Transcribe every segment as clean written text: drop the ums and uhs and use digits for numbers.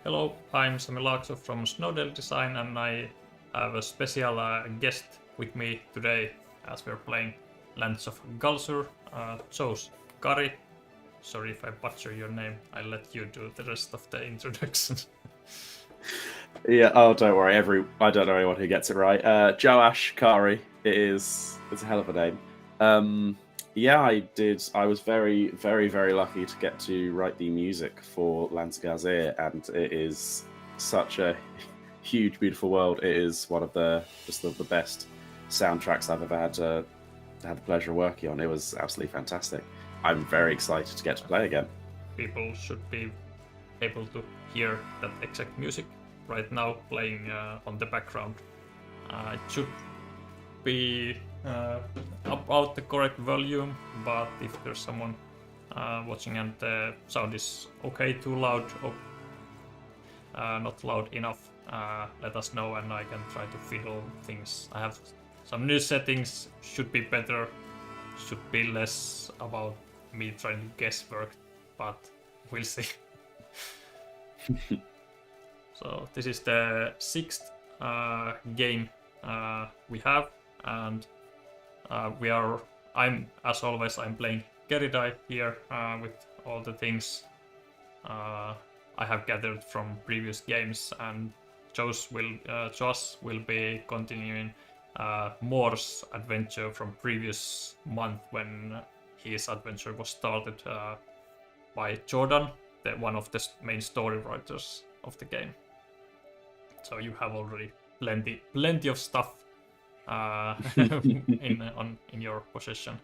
Hello, I'm Sami Laakso from Snowdale Design, and I have a special guest with me today as we're playing Lands of Galzyr. Joash Kari. Sorry if I butcher your name. I'll let you do the rest of the introduction. Yeah, oh, don't worry. I don't know anyone who gets it right. Joash Kari. It's a hell of a name. Yeah, I was very, very, very lucky to get to write the music for Lands of Galzyr, and it is such a huge, beautiful world. It is one of the best soundtracks I've ever had the pleasure of working on. It was absolutely fantastic. I'm very excited to get to play again. People should be able to hear that exact music right now playing on the background. It should be about the correct volume, but if there's someone watching and the sound is okay, too loud or not loud enough, let us know and I can try to fiddle things. I have some new settings, should be better, should be less about me trying to guesswork, but we'll see. So this is the sixth game we have, and as always I'm playing Keridai here with all the things I have gathered from previous games, and Josh will be continuing Moore's adventure from previous month when his adventure was started by Jordan, one of the main story writers of the game. So you have already plenty of stuff in your possession.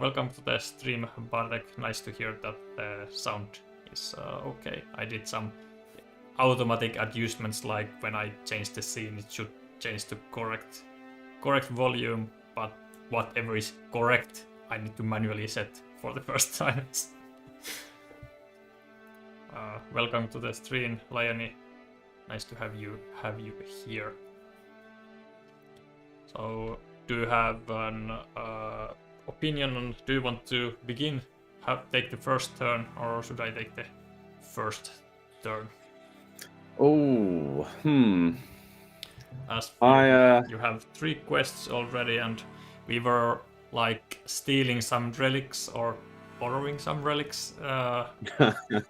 Welcome to the stream, Bartek. Nice to hear that the sound is okay. I did some automatic adjustments, like when I change the scene, it should change to correct volume, but whatever is correct, I need to manually set for the first time. Welcome to the stream, Liony. Nice to have you here. So, do you have an opinion on? Do you want to begin? Take the first turn, or should I take the first turn? Oh, As you have 3 quests already, and we were like stealing some relics or borrowing some relics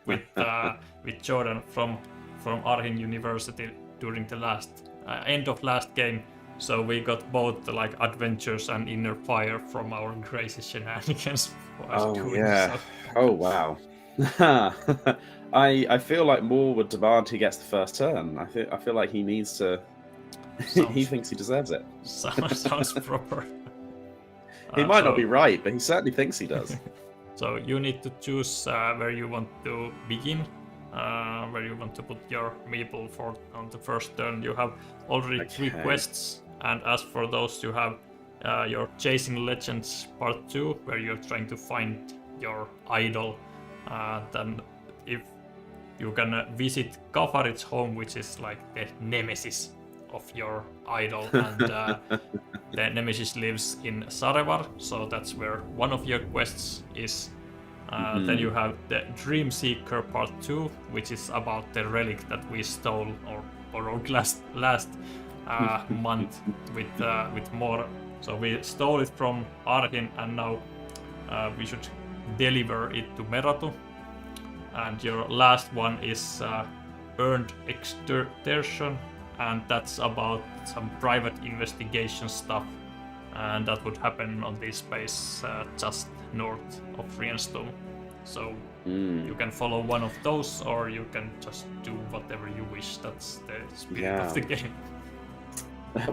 with Jordan from Arhin University during the end of last game. So we got both like adventures and inner fire from our crazy shenanigans. Oh yeah. So. Oh wow. I feel like Moore would demand he gets the first turn. I feel like he needs to. He thinks he deserves it. Sounds proper. He might not be right, but he certainly thinks he does. So you need to choose where you want to begin, where you want to put your meeple on the first turn. You have already 3 quests, and as for those, you have your Chasing Legends Part 2, where you're trying to find your idol. Then if you can visit Kafarit's home, which is like the nemesis of your idol, and the nemesis lives in Sarevar, so that's where one of your quests is. Then you have the Dream Seeker Part 2, which is about the relic that we stole or borrowed last month with Moore. So we stole it from Arhin, and now we should deliver it to Meratu. And your last one is Earned Extortion, and that's about some private investigation stuff, and that would happen on this base just north of Rienstone. So you can follow one of those, or you can just do whatever you wish. That's the spirit of the game.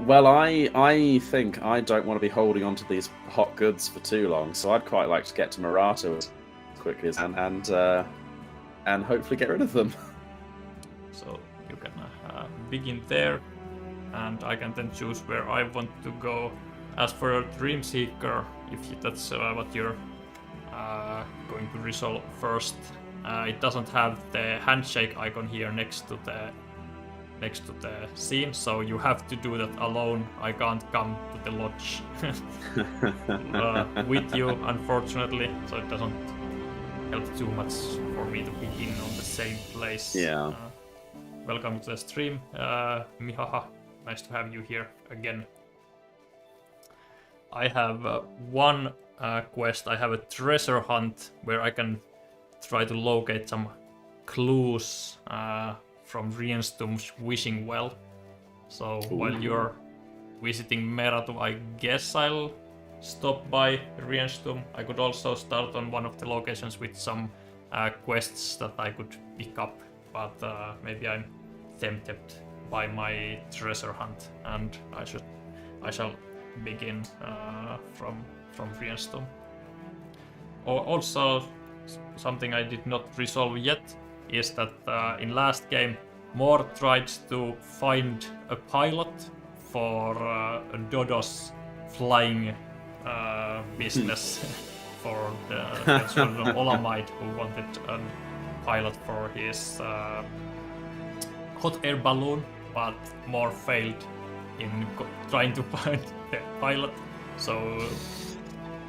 Well, I think I don't want to be holding on to these hot goods for too long, so I'd quite like to get to Maratu as quickly as and hopefully get rid of them. So you can begin there, and I can then choose where I want to go. As for your Dream Seeker, if that's what you're going to resolve first, it doesn't have the handshake icon here next to the scene, so you have to do that alone. I can't come to the lodge with you, unfortunately, so it doesn't help too much for me to begin on the same place. Yeah. welcome to the stream. Mihaha, nice to have you here again. I have one quest. I have a treasure hunt where I can try to locate some clues from Rienstum's wishing well. So while you're visiting Meratu, I guess I'll stop by Rienstum. I could also start on one of the locations with some quests that I could pick up, but maybe I'm tempted by my treasure hunt, and I shall begin from Rienstum. Also, something I did not resolve yet is that in last game, Mor tried to find a pilot for Dodo's flying business for the sort of Olamide who wanted a pilot for his hot air balloon, but Mor failed in trying to find the pilot. So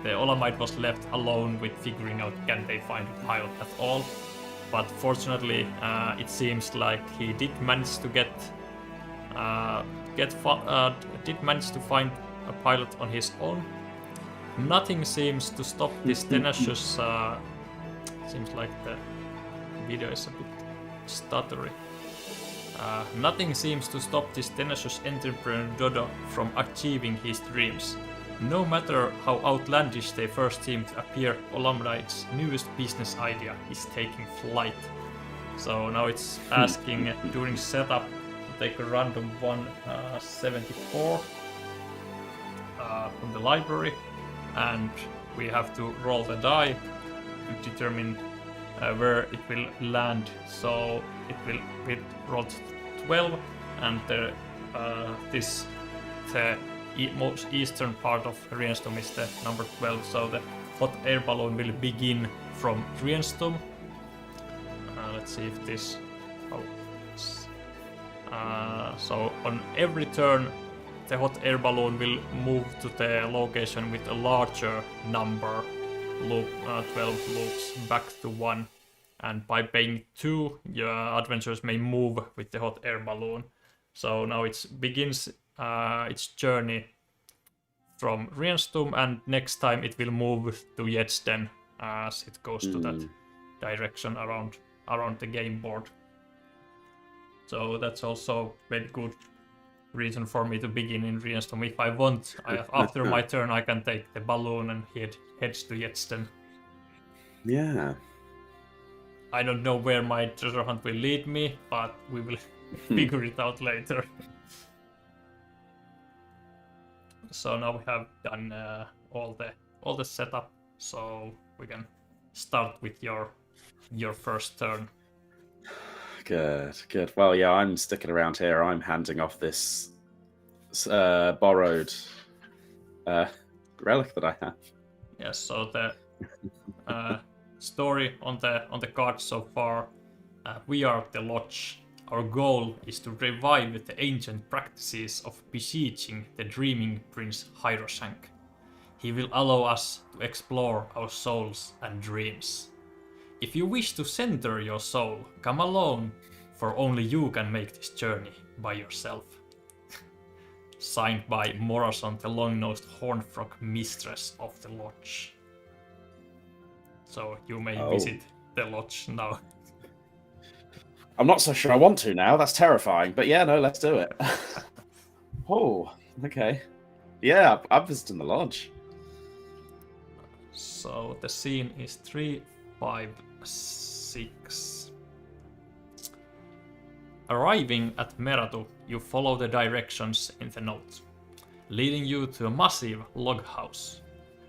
the Olamide was left alone with figuring out can they find a pilot at all. But fortunately, it seems like he did manage to did manage to find a pilot on his own. Nothing seems to stop this tenacious. Seems like the video is a bit stuttery. Nothing seems to stop this tenacious entrepreneur Dodo from achieving his dreams. No matter how outlandish they first seem to appear, Olamide's newest business idea is taking flight. So now it's asking during setup to take a random 174 from the library, and we have to roll the die to determine where it will land. So it will be rolled 12, and the most eastern part of Rienstum is the number 12, so the hot air balloon will begin from Rienstum. Let's see if this... so on every turn, the hot air balloon will move to the location with a larger number, 12 loops back to 1. And by paying 2, your adventurers may move with the hot air balloon. So now it begins its journey from Rienstum, and next time it will move to Jedsten as it goes to that direction around the game board. So that's also a very good reason for me to begin in Rienstum. If I want, after my turn, I can take the balloon and heads to Jedsten. Yeah. I don't know where my treasure hunt will lead me, but we will figure it out later. So now we have done all the setup, so we can start with your first turn. Good. Well, yeah, I'm sticking around here. I'm handing off this borrowed relic that I have. Yes. So the story on the card so far: we are the Lodge. Our goal is to revive the ancient practices of besieging the dreaming Prince Hyroshank. He will allow us to explore our souls and dreams. If you wish to center your soul, come alone, for only you can make this journey by yourself. Signed by Morrison, the long-nosed hornfrog mistress of the Lodge. So you may visit the Lodge now. I'm not so sure I want to now. That's terrifying. But yeah, no, let's do it. Oh, okay. Yeah, I'm visiting the Lodge. So the scene is 356. Arriving at Meratu, you follow the directions in the note, leading you to a massive log house.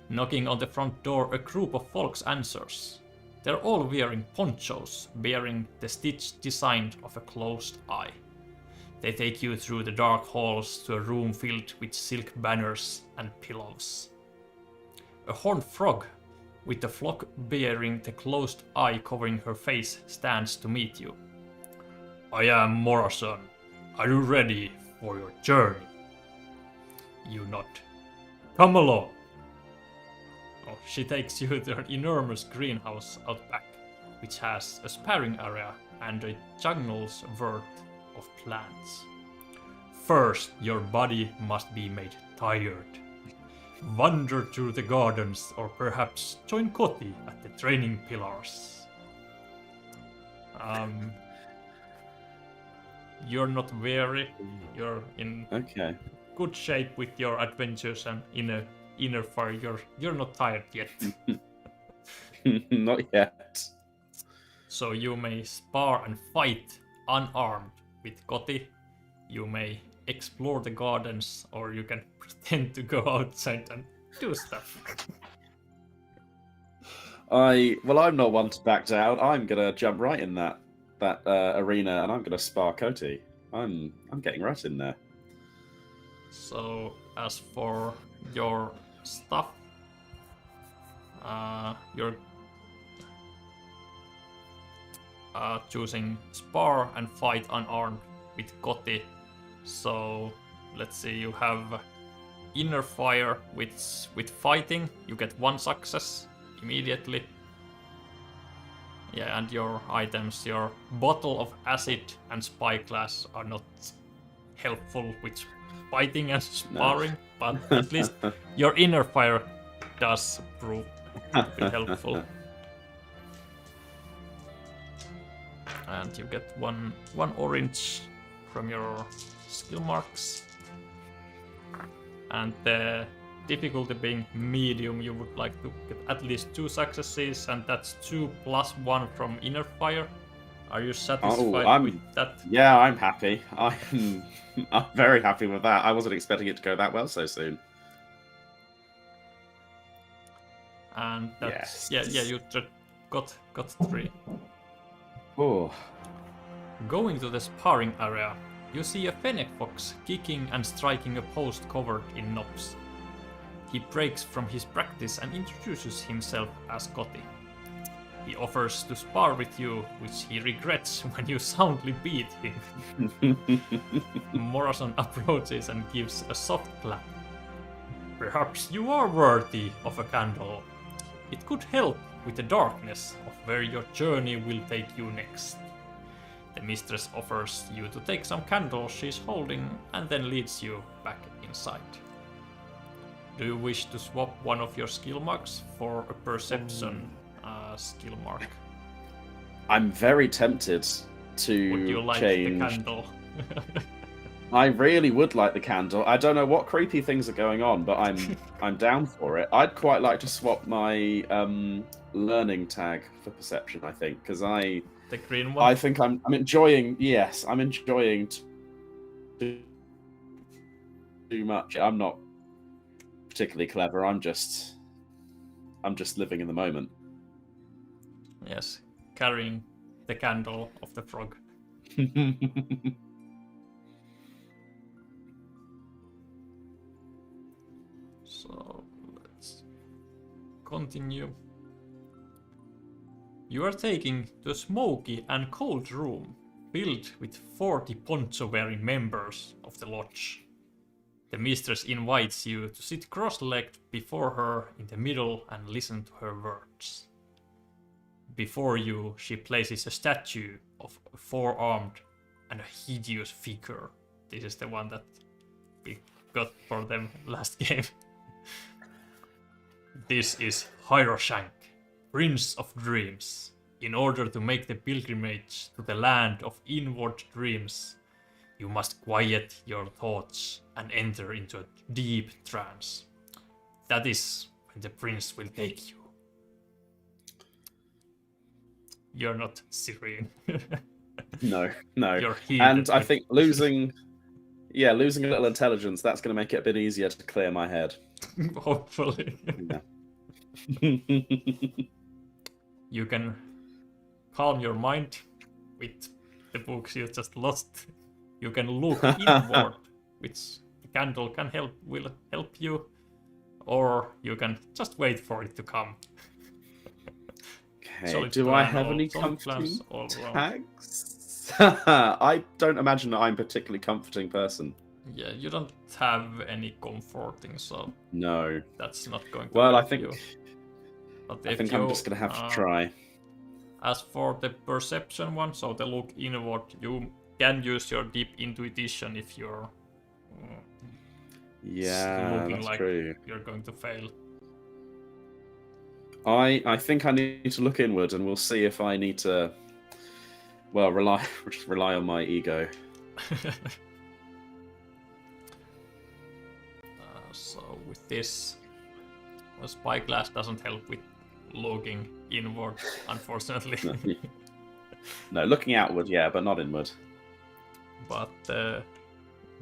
Knocking on the front door, a group of folks answers. They're all wearing ponchos, bearing the stitched design of a closed eye. They take you through the dark halls to a room filled with silk banners and pillows. A horned frog, with the flock bearing the closed eye covering her face, stands to meet you. I am Morrison. Are you ready for your journey? You nod. Come along. Oh, she takes you to an enormous greenhouse out back, which has a sparring area and a juggler's wort of plans. First, your body must be made tired. Wander through the gardens or perhaps join Koti at the training pillars. You're not weary. You're in good shape with your adventures and inner fire. You're not tired yet. Not yet. So you may spar and fight unarmed with Koti. You may explore the gardens, or you can pretend to go outside and do stuff. I'm not one to back down. I'm gonna jump right in that arena, and I'm gonna spar Koti. I'm getting right in there. So as for your stuff, you're choosing spar and fight unarmed with Koti. So let's see, you have inner fire with fighting. You get 1 success immediately. Yeah, and your items, your bottle of acid and spyglass are not helpful with fighting and sparring, but at least your inner fire does prove to be helpful. And you get one orange from your skill marks. And the difficulty being medium, you would like to get at least 2 successes, and that's 2 + 1 from inner fire. Are you satisfied with that? Yeah, I'm happy. I'm very happy with that. I wasn't expecting it to go that well so soon. And that's you just got 3. Oh. Going to the sparring area, you see a fennec fox kicking and striking a post covered in knobs. He breaks from his practice and introduces himself as Koti. He offers to spar with you, which he regrets when you soundly beat him. Morrison approaches and gives a soft clap. Perhaps you are worthy of a candle. It could help with the darkness of where your journey will take you next. The mistress offers you to take some candles she's holding and then leads you back inside. Do you wish to swap one of your skill marks for a perception skill mark? I'm very tempted to Would you like change. the candle? I really would like the candle. I don't know what creepy things are going on, but I'm down for it. I'd quite like to swap my learning tag for perception, I think, because the green one? I think I'm enjoying. Yes, I'm enjoying too much. I'm not particularly clever. I'm just living in the moment. Yes, carrying the candle of the frog. So let's continue. You are taken to a smoky and cold room filled with 40 poncho-wearing members of the lodge. The mistress invites you to sit cross-legged before her in the middle and listen to her words. Before you, she places a statue of a 4-armed and a hideous figure. This is the one that we got for them last game. This is Hiroshank, Prince of Dreams. In order to make the pilgrimage to the land of inward dreams, you must quiet your thoughts and enter into a deep trance. That is when the prince will take you. You're not Syrian. No. You're And I think losing a little intelligence, that's going to make it a bit easier to clear my head. Hopefully. Yeah. You can calm your mind with the books you just lost. You can look inward, which the candle will help you, or you can just wait for it to come. Okay, do I have any comforting tags? I don't imagine that I'm a particularly comforting person. Yeah, you don't have any comforting, so no, that's not going to well, help I think you. But I think I'm just going to have to try. As for the perception one, so the look inward, you can use your deep intuition if you're looking that's like true. you're going to fail. I think I need to look inward, and we'll see if I need to, well, rely on my ego. So with this, a spyglass doesn't help with looking inward, unfortunately. No, looking outward, yeah, but not inward. But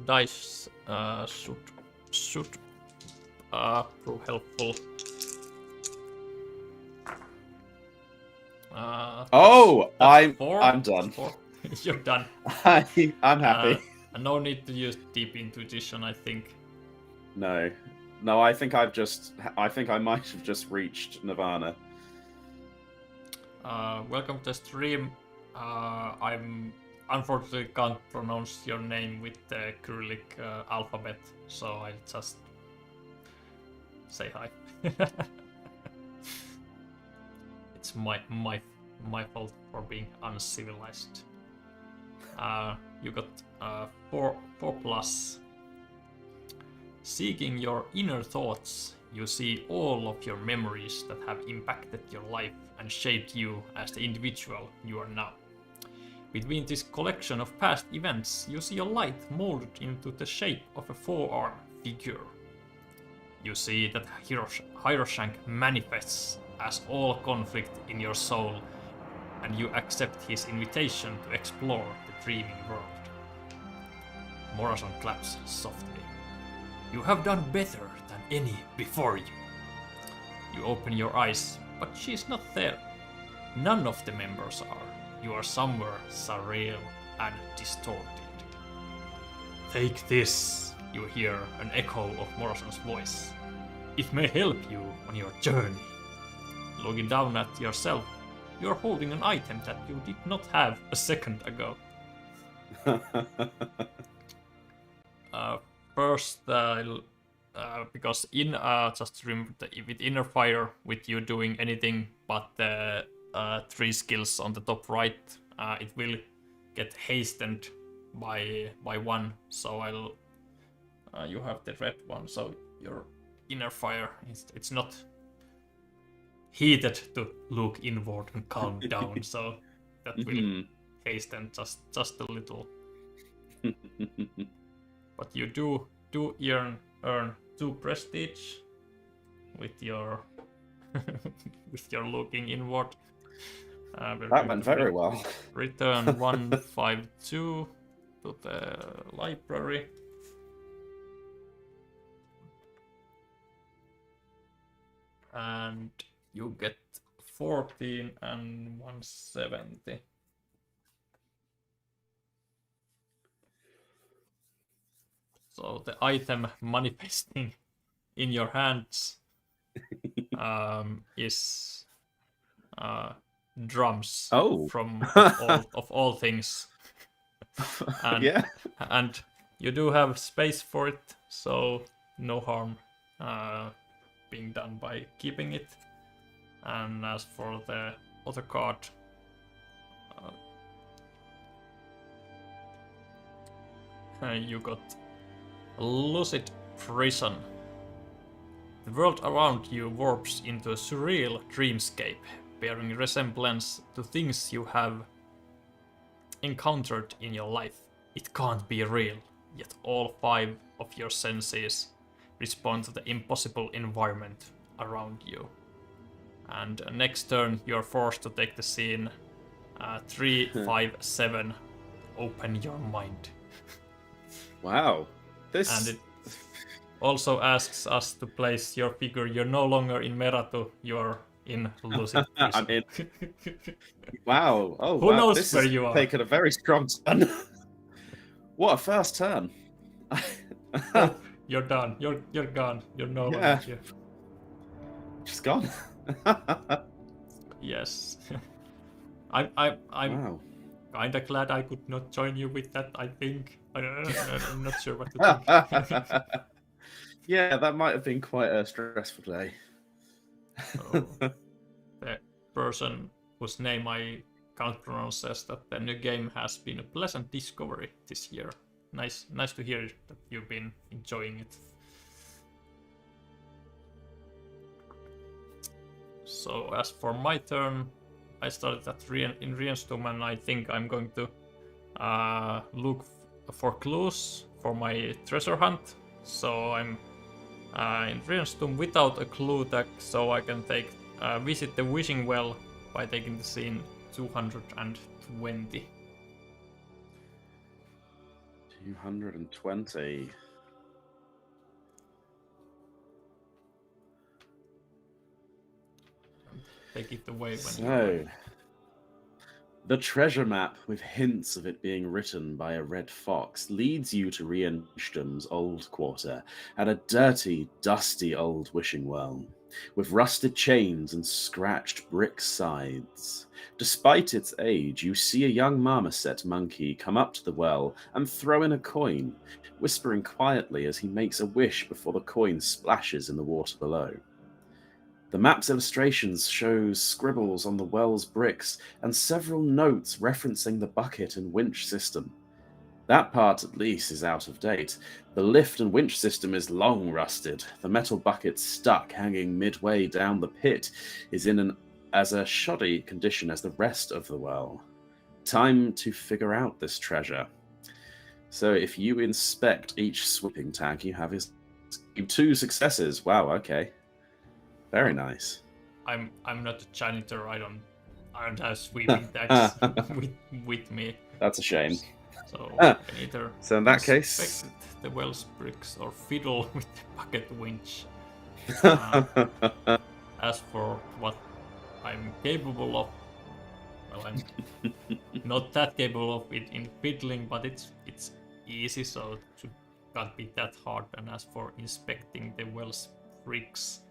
dice should prove helpful. I'm done. 4. You're done. I'm happy. No need to use deep intuition, I think. No, I think I might have just reached Nirvana. Welcome to the stream. I'm unfortunately can't pronounce your name with the Cyrillic alphabet, so I'll just say hi. It's my fault for being uncivilized. You got 4 plus. Seeking your inner thoughts, you see all of your memories that have impacted your life and shaped you as the individual you are now. Between this collection of past events, you see a light molded into the shape of a forearm figure. You see that Hiroshank manifests as all conflict in your soul, and you accept his invitation to explore the dreaming world. Morrison claps softly. You have done better than any before you. You open your eyes, but she's not there. None of the members are. You are somewhere surreal and distorted. Take this, you hear an echo of Morrison's voice. It may help you on your journey. Looking down at yourself, you're holding an item that you did not have a second ago. First, because just remember with inner fire, with you doing anything but the 3 skills on the top right, it will get hastened by 1. So you have the red one. So your inner fire, it's not heated to look inward and calm down. So that will hasten just a little. But you do earn 2 prestige with your with your looking inward. That went very well. Return 152 to the library. And you get 14 and 170. So the item manifesting in your hands is drums from of all things. And, yeah. And you do have space for it, so no harm being done by keeping it. And as for the other card, you got Lucid Prison. The world around you warps into a surreal dreamscape, bearing resemblance to things you have encountered in your life. It can't be real, yet all 5 of your senses respond to the impossible environment around you. And next turn, you're forced to take the scene 3, 5, 7. Open your mind. Wow. And it also asks us to place your figure. You're no longer in Meratu, you're in Lucid Prison. I'm in. Wow. Oh, Who knows this where you are? Taken a very strong turn. What a first turn. Oh, you're done. You're gone. You're no longer here. Just gone. Yes. I'm wow. kinda glad I could not join you with that, I think. I'm not sure what to think. Yeah, that might have been quite a stressful day. So, the person whose name I Countdown says that the new game has been a pleasant discovery this year. Nice to hear that you've been enjoying it. So as for my turn, I started in Rienstum, and I think I'm going to look for clues for my treasure hunt. So I'm in Rienstum without a clue tag, so I can visit the wishing well by taking the scene 220. 220. Take it away when you're ready. The treasure map, with hints of it being written by a red fox, leads you to Rienstum's old quarter at a dirty, dusty old wishing well, with rusted chains and scratched brick sides. Despite its age, you see a young marmoset monkey come up to the well and throw in a coin, whispering quietly as he makes a wish before the coin splashes in the water below. The map's illustrations show scribbles on the well's bricks and several notes referencing the bucket and winch system. That part, at least, is out of date. The lift and winch system is long rusted. The metal bucket stuck hanging midway down the pit is in as a shoddy condition as the rest of the well. Time to figure out this treasure. So if you inspect each sweeping tag, you have 2 successes. Wow, okay. Very nice. I'm not a janitor. I don't have sweeping tags with me. That's a shame. So I can either in that case, the well's bricks or fiddle with the bucket winch. As for what I'm capable of, well, I'm not that capable of it in fiddling, but it's easy, so it can't be that hard. And as for inspecting the well's bricks,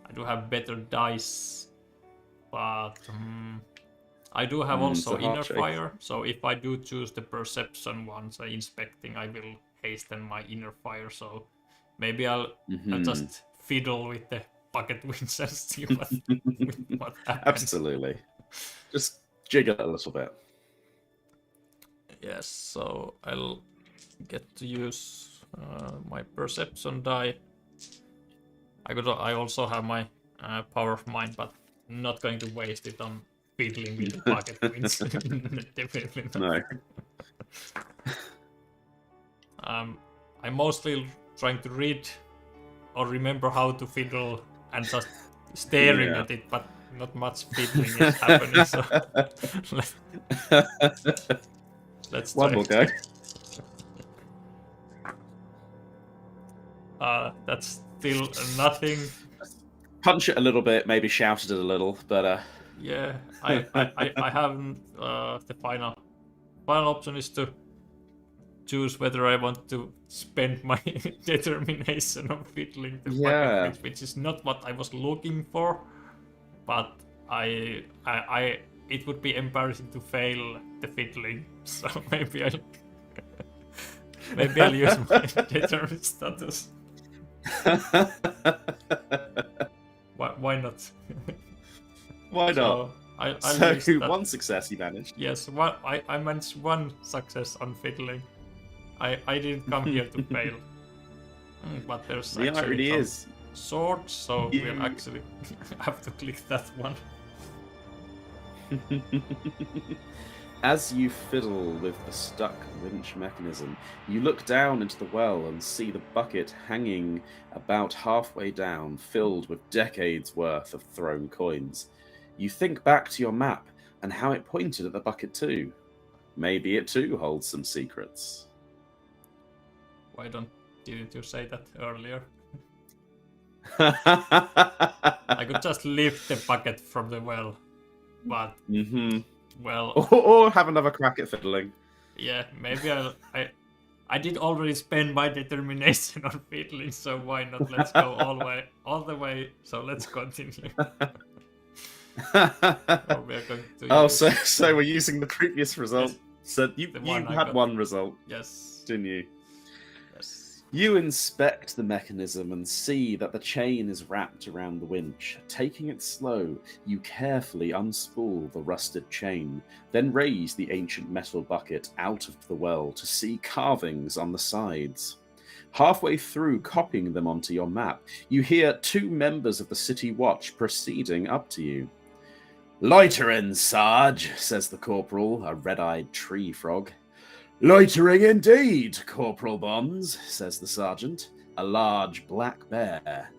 I do have better dice, but I do have also inner fire, so if I do choose the perception one, so inspecting, I will hasten my inner fire, so maybe I'll just fiddle with the bucket winch and see what happens. Absolutely. Just jiggle it a little bit. Yes, so I'll get to use my perception die. I also have my power of mind, but I'm not going to waste it on fiddling with the bucket winch. Definitely not. No. I'm mostly trying to read or remember how to fiddle and just staring at it, but not much fiddling is happening. So let's try. One more go. That's still nothing. Punch it a little bit, maybe shout it a little, but yeah, I haven't. The final option is to choose whether I want to spend my determination on fiddling the bucket winch, which is not what I was looking for. But it would be embarrassing to fail the fiddling, so maybe I'll use my determined status. Why not? Why not? So one success you managed. Yes, I managed one success on fiddling. I didn't come here to fail. But there's actually swords, so we'll actually have to click that one. As you fiddle with the stuck winch mechanism, you look down into the well and see the bucket hanging about halfway down, filled with decades worth of thrown coins. You think back to your map and how it pointed at the bucket too. Maybe it too holds some secrets. Why didn't you say that earlier? I could just lift the bucket from the well, but well, or have another crack at fiddling. Yeah, maybe I did already spend my determination on fiddling, so why not? Let's go all the way. So let's continue. So we're using the previous result. Yes. So you had one result. Yes. Didn't you? Yes. You inspect the mechanism and see that the chain is wrapped around the winch. Taking it slow, you carefully unspool the rusted chain, then raise the ancient metal bucket out of the well to see carvings on the sides. Halfway through copying them onto your map, you hear two members of the city watch proceeding up to you. Loitering, Sarge, says the corporal, a red-eyed tree frog. Loitering indeed, Corporal Bonds, says the sergeant, a large black bear.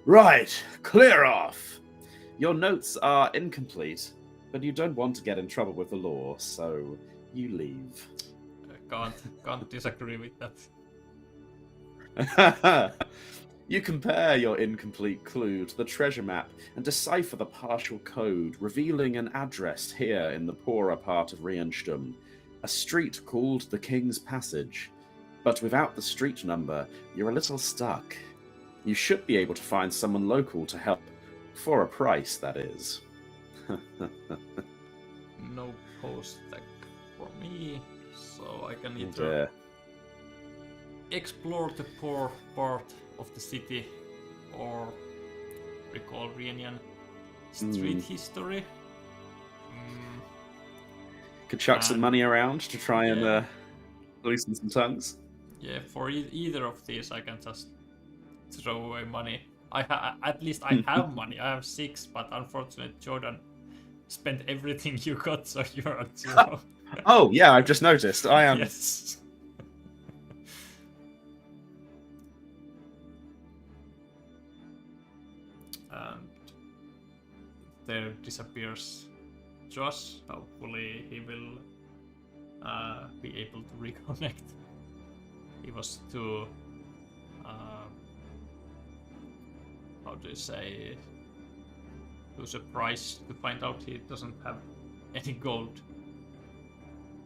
Right, clear off. Your notes are incomplete, but you don't want to get in trouble with the law, so you leave. I can't disagree with that. You compare your incomplete clue to the treasure map and decipher the partial code, revealing an address here in the poorer part of Rienstum, a street called the King's Passage. But without the street number, you're a little stuck. You should be able to find someone local to help, for a price, that is. No post tag for me, so I can either explore the poor part of the city or recall Rienian street history. Could chuck some money around to try and loosen some tongues. Yeah, for either of these I can just throw away money. At least I have money. I have 6, but unfortunately Jordan spent everything you got, so you're at 0. Oh yeah, I've just noticed. I am. Yes. And there disappears Josh. Hopefully he will be able to reconnect. He was too how do you say, too surprised to find out he doesn't have any gold.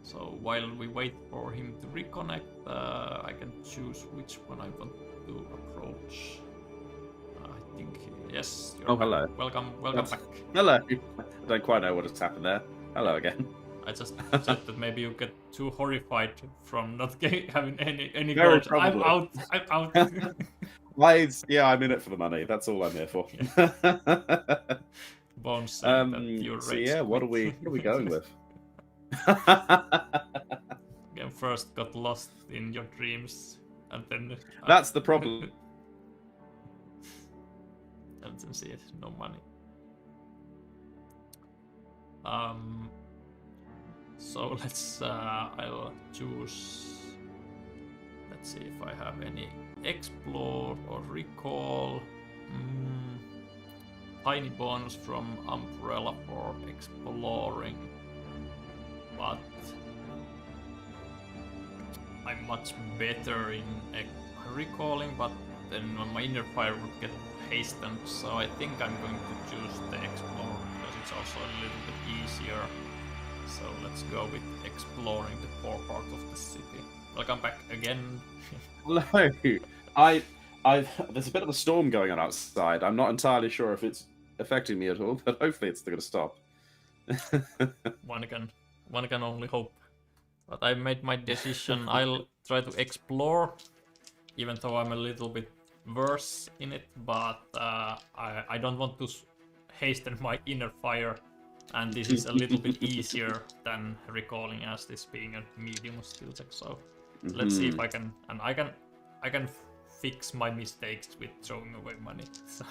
So while we wait for him to reconnect, I can choose which one I want to approach. I think yes. Oh, hello. Welcome back. Hello. I don't quite know what has happened there. Hello again. I just said that maybe you get too horrified from not having any Very gold. probably. I'm out. Yeah, I'm in it for the money. That's all I'm here for. Bones saying that you're so yeah, what are we going with? Again, first got lost in your dreams, and then that's the problem. And then see it, no money. So let's I'll choose. Let's see if I have any explore or recall. Tiny bonus from Umbrella for exploring, but I'm much better in recalling, but then my inner fire would get hastened, so I think I'm going to choose the explore because it's also a little bit easier. So let's go with exploring the poor part of the city. Welcome back again. Hello. There's a bit of a storm going on outside. I'm not entirely sure if it's affecting me at all, but hopefully it's going to stop. One can only hope. But I made my decision. I'll try to explore, even though I'm a little bit worse in it. But I don't want to hasten my inner fire, and this is a little bit easier than recalling, as this being a medium skill check. So let's see if I can, and I can fix my mistakes with throwing away money. So.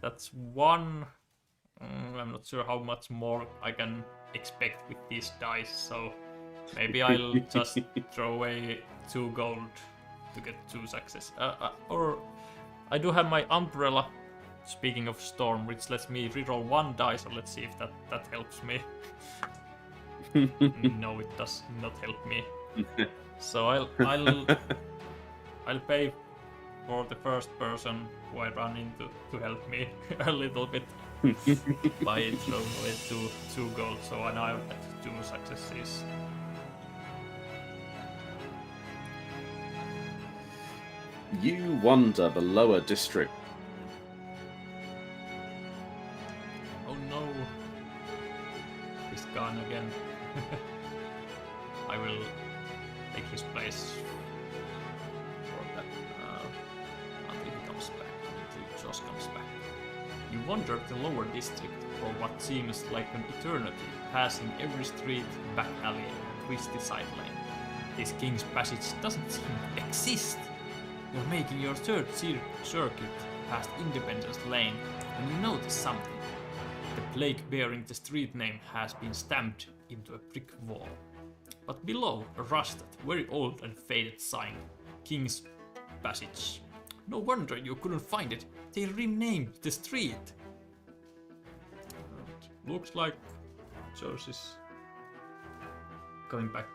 That's one. I'm not sure how much more I can expect with these dice, so maybe I'll just throw away 2 gold to get 2 success. Or I do have my umbrella, speaking of storm, which lets me reroll 1 die, so let's see if that helps me. No, it does not help me. So I'll pay for the first person who I run into to help me a little bit by throwing away 2 gold. So now I've got 2 successes. You wander the lower district. Oh no! He's gone again. I will take his place for that until he comes back, until Josh comes back. You wander the lower district for what seems like an eternity, passing every street, back alley, and twisty side lane. This King's Passage doesn't seem to exist. You're making your third circuit past Independence Lane when you notice something. The plaque bearing the street name has been stamped into a brick wall. But below, a rusted, very old and faded sign, King's Passage. No wonder you couldn't find it. They renamed the street. And looks like Josh is going back.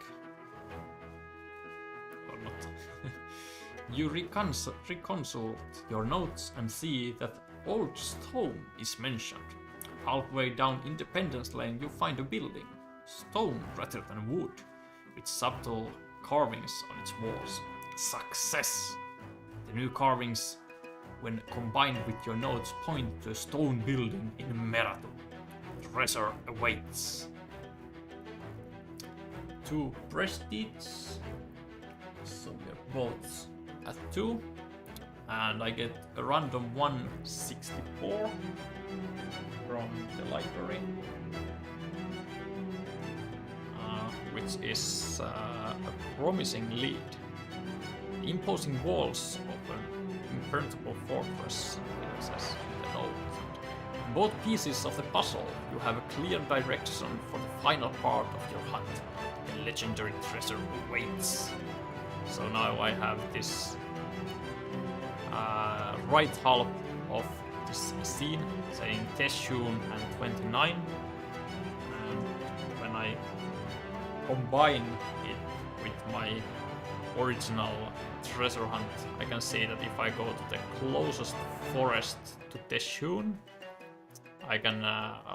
Or not. You reconsult your notes and see that old stone is mentioned. Halfway down Independence Lane you find a building, stone rather than wood, with subtle carvings on its walls. Success! The new carvings, when combined with your notes, point to a stone building in Meratu. Treasure awaits. 2 prestige, so we're both at 2, and I get a random 164 from the library, which is a promising lead. The imposing walls of an impenetrable fortress, it says in the note. In both pieces of the puzzle, you have a clear direction for the final part of your hunt. The legendary treasure awaits. So now I have this right half of this scene saying Teshun and 29, and when I combine it with my original treasure hunt, I can see that if I go to the closest forest to Teshun, I can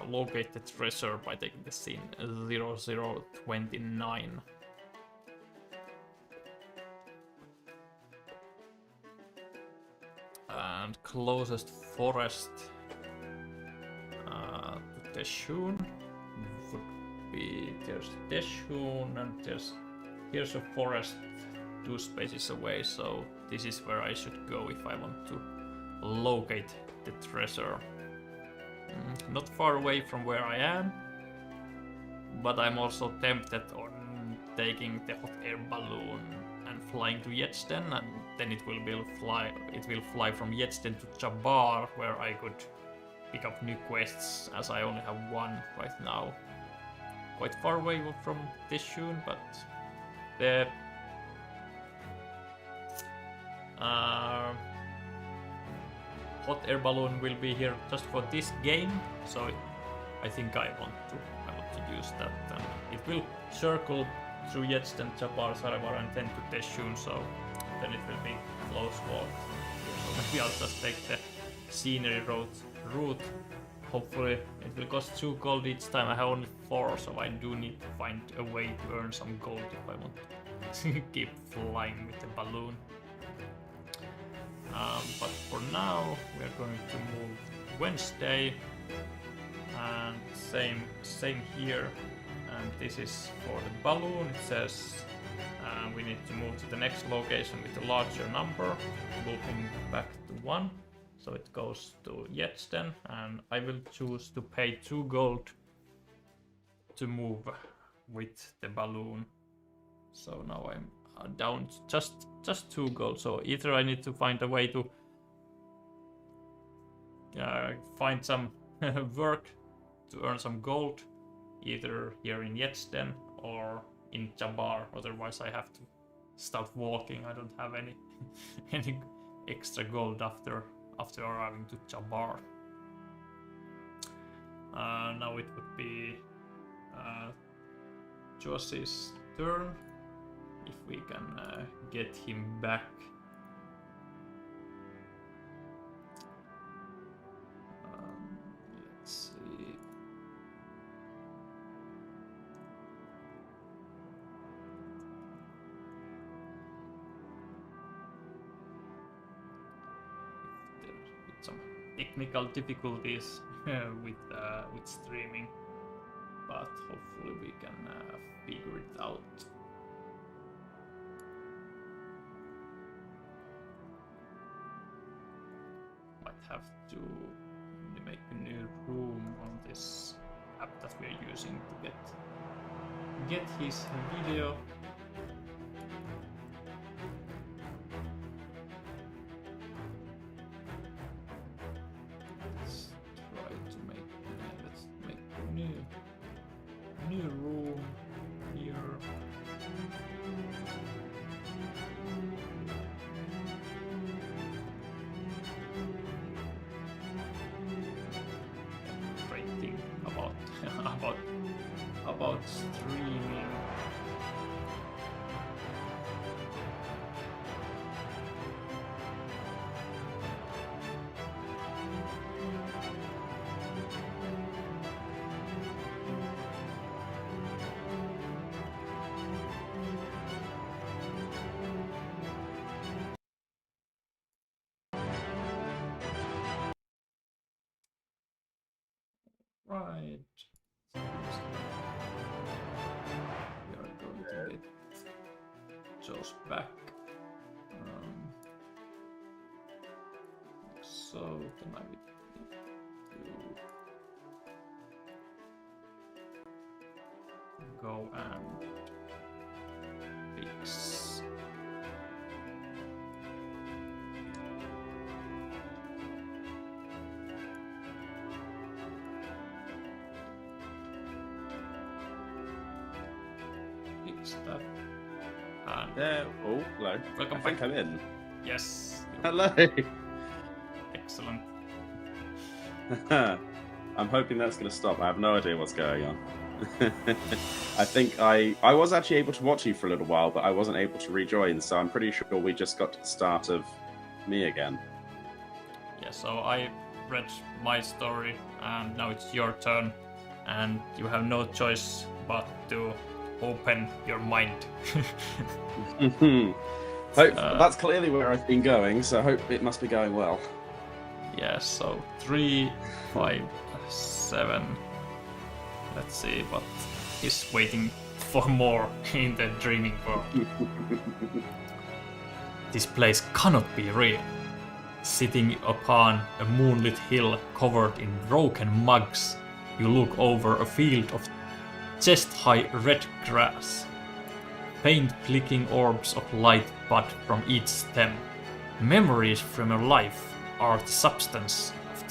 locate the treasure by taking the scene 0029. And closest forest to Teshun would be, there's Teshun and here's a forest 2 spaces away, so this is where I should go if I want to locate the treasure. Not far away from where I am, but I'm also tempted on taking the hot air balloon and flying to Yetsten, and then it will fly from Yetsten to Jabbar, where I could pick up new quests, as I only have 1 right now. Quite far away from Teshun, but the hot air balloon will be here just for this game, so I think I want to use that. And it will circle through Yetsten, Jabbar, Sarevar, and then to Teshun, so then it will be close walk. So maybe I'll just take the scenery route. Hopefully it will cost 2 gold each time. I have only 4, so I do need to find a way to earn some gold if I want to keep flying with the balloon. But for now we are going to move Wednesday, and same here. And this is for the balloon. It says we need to move to the next location with a larger number, moving back to 1. So it goes to Yetsten, and I will choose to pay 2 gold to move with the balloon. So now I'm down just 2 gold. So either I need to find a way to find some work to earn some gold, either here in Yetsten or in Jabbar. Otherwise I have to start walking. I don't have any any extra gold after arriving to Jabbar. Now it would be Josh's turn, if we can get him back. Let's see. With some technical difficulties with streaming, but hopefully we can figure it out. have to make a new room on this app that we're using to get his video. Let's try to make let's make a new room here. Great thing about about streaming. Right. We are going to get Josh back. So then I will need to go and fix. That. And oh, hello. Welcome I think back. I'm in. Yes. Hello. Excellent. I'm hoping that's going to stop. I have no idea what's going on. I think I was actually able to watch you for a little while, but I wasn't able to rejoin, so I'm pretty sure we just got to the start of me again. Yeah, so I read my story, and now it's your turn, and you have no choice but to open your mind. That's clearly where I've been going, so I hope it must be going well. Yeah, so 3, 5, 7. Let's see what is waiting for more in the dreaming world. This place cannot be real. Sitting upon a moonlit hill covered in broken mugs, you look over a field of chest-high red grass. Faint flicking orbs of light bud from each stem. Memories from your life are the substance of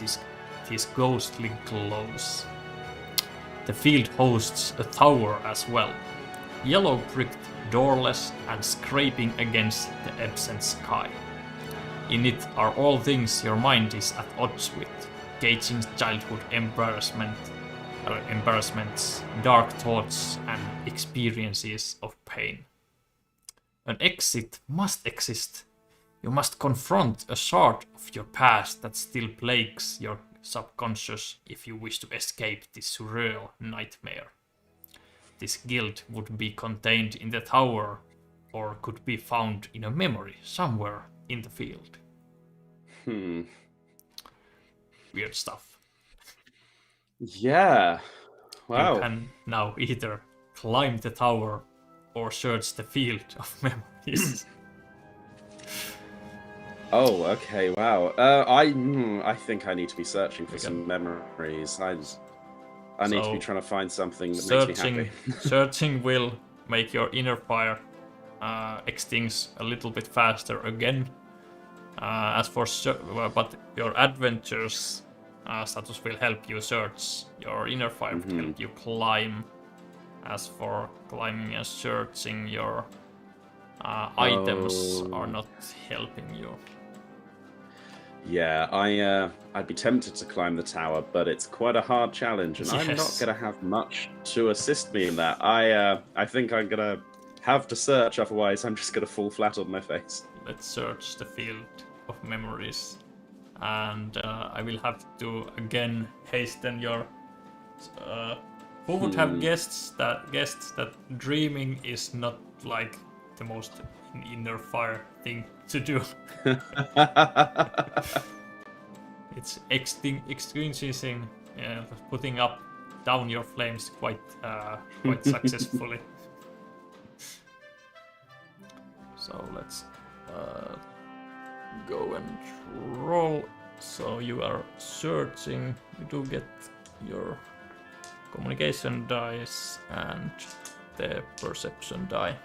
these ghostly glows. The field hosts a tower as well, yellow bricked, doorless, and scraping against the absent sky. In it are all things your mind is at odds with, gauging childhood embarrassments, dark thoughts, and experiences of pain. An exit must exist. You must confront a shard of your past that still plagues your subconscious if you wish to escape this surreal nightmare. This guilt would be contained in the tower, or could be found in a memory somewhere in the field. Weird stuff. Yeah. Wow. You can now either climb the tower or search the field of memories. Oh, okay. Wow. I think I need to be searching for some memories. I need to be trying to find something that makes me happy. Searching will make your inner fire extinguish a little bit faster again. But your adventures status will help you search. Your inner fire will help you climb. As for climbing and searching, your items are not helping you. Yeah, I'd be tempted to climb the tower, but it's quite a hard challenge, and I'm not going to have much to assist me in that. I think I'm going to have to search, otherwise I'm just going to fall flat on my face. Let's search the field of memories, and I will have to again hasten your. Who would have guessed that dreaming is not like the most inner fire thing to do? It's extinguishing, putting down your flames quite successfully. So let's go and roll So you are searching. You do get your communication dice and the perception die.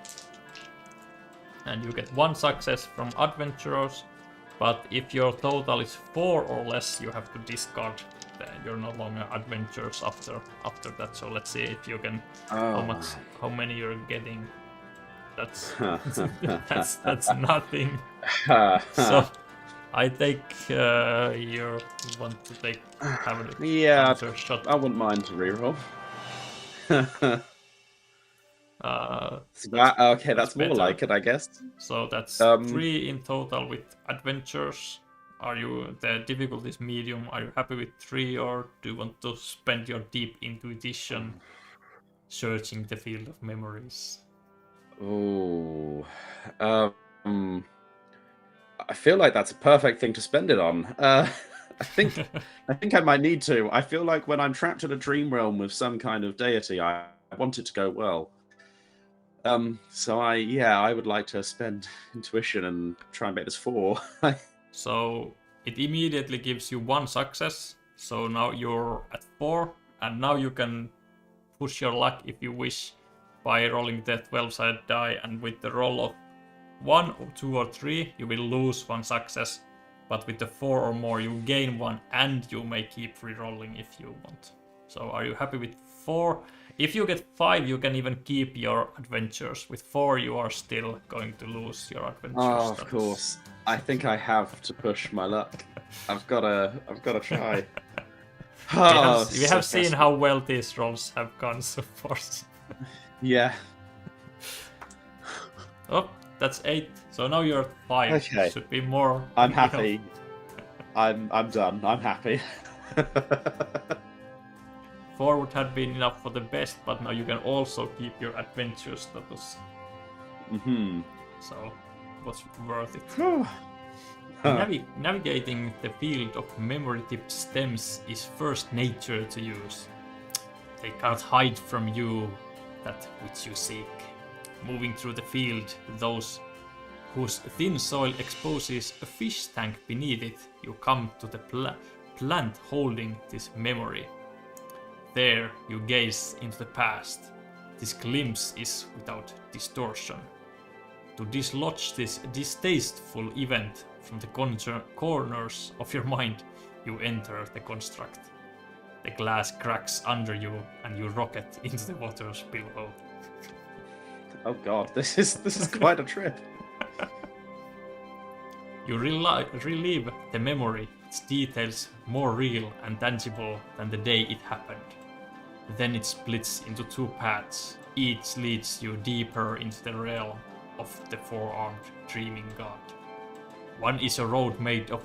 And you get 1 success from adventurers, but if your total is 4 or less, you have to discard. You're no longer adventurers after that. So let's see if you can how many you're getting. That's that's nothing. So I think you want to have an answer shot. I wouldn't mind to reroll. That's more like it, I guess. So that's 3 in total with adventures. The difficulty is medium? Are you happy with 3, or do you want to spend your deep intuition searching the field of memories? Oh, I feel like that's a perfect thing to spend it on. I think I might need to. I feel like when I'm trapped in a dream realm with some kind of deity, I want it to go well. So I would like to spend intuition and try and make this 4. So it immediately gives you 1 success. So now you're at 4, and now you can push your luck if you wish by rolling the 12-sided die, and with the roll of 1 or 2 or 3, you will lose 1 success. But with the 4 or more, you gain 1, and you may keep re-rolling if you want. So are you happy with 4? If you get 5, you can even keep your adventures. With 4, you are still going to lose your adventures. Oh, of course. I think I have to push my luck. I've gotta try. We have seen how well these rolls have gone so far. Yeah. Oh, that's 8. So now you're at 5. Okay. Should be more. I'm happy. I'm done. I'm happy. 4 would have been enough for the best, but now you can also keep your adventure status. So it was worth it. Navigating the field of memory tip stems is first nature to use. They can't hide from you that which you seek. Moving through the field, those whose thin soil exposes a fish tank beneath it, you come to the plant holding this memory. There you gaze into the past. This glimpse is without distortion. To dislodge this distasteful event from the corners of your mind, you enter the construct. The glass cracks under you and you rocket into the waters below. Oh god, this is quite a trip. You relive the memory, its details more real and tangible than the day it happened. Then it splits into 2 paths. Each leads you deeper into the realm of the 4-armed dreaming god. One is a road made of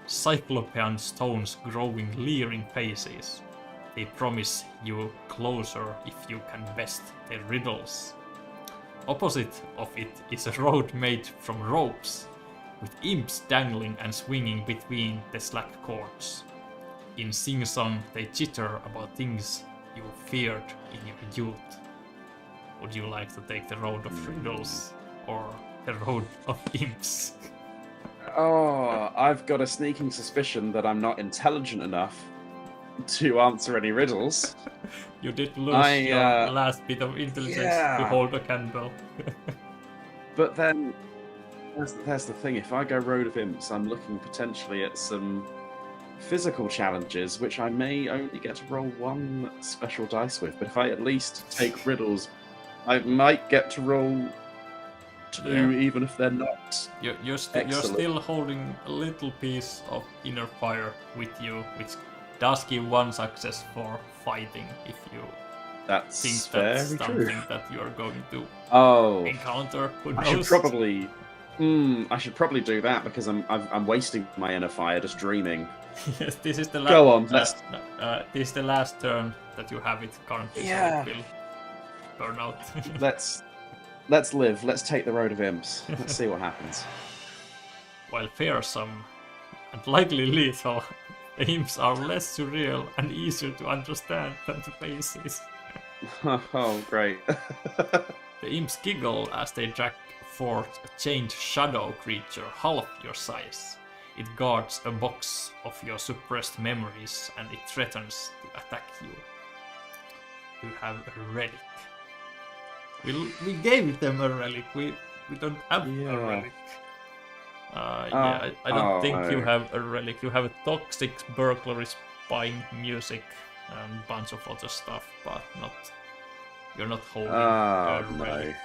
cyclopean stones growing leering faces. They promise you closer if you can best their riddles. Opposite of it is a road made from ropes, with imps dangling and swinging between the slack cords. In sing-song, they chitter about things you feared in your youth. Would you like to take the road of riddles or the road of imps? Oh, I've got a sneaking suspicion that I'm not intelligent enough to answer any riddles. You did lose your last bit of intelligence to hold a candle. But then, there's the thing, if I go Road of Imps, I'm looking potentially at some physical challenges, which I may only get to roll 1 special dice with, but if I at least take riddles, I might get to roll 2, even if they're not. You're still holding a little piece of inner fire with you, which does give 1 success for fighting if you think that's something that you're going to encounter. Who knows? I should probably do that because I'm wasting my inner fire just dreaming. Yes, this is the last. Go on. This is the last turn that you have it currently. Yeah. So it will burn out. Let's live. Let's take the Road of Imps. Let's see what happens. While fearsome and likely lethal, the imps are less surreal and easier to understand than the faces. Oh, great. The imps giggle as they drag forth a chained shadow creature half your size. It guards a box of your suppressed memories and it threatens to attack you. You have a relic. We gave them a relic. We don't have a relic. I don't think you have a relic. You have a toxic burglary, spying, music, and a bunch of other stuff, but not. You're not holding a relic.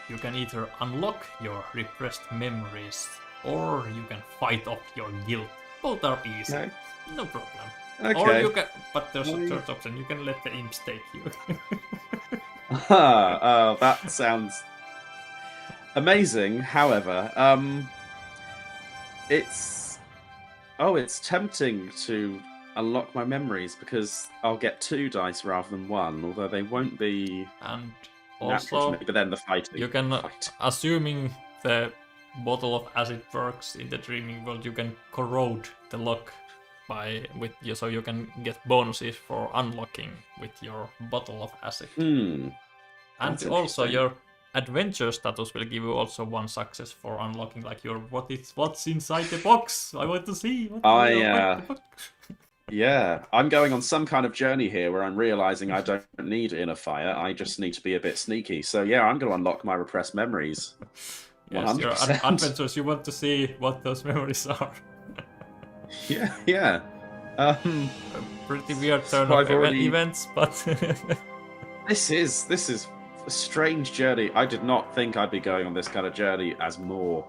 You can either unlock your repressed memories, or you can fight off your guilt. Both are easy. Okay. No problem. Okay. Or you can, but there's a third option. You can let the imps take you. That sounds amazing. However, it's tempting to unlock my memories because I'll get 2 dice rather than 1, although they won't be. And also, but then the fighting. You can, assuming the bottle of acid works in the dreaming world, you can corrode the lock so you can get bonuses for unlocking with your bottle of acid. And also your adventure status will give you also 1 success for unlocking, like your what's inside the box. I want to see. Yeah, I'm going on some kind of journey here where I'm realizing I don't need inner fire. I just need to be a bit sneaky. So yeah, I'm going to unlock my repressed memories. Yes, your adventures. You want to see what those memories are. Yeah. A pretty weird turn of events, but this is a strange journey. I did not think I'd be going on this kind of journey as more.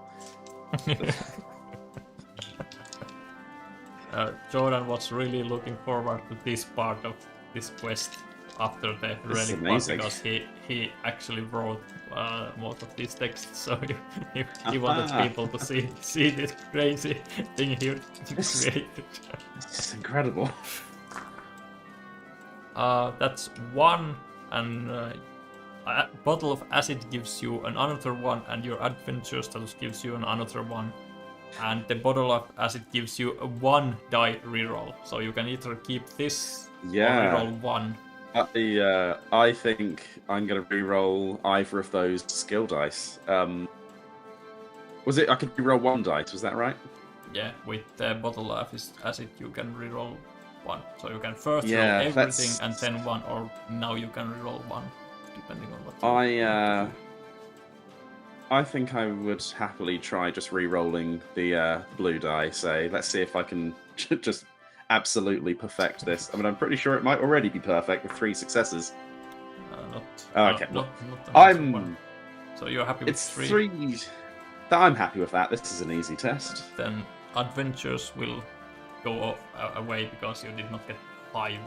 Jordan was really looking forward to this part of this quest after the relic part, because he actually wrote most of these texts, so he wanted people to see this crazy thing he created. This is incredible. That's 1, and a bottle of acid gives you another 1, and your adventure status gives you another 1. And the bottle of acid gives you a 1 die reroll, so you can either keep this or reroll 1. I think I'm going to reroll either of those skill dice. Was it I could reroll 1 dice? Was that right? Yeah, with the bottle of acid you can reroll 1. So you can first roll everything and then 1, or now you can reroll 1, depending on what. I think I would happily try just re-rolling the blue die. So let's see if I can just absolutely perfect this. I mean, I'm pretty sure it might already be perfect with 3 successes. Okay. So you're happy with 3? 3. I'm happy with that. This is an easy test. Then adventures will go away because you did not get 5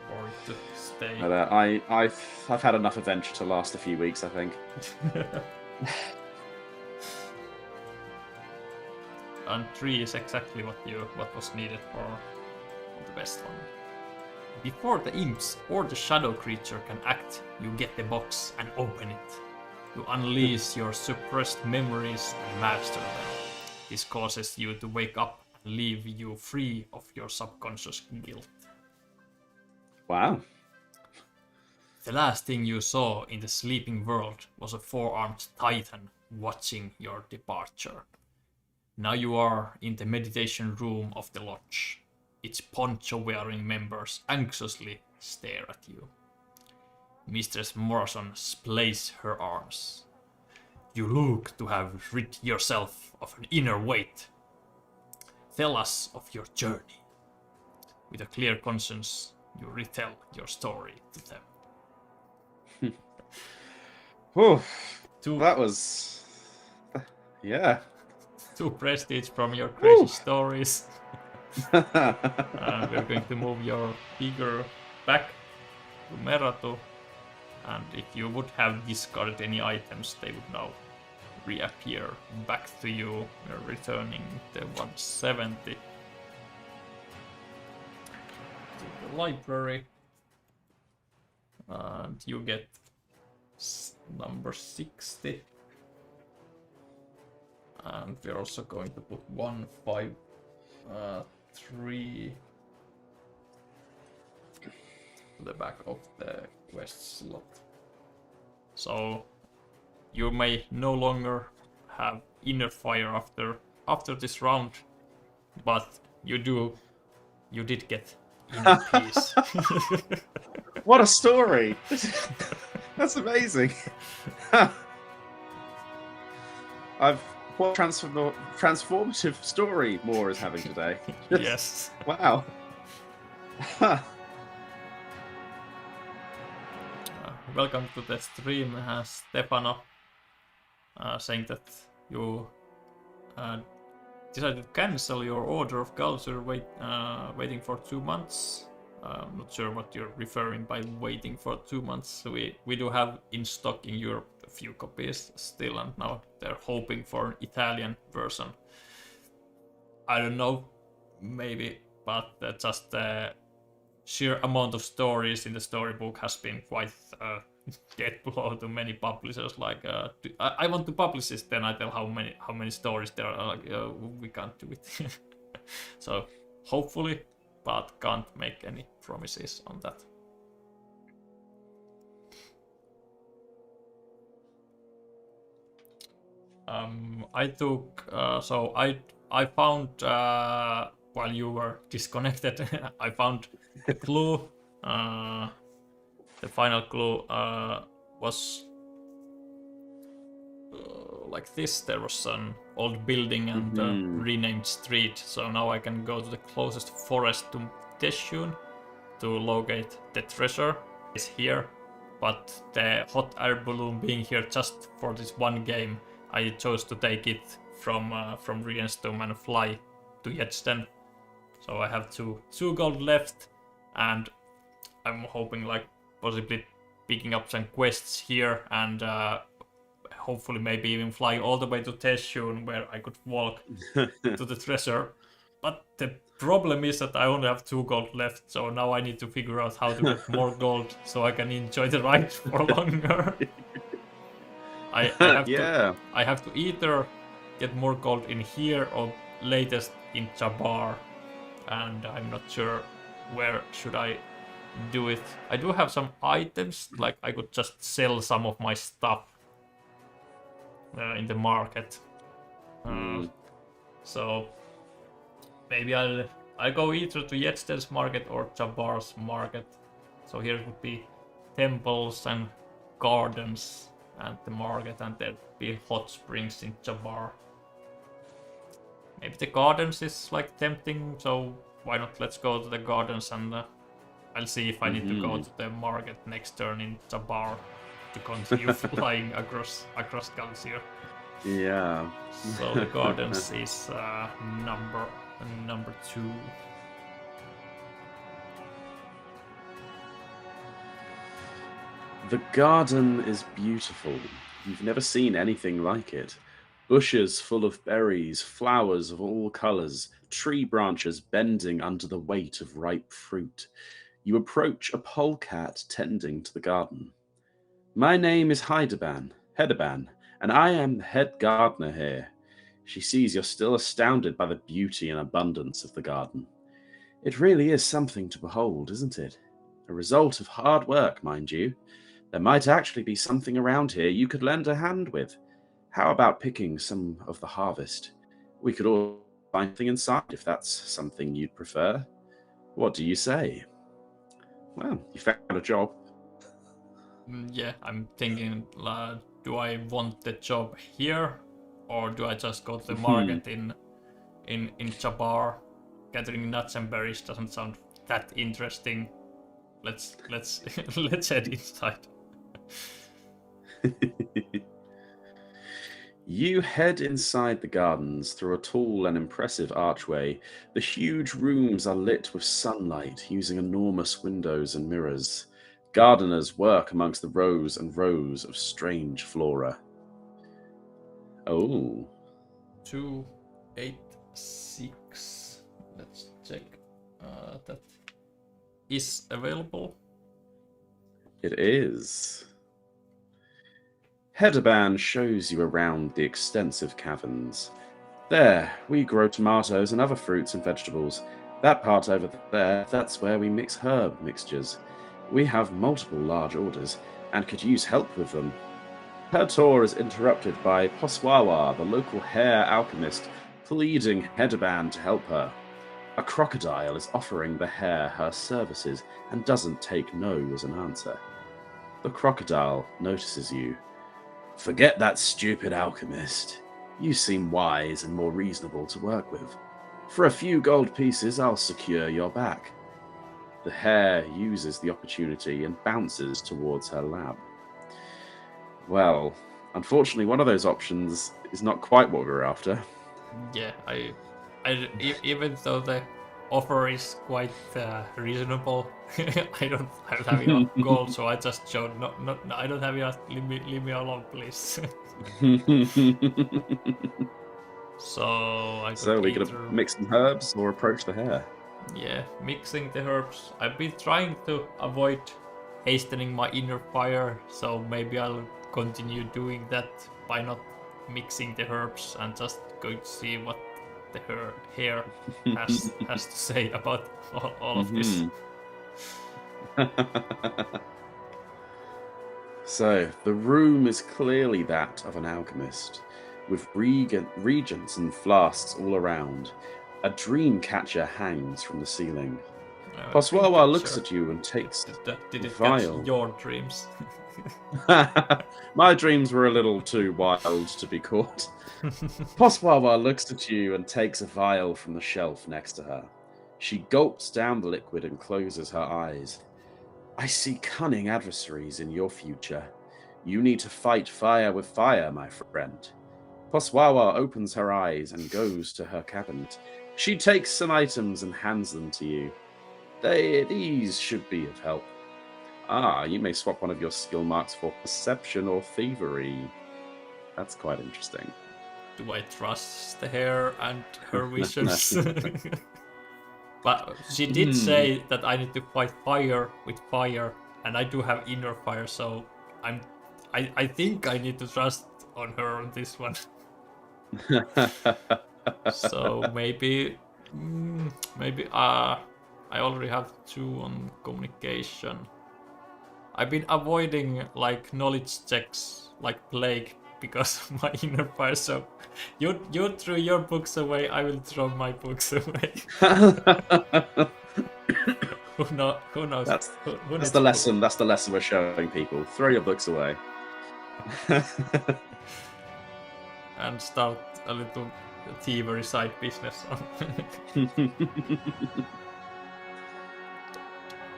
for it to stay. But, I've had enough adventure to last a few weeks, I think. And 3 is exactly what was needed for the best one. Before the imps or the shadow creature can act, you get the box and open it. You unleash your suppressed memories and master them. This causes you to wake up and leave you free of your subconscious guilt. Wow. The last thing you saw in the sleeping world was a 4-armed titan watching your departure. Now you are in the meditation room of the lodge. Its poncho-wearing members anxiously stare at you. Mistress Morrison splays her arms. You look to have rid yourself of an inner weight. Tell us of your journey. With a clear conscience, you retell your story to them. That was... Yeah. 2 prestige from your crazy stories. We're going to move your figure back to Meratu. And if you would have discarded any items, they would now reappear back to you. We're returning the 170 to the library. And you get number 60. And we're also going to put 153 to the back of the quest slot. So you may no longer have inner fire after this round, but you did get inner peace. What a story! That's amazing. What transformative story Moore is having today. Yes. Wow. Welcome to the stream, Stefano, saying that you decided to cancel your order of Galzyr waiting for 2 months. I'm not sure what you're referring by waiting for 2 months. We do have in stock in Europe a few copies still, and now they're hoping for an Italian version. I don't know, maybe, but just the sheer amount of stories in the storybook has been quite dead blow to many publishers. Like, I want to publish this, then I tell how many stories there are. Like, we can't do it. So hopefully, but can't make any promises on that. I took so I found while you were disconnected, I found the clue. The final clue was like this. There was an old building and a renamed street, so now I can go to the closest forest to Teshun to locate the treasure. It's here, but the hot air balloon being here just for this one game, I chose to take it from Rienstum and fly to Jedsten. So I have two gold left, and I'm hoping like possibly picking up some quests here and hopefully maybe even flying all the way to Teshun where I could walk to the treasure. But the problem is that I only have 2 gold left, so now I need to figure out how to get more gold so I can enjoy the ride for longer. I have to either get more gold in here or latest in Jabbar, and I'm not sure where should I do it. I do have some items, like I could just sell some of my stuff in the market. So maybe I'll go either to Jedsten's market or Jabbar's market. So here would be temples and gardens and the market, and there'd be hot springs in Jabbar. Maybe the gardens is like tempting, so why not? Let's go to the gardens, and I'll see if I need to go to the market next turn in Jabbar to continue flying across Galzyr. Yeah. So the gardens is number 2. The garden is beautiful. You've never seen anything like it. Bushes full of berries, flowers of all colors, tree branches bending under the weight of ripe fruit. You approach a polecat tending to the garden. My name is Hedeban, and I am the head gardener here. She sees you're still astounded by the beauty and abundance of the garden. It really is something to behold, isn't it? A result of hard work, mind you. There might actually be something around here you could lend a hand with. How about picking some of the harvest? We could all find something inside if that's something you'd prefer. What do you say? Well, you found a job. Yeah, I'm thinking, do I want the job here, or do I just go to the market in Jabbar? Gathering nuts and berries doesn't sound that interesting. Let's let's head inside. You head inside the gardens through a tall and impressive archway. The huge rooms are lit with sunlight using enormous windows and mirrors. Gardeners work amongst the rows and rows of strange flora. Oh. 286. Let's check. That is available. It is. Hedeban shows you around the extensive caverns. There, we grow tomatoes and other fruits and vegetables. That part over there, that's where we mix herb mixtures. We have multiple large orders and could use help with them. Her tour is interrupted by Poswawa, the local hair alchemist, pleading Headband to help her. A crocodile is offering the hare her services and doesn't take no as an answer. The crocodile notices you. Forget that stupid alchemist. You seem wise and more reasonable to work with. For a few gold pieces, I'll secure your back. The hare uses the opportunity and bounces towards her lab. Well, unfortunately, one of those options is not quite what we were after. Yeah, even though the offer is quite reasonable, I don't have enough gold, so I just showed no, I don't have enough. Leave me alone, please. So I So could we're either... gonna mix some herbs or approach the hare. Yeah, mixing the herbs. I've been trying to avoid hastening my inner fire, so maybe I'll continue doing that by not mixing the herbs and just going to see what the hair has to say about all of this. So the room is clearly that of an alchemist, with regents and flasks all around. A dream catcher hangs from the ceiling. Poswawa looks at you and takes Did it vial. catch your dreams? My dreams were a little too wild to be caught. Poswawa looks at you and takes a vial from the shelf next to her. She gulps down the liquid and closes her eyes. I see cunning adversaries in your future. You need to fight fire with fire, my friend. Poswawa opens her eyes and goes to her cabinet. She takes some items and hands them to you. These should be of help. You may swap one of your skill marks for perception or thievery. That's quite interesting. Do I trust the hair and her visions? But she did say that I need to fight fire with fire, and I do have inner fire, so I think I need to trust on her on this one. So maybe I already have 2 on communication. I've been avoiding like knowledge checks like plague because of my inner fire. So you threw your books away, I will throw my books away. Who knows? That's the lesson. That's the lesson we're showing people. Throw your books away. And start a little thievery side business.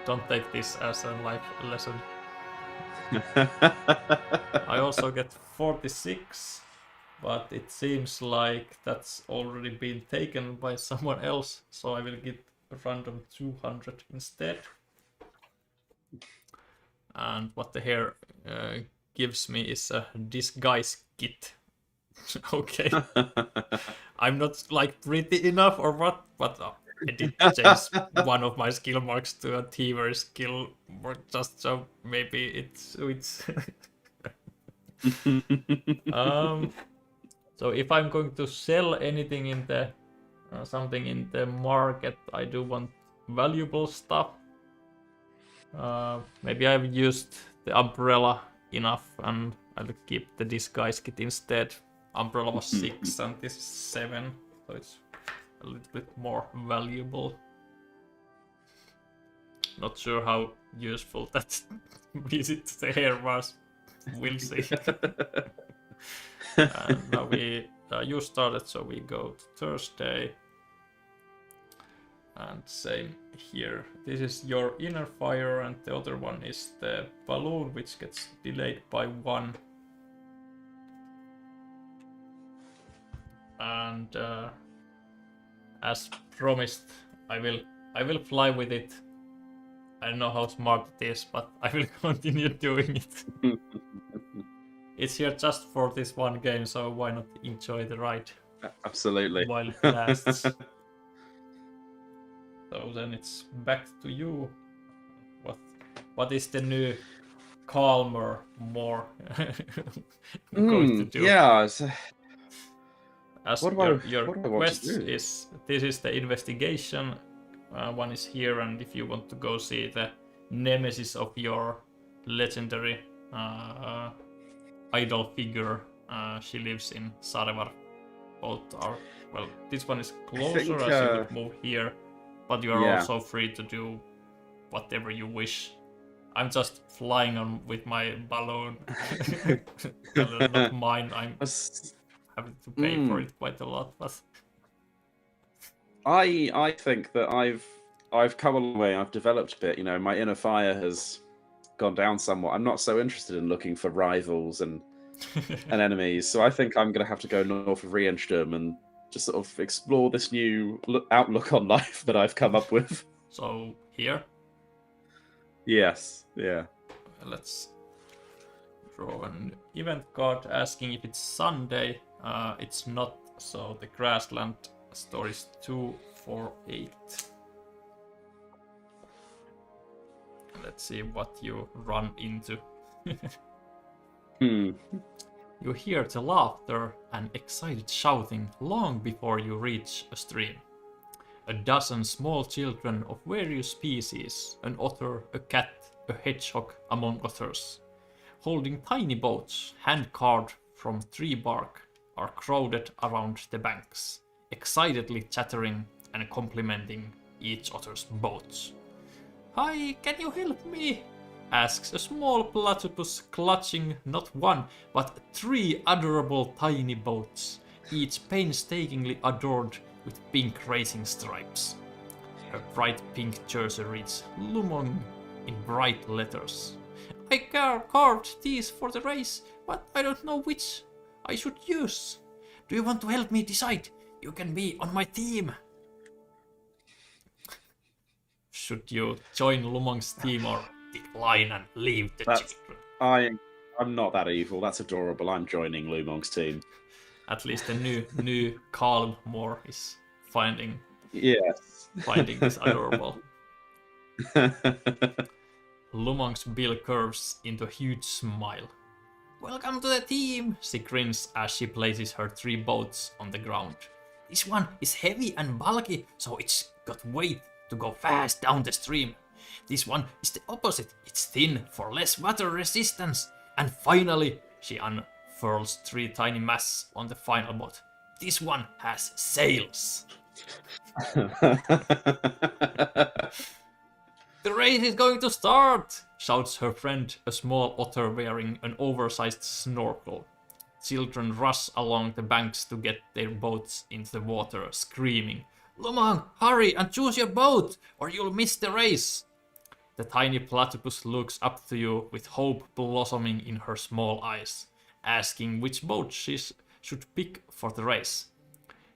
Don't take this as a life lesson. I also get 46, but it seems like that's already been taken by someone else, so I will get a random 200 instead. And what the hair gives me is a disguise kit. Okay. I'm not like pretty enough or what, but I did change one of my skill marks to a thievery skill just so maybe it suits. So if I'm going to sell anything in the something in the market, I do want valuable stuff. Maybe I've used the umbrella enough and I'll keep the disguise kit instead. Umbrella was 6 and this is 7, so it's a little bit more valuable. Not sure how useful that visit to the hair was. We'll see. And now you started, so we go to Thursday. And same here. This is your inner fire, and the other one is the balloon, which gets delayed by 1. And as promised, I will fly with it. I don't know how smart it is, but I will continue doing it. It's here just for this one game, so why not enjoy the ride? Absolutely. While it lasts. So then it's back to you. What is the new calmer more going to do? Yeah. As your quest is, this is the investigation. One is here, and if you want to go see the nemesis of your legendary idol figure. She lives in Sarevar. Both are, well, this one is closer as you could move here, but you are also free to do whatever you wish. I'm just flying on with my balloon. Well, not mine. I'm having to pay for it quite a lot, but I think that I've come a long way. I've developed a bit. You know, my inner fire has gone down somewhat. I'm not so interested in looking for rivals and enemies. So I think I'm going to have to go north of Riensturm and just sort of explore this new outlook on life that I've come up with. So here? Yes, yeah. Let's draw an event card asking if it's Sunday. It's not, so the grassland store is 248. Let's see what you run into. You hear the laughter and excited shouting long before you reach a stream. A dozen small children of various species, an otter, a cat, a hedgehog among others, holding tiny boats hand-carved from tree bark, are crowded around the banks, excitedly chattering and complimenting each other's boats. "Hi, can you help me?" asks a small platypus clutching not one, but 3 adorable tiny boats, each painstakingly adorned with pink racing stripes. Her bright pink jersey reads Lumong in bright letters. "I carved these for the race, but I don't know which I should use. Do you want to help me decide? You can be on my team." Should you join Lumong's team or decline and leave the children? I'm not that evil. That's adorable. I'm joining Lumong's team. At least the new Calm Moore is finding this adorable. Lumong's bill curves into a huge smile. "Welcome to the team," she grins as she places her 3 boats on the ground. "This one is heavy and bulky, so it's got weight to go fast down the stream. This one is the opposite. It's thin for less water resistance. And finally," she unfurls 3 tiny masts on the final boat, "this one has sails." "The race is going to start!" shouts her friend, a small otter wearing an oversized snorkel. Children rush along the banks to get their boats into the water, screaming, "Lumong, hurry and choose your boat, or you'll miss the race!" The tiny platypus looks up to you with hope blossoming in her small eyes, asking which boat she should pick for the race.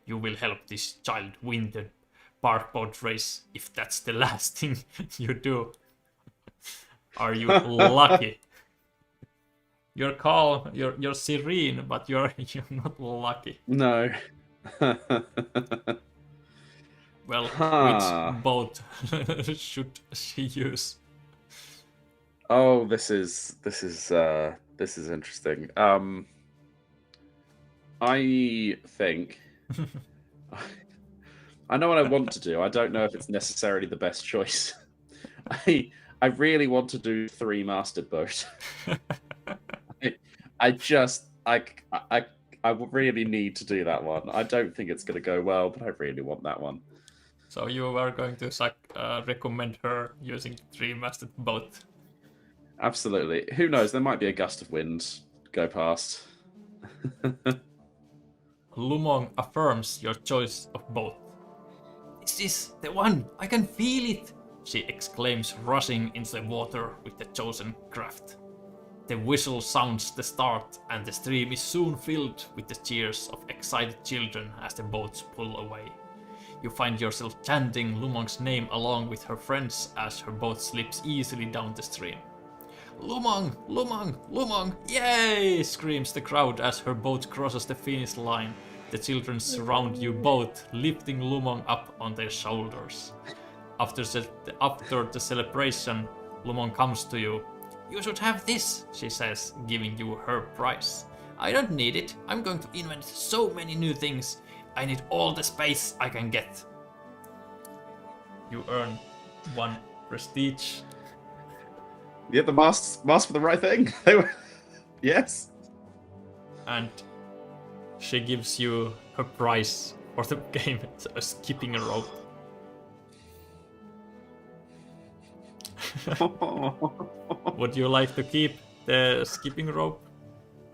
You will help this child win the bark boat race if that's the last thing you do. Are you lucky? You're calm, you're serene, but you're not lucky. No. Well, which boat should she use? Oh, this is interesting. I think I know what I want to do. I don't know if it's necessarily the best choice. I really want to do 3-masted boat. I really need to do that one. I don't think it's going to go well, but I really want that one. So you are going to recommend her using 3-masted boat? Absolutely. Who knows? There might be a gust of wind go past. Lumong affirms your choice of boat. "This is the one! I can feel it!" she exclaims, rushing into the water with the chosen craft. The whistle sounds the start, and the stream is soon filled with the cheers of excited children as the boats pull away. You find yourself chanting Lumong's name along with her friends as her boat slips easily down the stream. "Lumong! Lumong! Lumong! Yay!" screams the crowd as her boat crosses the finish line. The children surround you both, lifting Lumong up on their shoulders. After the celebration, Lumong comes to you. "You should have this," she says, giving you her prize. "I don't need it. I'm going to invent so many new things. I need all the space I can get." You earn 1 prestige. Yeah, the masks for the right thing. They were, yes. and she gives you her prize for the game, a skipping rope. Would you like to keep the skipping rope?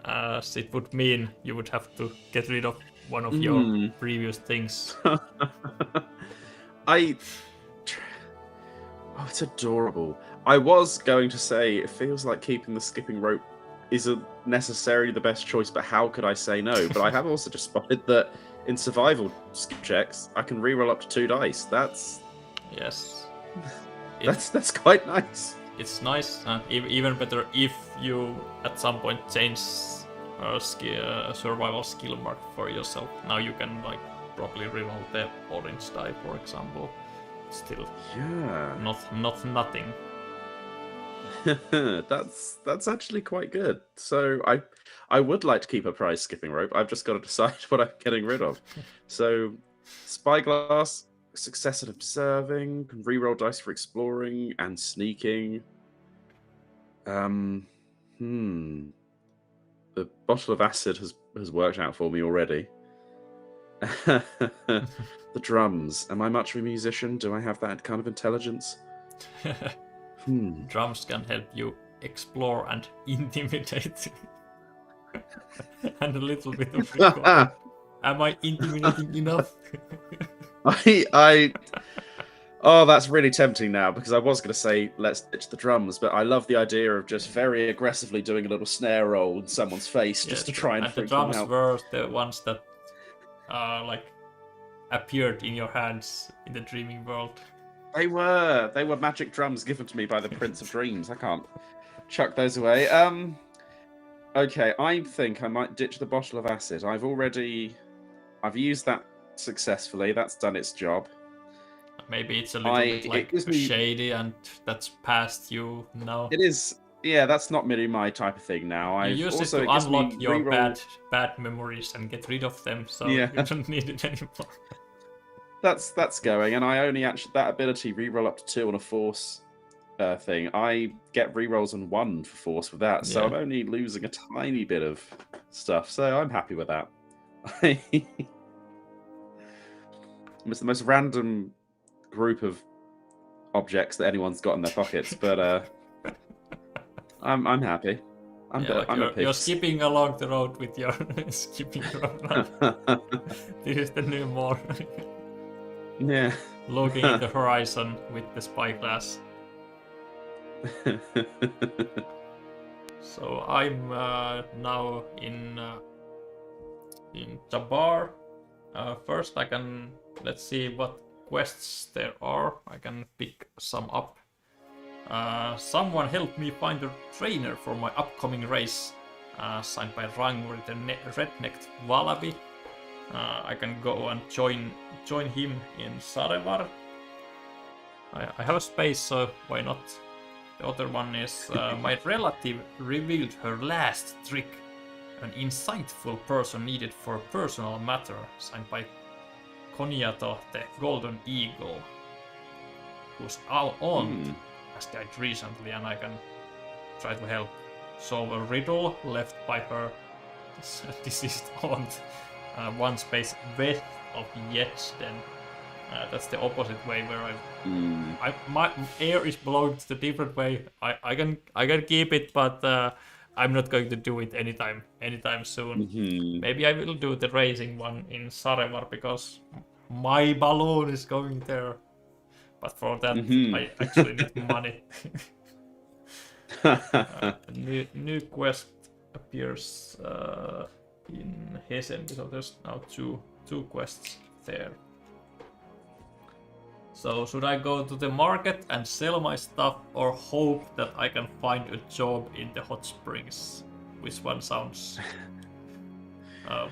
As it would mean you would have to get rid of one of your previous things. Oh, it's adorable. I was going to say, it feels like keeping the skipping rope isn't necessarily the best choice, but how could I say no? But I have also just spotted that in survival skip checks, I can reroll up to 2 dice. Yes. That's quite nice. It's nice, and even better if you at some point change a survival skill mark for yourself. Now you can like probably reroll the orange die, for example. Still, not nothing. That's actually quite good. So I would like to keep a prize skipping rope. I've just got to decide what I'm getting rid of. So spyglass, success at observing, can reroll dice for exploring and sneaking. The bottle of acid has worked out for me already. The drums. Am I much of a musician? Do I have that kind of intelligence? Drums can help you explore and intimidate. And a little bit of record. Am I intimidating enough? Oh, that's really tempting now, because I was going to say let's ditch the drums, but I love the idea of just very aggressively doing a little snare roll in someone's face just to try and freak them out. The drums were the ones that like appeared in your hands in the dreaming world. They were magic drums given to me by the Prince of Dreams. I can't chuck those away. Okay, I think I might ditch the bottle of acid. I've used that successfully. That's done its job. Maybe it's a little bit like shady, and that's past you now. It is. Yeah, that's not really my type of thing now. You use it to unlock your bad memories and get rid of them, so you don't need it anymore. That's going, and I only actually that ability reroll up to 2 on a force thing. I get rerolls on 1 for force with that, so I'm only losing a tiny bit of stuff. So I'm happy with that. It's the most random group of objects that anyone's got in their pockets, but I'm happy. I'm at peace. You're skipping along the road with your skipping rope. This is the new more. Yeah. Looking at the horizon with the spyglass. So I'm now in Jabbar. First let's see what quests there are. I can pick some up. Someone help me find a trainer for my upcoming race. Signed by Rangri, the red-necked Wallaby. I can go and join him in Sarevar. I have a space, so why not? The other one is my relative revealed her last trick. An insightful person needed for a personal matter. Signed by Konyato, the Golden Eagle, whose aunt has died recently, and I can try to help solve a riddle left by her deceased aunt. 1 space west of Yetsten. That's the opposite way where my air is blowing the different way. I can keep it, but I'm not going to do it anytime soon. Maybe I will do the racing one in Sarevar because my balloon is going there. But for that, I actually need money. New quest appears in Helsinki, so there's now two quests there. So should I go to the market and sell my stuff, or hope that I can find a job in the hot springs? Which one sounds?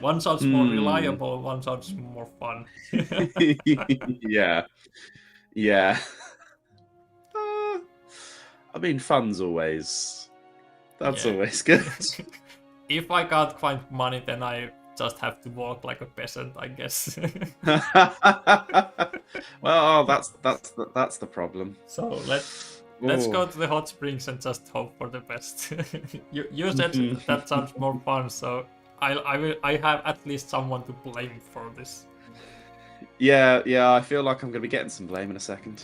One sounds more reliable, one sounds more fun. Yeah. I mean, fun's always. That's always good. If I can't find money, then I just have to walk like a peasant, I guess. Well, that's the problem. So let's go to the hot springs and just hope for the best. You said that sounds more fun, so I have at least someone to blame for this. Yeah, I feel like I'm going to be getting some blame in a second.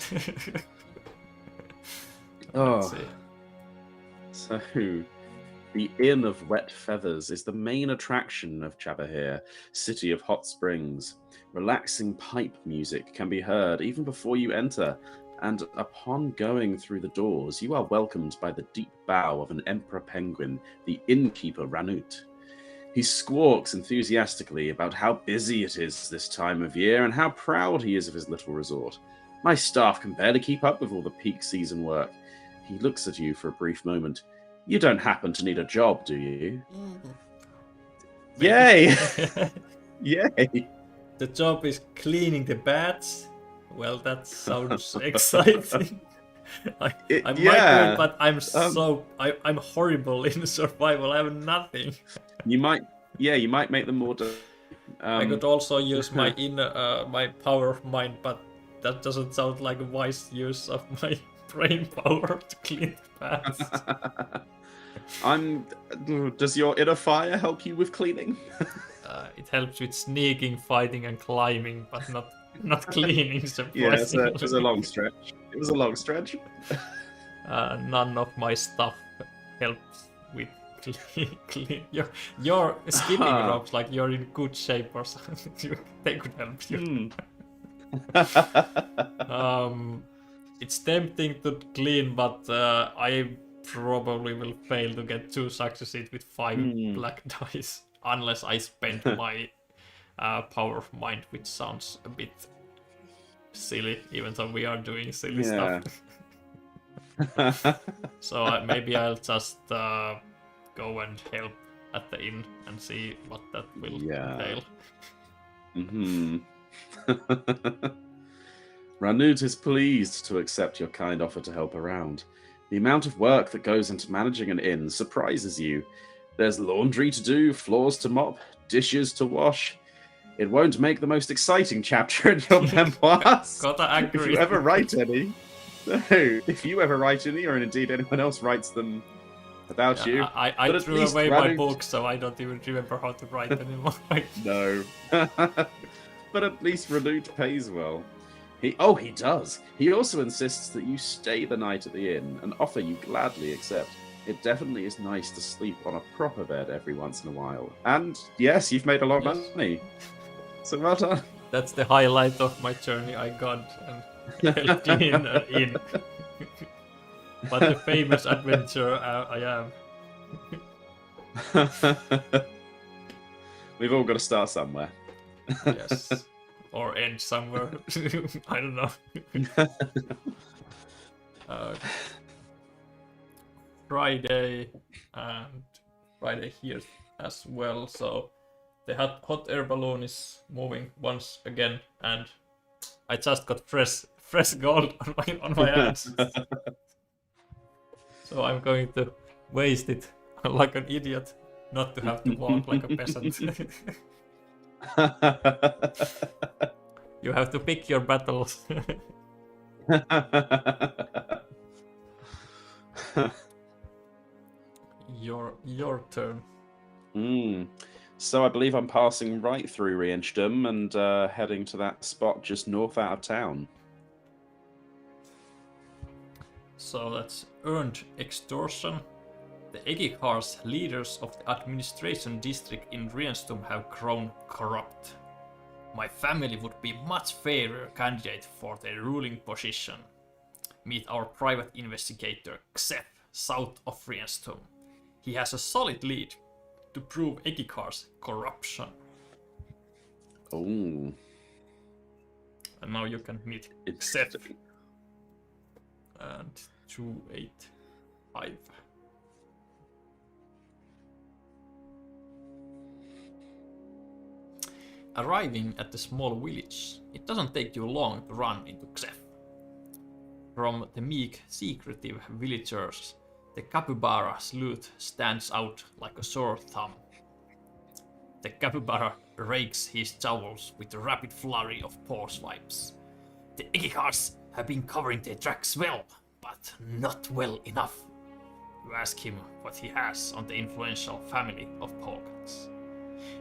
Let's see. So, the Inn of Wet Feathers is the main attraction of Chabahir, city of hot springs. Relaxing pipe music can be heard even before you enter, and upon going through the doors, you are welcomed by the deep bow of an emperor penguin, the innkeeper Ranut. He squawks enthusiastically about how busy it is this time of year and how proud he is of his little resort. My staff can barely keep up with all the peak season work. He looks at you for a brief moment. You don't happen to need a job, do you? Yay! Yay! The job is cleaning the bats. Well, that sounds exciting. I might do it, but I'm I'm horrible in survival. I have nothing. You might make them more. I could also use my my power of mind, but that doesn't sound like a wise use of my brain power to clean the bats. Does your inner fire help you with cleaning? It helps with sneaking, fighting, and climbing, but not cleaning. Yeah, it was a long stretch. It was a long stretch. None of my stuff helps with clean. You're skipping ropes like you're in good shape or something. They could help you. It's tempting to clean, but I probably will fail to get 2 successes with 5 black dice, unless I spend my power of mind, which sounds a bit silly, even though we are doing silly stuff. So maybe I'll just go and help at the inn and see what that will entail. Ranut is pleased to accept your kind offer to help around. The amount of work that goes into managing an inn surprises you. There's laundry to do, floors to mop, dishes to wash. It won't make the most exciting chapter in your memoirs. Gotta agree. If you ever write any. No, if you ever write any, or indeed anyone else writes them about you. I threw away my book, so I don't even remember how to write anymore. No. But at least Ranut pays well. He does. He also insists that you stay the night at the inn, an offer you gladly accept. It definitely is nice to sleep on a proper bed every once in a while. And yes, you've made a lot of money. So well done. That's the highlight of my journey. I got and helped in an inn. But the famous adventurer I am. We've all got to start somewhere. Yes. Or end somewhere. I don't know. Friday and Friday here as well. So the hot air balloon is moving once again, and I just got fresh gold on my hands. So I'm going to waste it like an idiot, not to have to walk like a peasant. You have to pick your battles. Your turn. So I believe I'm passing right through Rienstum and heading to that spot just north out of town. So that's earned extortion. The Egikars, leaders of the administration district in Rienstum, have grown corrupt. My family would be much fairer candidate for the ruling position. Meet our private investigator, Xep, south of Rienstum. He has a solid lead to prove Egikar's corruption. Oh. And now you can meet Xep. And 285. Arriving at the small village, it doesn't take you long to run into Xef. From the meek, secretive villagers, the capybara sleuth stands out like a sore thumb. The capybara rakes his jowls with a rapid flurry of paw swipes. The Egikars have been covering their tracks well, but not well enough. You ask him what he has on the influential family of Polkans.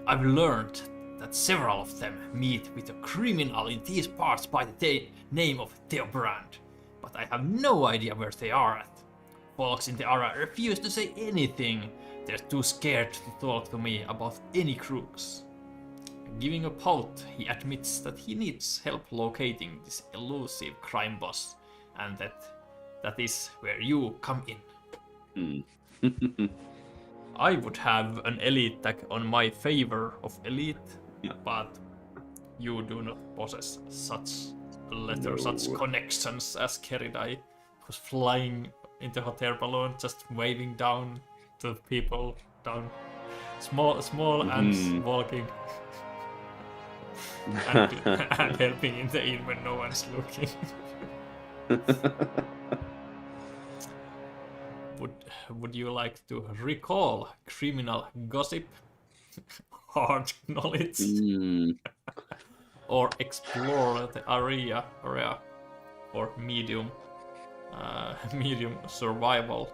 I've learned that several of them meet with a criminal in these parts by the name of Theobrand, but I have no idea where they are at. Folks in the area refuse to say anything. They're too scared to talk to me about any crooks. Giving a pout, he admits that he needs help locating this elusive crime boss, and that is where you come in. I would have an elite tag on my favor of elite, but you do not possess such a letter, such connections as Keridai, who's flying into hot air balloon, just waving down to people down. Small ants walking. and helping in the inn when no one's looking. Would you like to recall criminal gossip, hard knowledge, or explore the area for medium survival?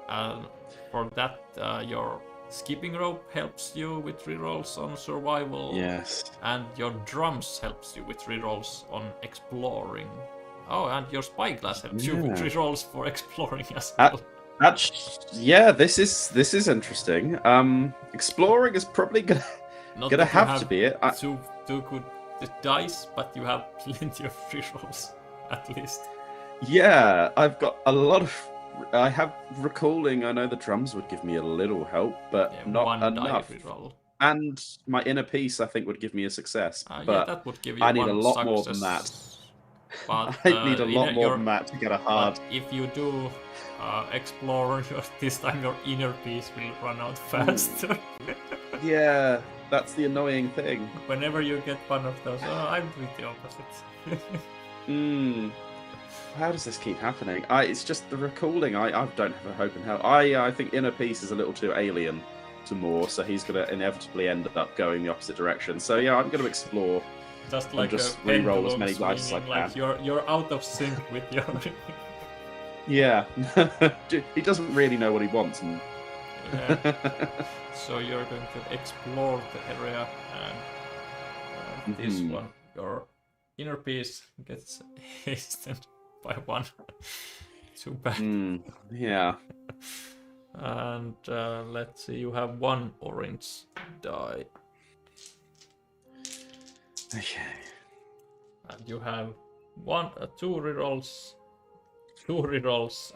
And for that, your skipping rope helps you with rerolls on survival. Yes. And your drums helps you with rerolls on exploring. Oh, and your spyglass helps you with rerolls for exploring as well. This is interesting. Exploring is probably gonna have to be it. Too good dice, but you have plenty of rerolls at least. Yeah, I've got a lot of. I have recalling. I know the drums would give me a little help, but not one enough. Die reroll. And my inner peace, I think, would give me a success. But that would give you I need one a lot success. more than that. But, I need a lot more than that to get a hard. But if you do explore, this time your inner peace will run out faster. Yeah, that's the annoying thing. Whenever you get one of those, I'm doing the opposite. How does this keep happening? It's just the recalling. I don't have a hope in hell. I think inner peace is a little too alien to Moore, so he's going to inevitably end up going the opposite direction. So yeah, I'm going to explore. Just like just re-roll as many dice as I can. Like you're out of sync with your. Yeah, he doesn't really know what he wants. So you're going to explore the area, and this one, your inner peace gets hastened by 1. Too bad. Yeah. And let's see, you have 1 orange die. Okay. And you have 2 rerolls,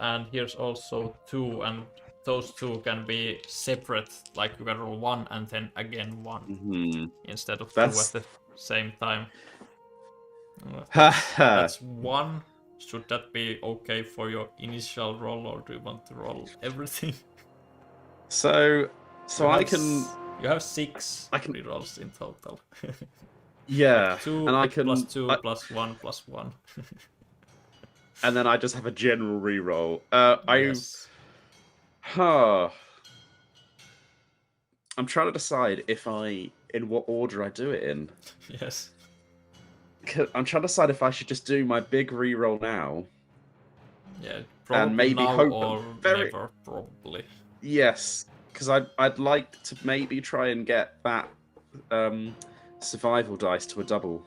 and here's also 2, and those 2 can be separate, like you can roll 1 and then again 1 instead of 2 at the same time. That's 1. Should that be okay for your initial roll, or do you want to roll everything? So I can. You have 6 rerolls in total. Yeah, 2 and I can plus 2 plus 1 plus 1. And then I just have a general reroll. Yes. I'm trying to decide in what order I do it in. Yes. I'm trying to decide if I should just do my big reroll now. Yeah, probably and maybe now hope or never, probably. Yes, because I'd like to maybe try and get that survival dice to a double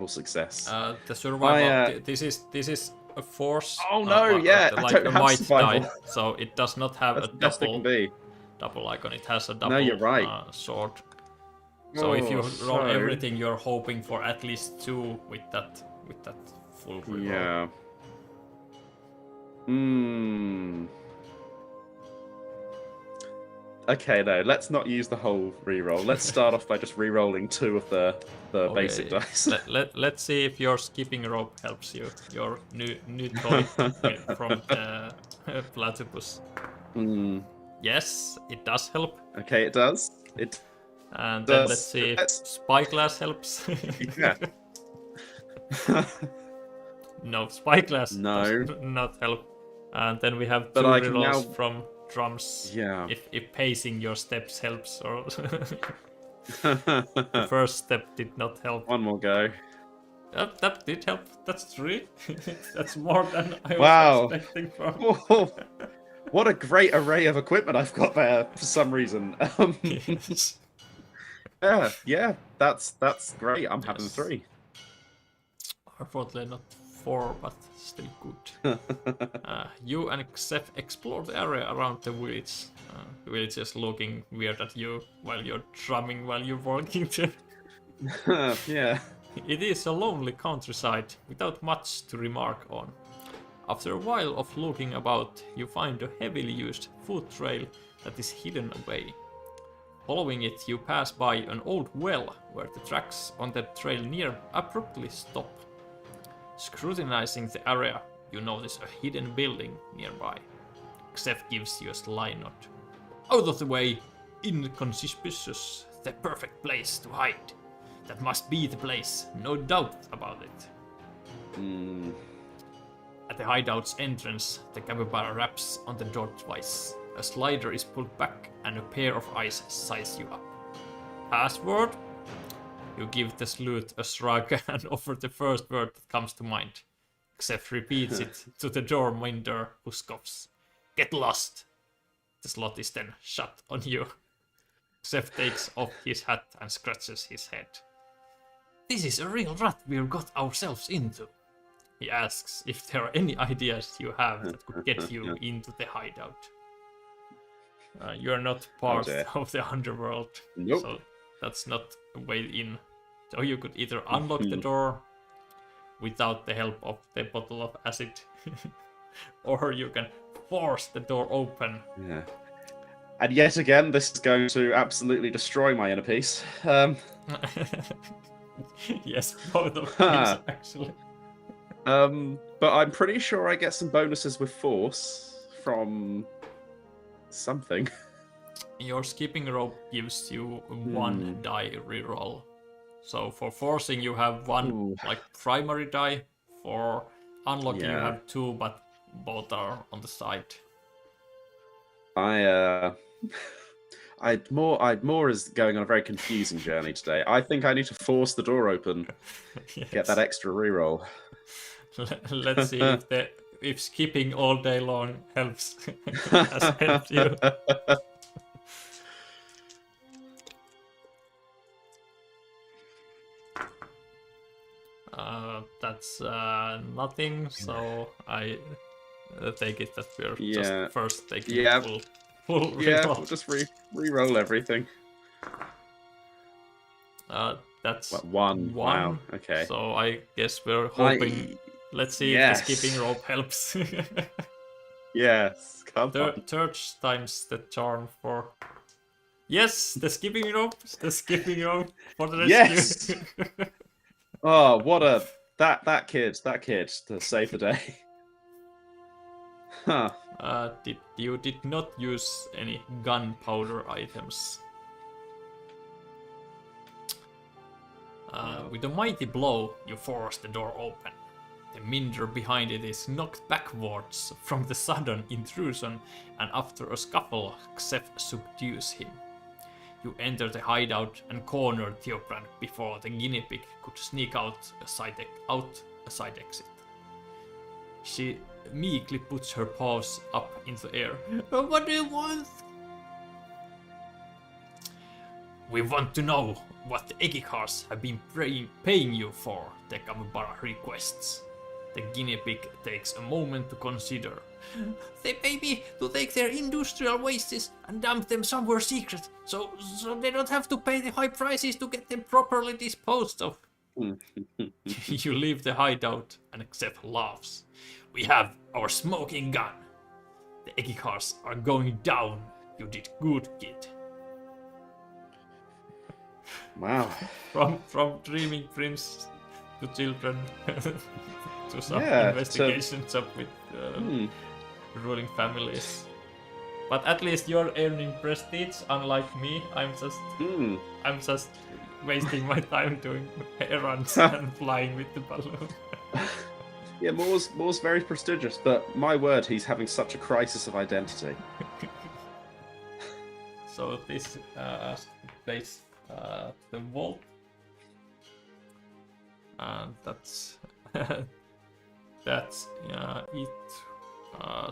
success. The survival. This is a force. Oh no! Like I don't a have might survival. die, so it does not have That's a the best it can be. double icon. It has a double. No, you're right. Sword. So if you roll everything, you're hoping for at least 2 with that full reroll. Yeah. Okay, no, let's not use the whole reroll. Let's start off by just re-rolling 2 of the basic dice. Let's see if your skipping rope helps you. Your new toy from Platypus. Yes, it does help. Okay, it does. And then let's see if Spyglass helps. Yeah. No, Spyglass does not help. And then we have 2 but I can rerolls now... from drums. Yeah. If pacing your steps helps, or the first step did not help. 1 more go. That did help. That's 3. That's more than I was expecting from. Oh, what a great array of equipment I've got there for some reason. Yes. Yeah, that's great. I'm having Yes. 3. Unfortunately not 4, but still good. You and Xef explore the area around the village. The village is looking weird at you while you're drumming while you're walking there. Yeah. It is a lonely countryside without much to remark on. After a while of looking about, you find a heavily used foot trail that is hidden away. Following it, you pass by an old well where the tracks on the trail near abruptly stop. Scrutinizing the area, you notice a hidden building nearby. Xef gives you a sly nod. Out of the way, inconspicuous, the perfect place to hide. That must be the place, no doubt about it. At the hideout's entrance, the capybara raps on the door twice. A slider is pulled back and a pair of eyes size you up. Password? You give the sleuth a shrug and offer the first word that comes to mind. Xef repeats it to the door minder, who scoffs. Get lost! The slot is then shut on you. Xef takes off his hat and scratches his head. This is a real rut we've got ourselves into. He asks if there are any ideas you have that could get you into the hideout. You are not part of the underworld, Nope. so that's not a way in. So you could either unlock the door without the help of the bottle of acid, or you can force the door open. Yeah. And yet again, this is going to absolutely destroy my inner peace. Yes, both of these actually. But I'm pretty sure I get some bonuses with force from something. Your skipping rope gives you 1 die reroll. So for forcing you have 1 like primary die. For unlocking you have 2, but both are on the side. More is going on a very confusing journey today. I think I need to force the door open. Yes. Get that extra reroll. Let's see if skipping all day long helps. Has helped you. That's nothing, so I take it that we're just first taking full reroll. We'll just re-roll everything. That's what, 1. Wow, okay. So I guess we're hoping. Let's see if the skipping rope helps. Yes, come on. Third time's the charm for. Yes, the skipping rope for the rescue. Yes. Oh, what a that kid to save the day. Huh. You did not use any gunpowder items. With a mighty blow, you force the door open. The minder behind it is knocked backwards from the sudden intrusion, and after a scuffle, Xef subdues him. You enter the hideout and corner Theobrand before the guinea pig could sneak out a side exit. She meekly puts her paws up in the air. What do you want? We want to know what the Egikars have been paying you for, the capybara requests. The guinea pig takes a moment to consider. They pay me to take their industrial wastes and dump them somewhere secret, so they don't have to pay the high prices to get them properly disposed of. You leave the hideout and Xef laughs. We have our smoking gun. The Egikars are going down. You did good, kid. Wow. From dreaming prince to children to some investigations up with ruling families. But at least you're earning prestige, unlike me. I'm just wasting my time doing errands and flying with the balloon. Yeah, Moore's very prestigious, but my word, he's having such a crisis of identity. So this place the vault, and that's that's it.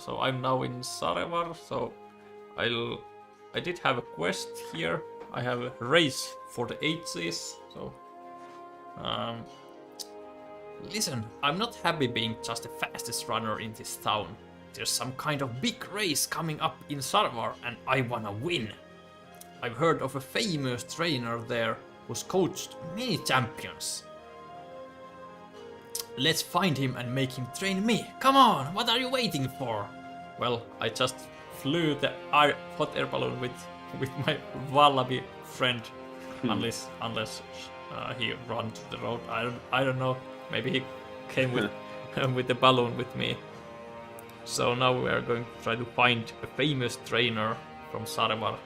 So I'm now in Sarevar. So I did have a quest here I have a race for the ages, so... Listen, I'm not happy being just the fastest runner in this town. There's some kind of big race coming up in Sarvar and I wanna win. I've heard of a famous trainer there who's coached many champions. Let's find him and make him train me. Come on, what are you waiting for? Well, I just flew the hot air balloon with my wallaby friend, unless he ran to the road. I don't know. Maybe he came with with the balloon with me. So now we are going to try to find a famous trainer from Sarvar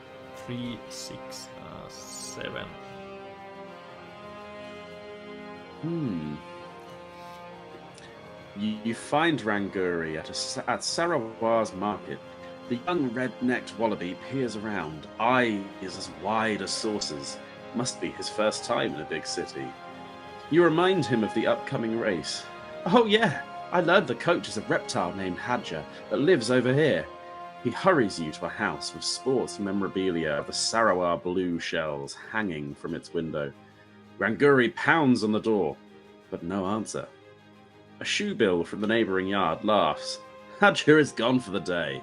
367. You find Ranguri at Sarawak's market. The young red-necked wallaby peers around, eyes as wide as saucers. Must be his first time in a big city. You remind him of the upcoming race. Oh yeah, I learned the coach is a reptile named Hadja that lives over here. He hurries you to a house with sports memorabilia of the Sarawak blue shells hanging from its window. Ranguri pounds on the door, but no answer. A shoebill from the neighbouring yard laughs. Hadja is gone for the day.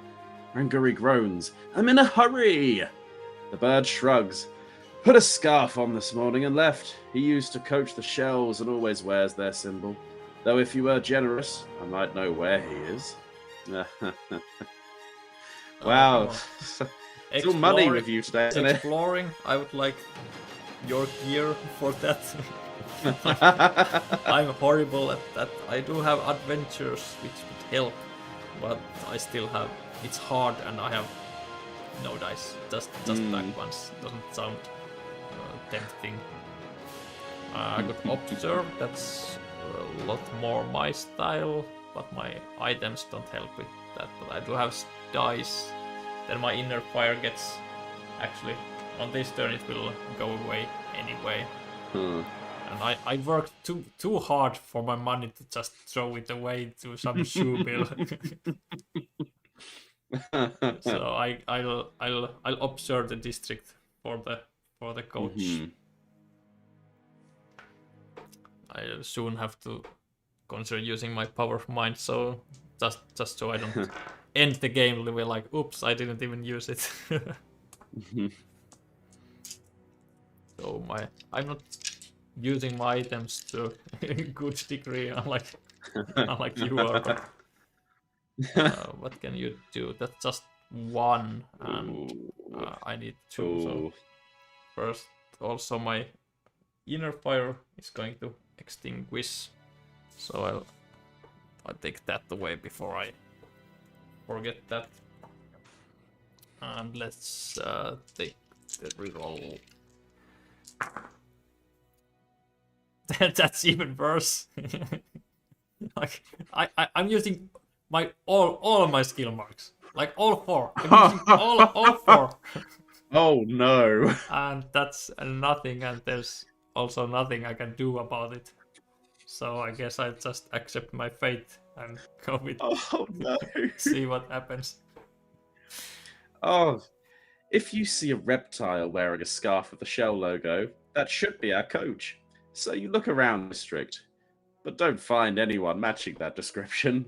Ranguri groans. I'm in a hurry! The bird shrugs. Put a scarf on this morning and left. He used to coach the shells and always wears their symbol. Though if you were generous, I might know where he is. Wow. It's all money with you today, isn't it? Exploring, I would like your gear for that. I'm horrible at that. I do have adventures which would help, but I still have... It's hard and I have no dice. Just black ones. Doesn't sound tempting. I got Observe, that's a lot more my style, but my items don't help with that. But I do have dice. Then my inner fire gets... Actually, on this turn it will go away anyway. And I worked too hard for my money to just throw it away to some shoe bill. So I'll observe the district for the coach. I'll soon have to consider using my power of mind, so just so I don't end the game with like, oops, I didn't even use it. So I'm not using my items to a good degree, unlike you are. But, what can you do? That's just one, and I need two. So first, also my inner fire is going to extinguish, so I'll take that away before I forget that. And let's take the reroll. That's even worse. Like I'm using my all of my skill marks, like all four. I'm using all four. Oh no! And that's nothing, and there's also nothing I can do about it. So I guess I just accept my fate and go with. Oh no! See what happens. Oh, if you see a reptile wearing a scarf with the shell logo, that should be our coach. So you look around the district, but don't find anyone matching that description.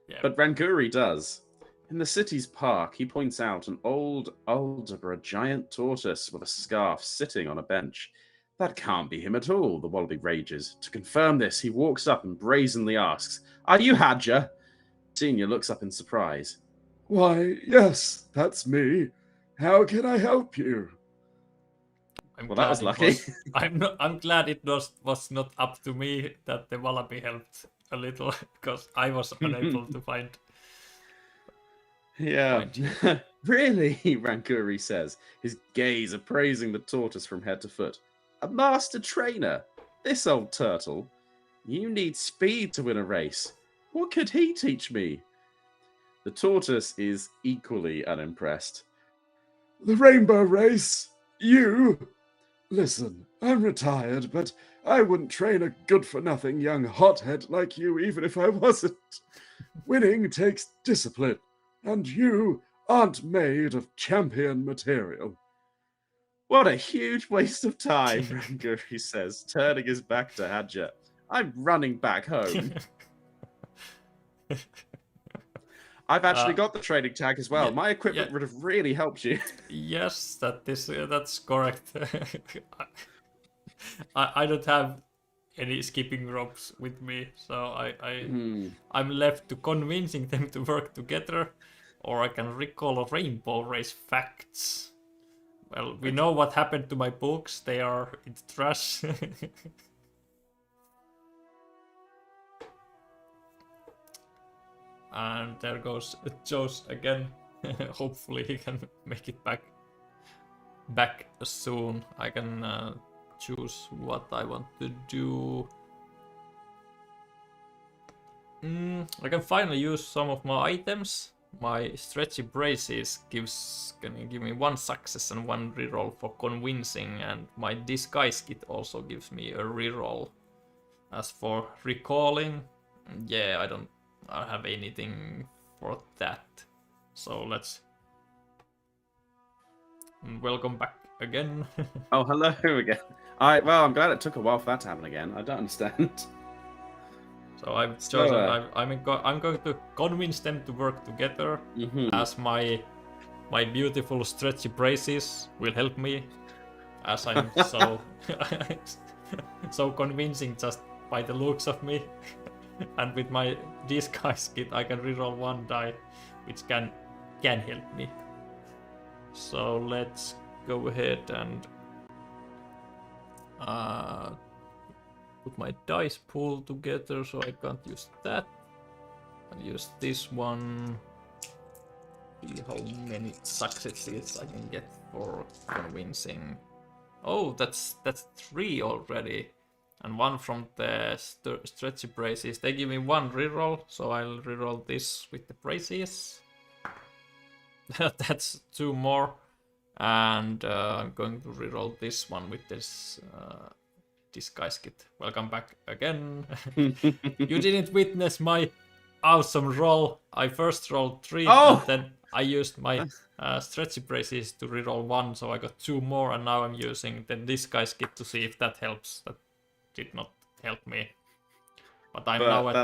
Yeah. But Ranguri does. In the city's park, he points out an old Aldebra giant tortoise with a scarf sitting on a bench. That can't be him at all, the wallaby rages. To confirm this, he walks up and brazenly asks, "Are you Hadja?" Senior looks up in surprise. Why, yes, that's me. How can I help you? Well, that was lucky. I'm glad it was not up to me that the wallaby helped a little, because I was unable to find. Yeah. Really, Ranguri says, his gaze appraising the tortoise from head to foot. A master trainer? This old turtle? You need speed to win a race. What could he teach me? The tortoise is equally unimpressed. The rainbow race? You? Listen, I'm retired, but I wouldn't train a good-for-nothing young hothead like you even if I wasn't. Winning takes discipline, and you aren't made of champion material. What a huge waste of time, Ranguri says, turning his back to Hadja. I'm running back home. I've actually got the trading tag as well. Yeah, My equipment would have really helped you. Yes, that's correct. I don't have any skipping ropes with me, so I'm left to convincing them to work together, or I can recall rainbow race facts. Well, we know what happened to my books. They are in the trash. And there goes Josh again. Hopefully he can make it back soon. I can choose what I want to do. I can finally use some of my items. My stretchy braces can give me 1 success and 1 reroll for convincing, and my disguise kit also gives me a reroll. As for recalling, yeah, I don't have anything for that. So let's welcome back again. Oh, hello again. Well, I'm glad it took a while for that to happen again. I don't understand. So I've chosen. I'm going to convince them to work together, as my beautiful stretchy braces will help me, as I'm so convincing just by the looks of me. And with my disguise kit, I can reroll 1 die, which can help me. So let's go ahead and put my dice pool together, so I can't use that. I'll use this one. See how many successes I can get for convincing. Oh, that's 3 already. And 1 from the stretchy braces. They give me 1 reroll, so I'll reroll this with the braces. That's 2 more. And I'm going to reroll this one with this disguise kit. Welcome back again. You didn't witness my awesome roll. I first rolled 3, and then I used my stretchy braces to reroll 1, so I got 2 more, and now I'm using the disguise kit to see if that helps. That did not help me. But I'm now at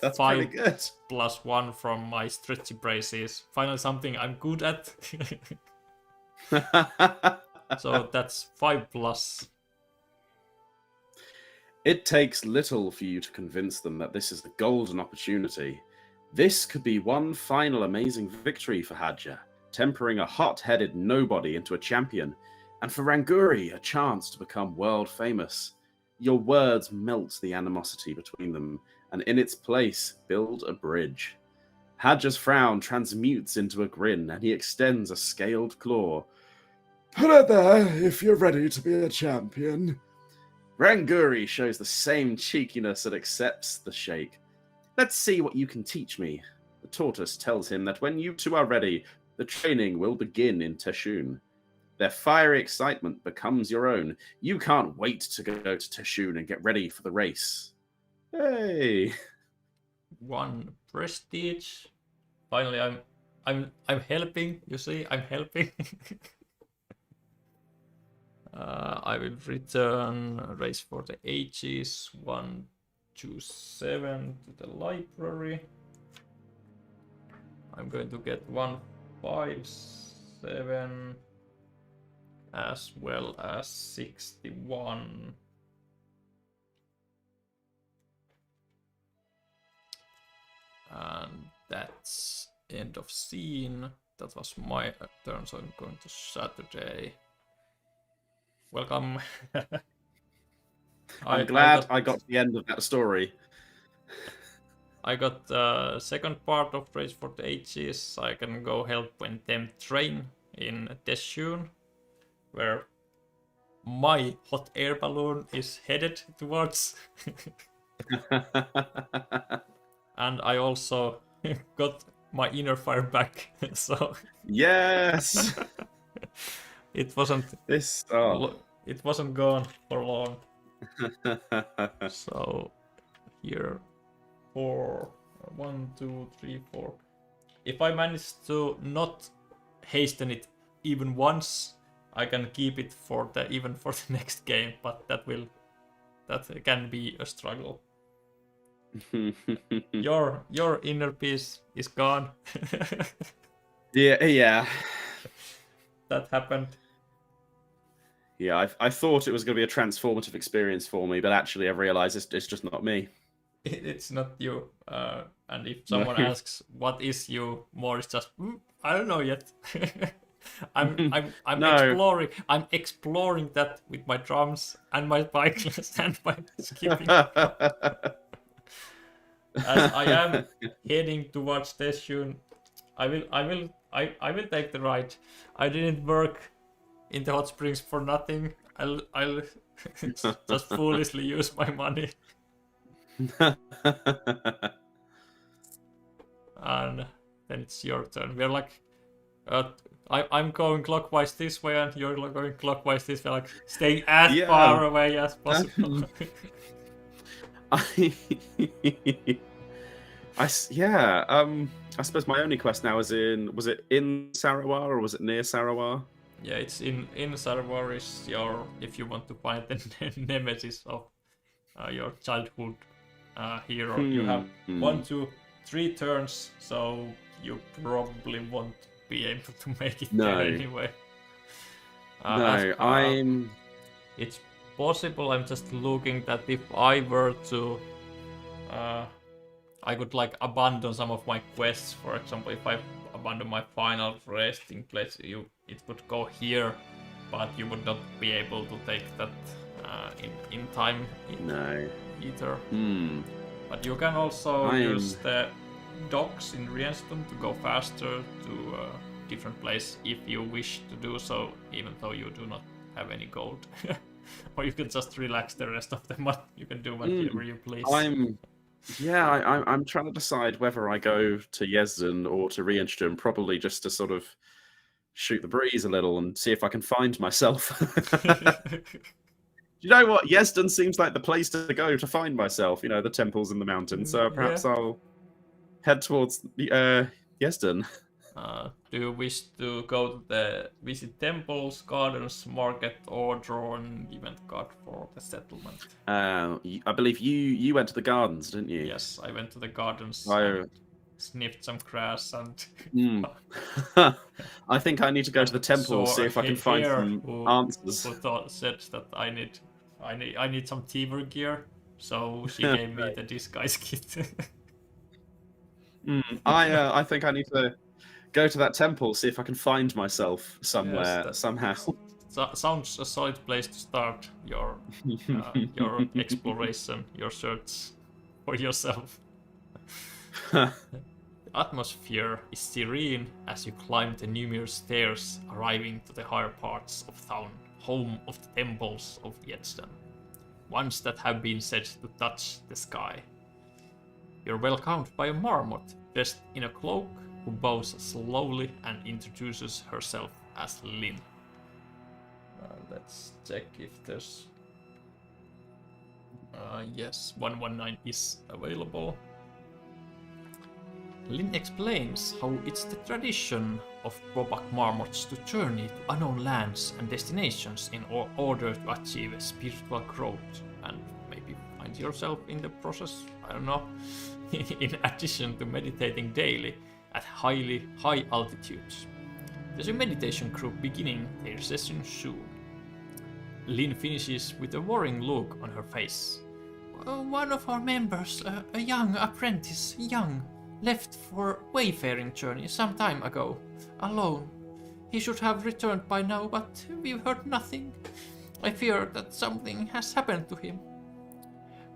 that's 5 good. plus 1 from my stretchy braces. Finally something I'm good at. So that's 5 plus. It takes little for you to convince them that this is a golden opportunity. This could be one final amazing victory for Hadja, tempering a hot-headed nobody into a champion, and for Ranguri a chance to become world famous. Your words melt the animosity between them, and in its place, build a bridge. Hadja's frown transmutes into a grin, and he extends a scaled claw. Put it there if you're ready to be a champion. Ranguri shows the same cheekiness and accepts the shake. Let's see what you can teach me. The tortoise tells him that when you two are ready, the training will begin in Teshun. Their fiery excitement becomes your own. You can't wait to go to Teshun and get ready for the race. Hey! 1 prestige. Finally, I'm helping. You see, I'm helping. I will return Race for the Ages 127 to the library. I'm going to get 157 as well as 61. And that's end of scene. That was my turn, so I'm going to Saturday. Welcome. I'm glad I got to the end of that story. I got the second part of Race for the Ages. I can go help when them train in Teshun, where my hot air balloon is headed towards. And I also got my inner fire back. So yes. It wasn't it wasn't gone for long. So here 4 1 2 3 4. If I manage to not hasten it even once, I can keep it for even for the next game, but that can be a struggle. Your inner peace is gone. Yeah. That happened. Yeah, I thought it was going to be a transformative experience for me, but actually I've realized it's just not me. It's not you. And if No. someone asks what is you, more is just I don't know yet. I'm No. I'm exploring that with my drums and my bike and my skipping. As I am heading towards station, I will take the ride. I didn't work in the hot springs for nothing. I'll just foolishly use my money. And then it's your turn. We're like, I'm going clockwise this way, and you're going clockwise this way, like staying as far away as possible. I suppose my only quest now was it in Sarawar or was it near Sarawar? Yeah, it's in Sarawar is if you want to find the nemesis of your childhood hero. You have 1, 2, 3 turns, so you probably won't be able to make it there anyway. It's possible. I'm just looking that if I were to, I could like abandon some of my quests. For example, if I abandon my final resting place, it would go here, but you would not be able to take that in time either. But you can also use the docks in Rienston to go faster to a different place if you wish to do so, even though you do not have any gold. Or you can just relax the rest of the month. You can do whatever you please. I'm trying to decide whether I go to Yezden or to Rienston, probably just to sort of shoot the breeze a little and see if I can find myself. You know what? Yezden seems like the place to go to find myself. You know, the temples in the mountains. So perhaps I'll head towards the Yezden. Do you wish to go to visit temples, gardens, market, or draw an event card for the settlement? I believe you went to the gardens, didn't you? Yes, I went to the gardens. Sniffed some grass and. I think I need to go to the temple, see if I can find some answers. Who said that I need some Tiber gear, so she gave me the disguise kit. I think I need to go to that temple, see if I can find myself somewhere somehow. Sounds a solid place to start your exploration, your search for yourself. The atmosphere is serene as you climb the numerous stairs, arriving to the higher parts of town, home of the temples of Yezden, ones that have been said to touch the sky. You're welcomed by a marmot dressed in a cloak who bows slowly and introduces herself as Lynn. Let's check if there's... yes, 119 is available. Lynn explains how it's the tradition of Robak marmots to journey to unknown lands and destinations in order to achieve spiritual growth and maybe find yourself in the process, I don't know, in addition to meditating daily at high altitudes. There's a meditation group beginning their session soon. Lynn finishes with a worrying look on her face. One of our members, a young apprentice, left for wayfaring journey some time ago, alone. He should have returned by now, but we've heard nothing. I fear that something has happened to him.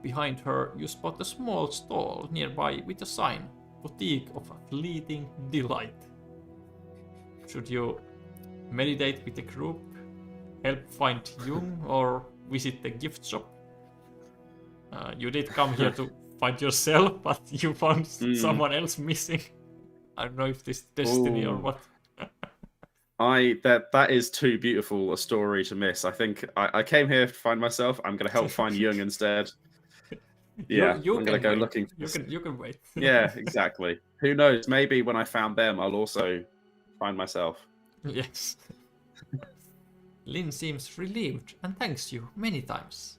Behind her, you spot a small stall nearby with a sign, Boutique of Fleeting Delight. Should you meditate with the group, help find Jung, or visit the gift shop? You did come here to find yourself, but you found someone else missing. I don't know if this is destiny or what. That is too beautiful a story to miss. I think I came here to find myself. I'm going to help find Jung instead. Yeah, I'm going to go looking. You can wait. Yeah, exactly. Who knows? Maybe when I found them, I'll also find myself. Yes. Lynn seems relieved and thanks you many times.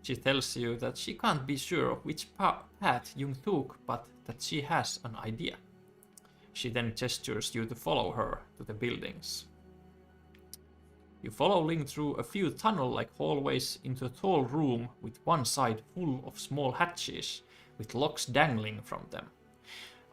She tells you that she can't be sure of which path Jung took, but that she has an idea. She then gestures you to follow her to the buildings. You follow Lynn through a few tunnel-like hallways into a tall room with one side full of small hatches with locks dangling from them.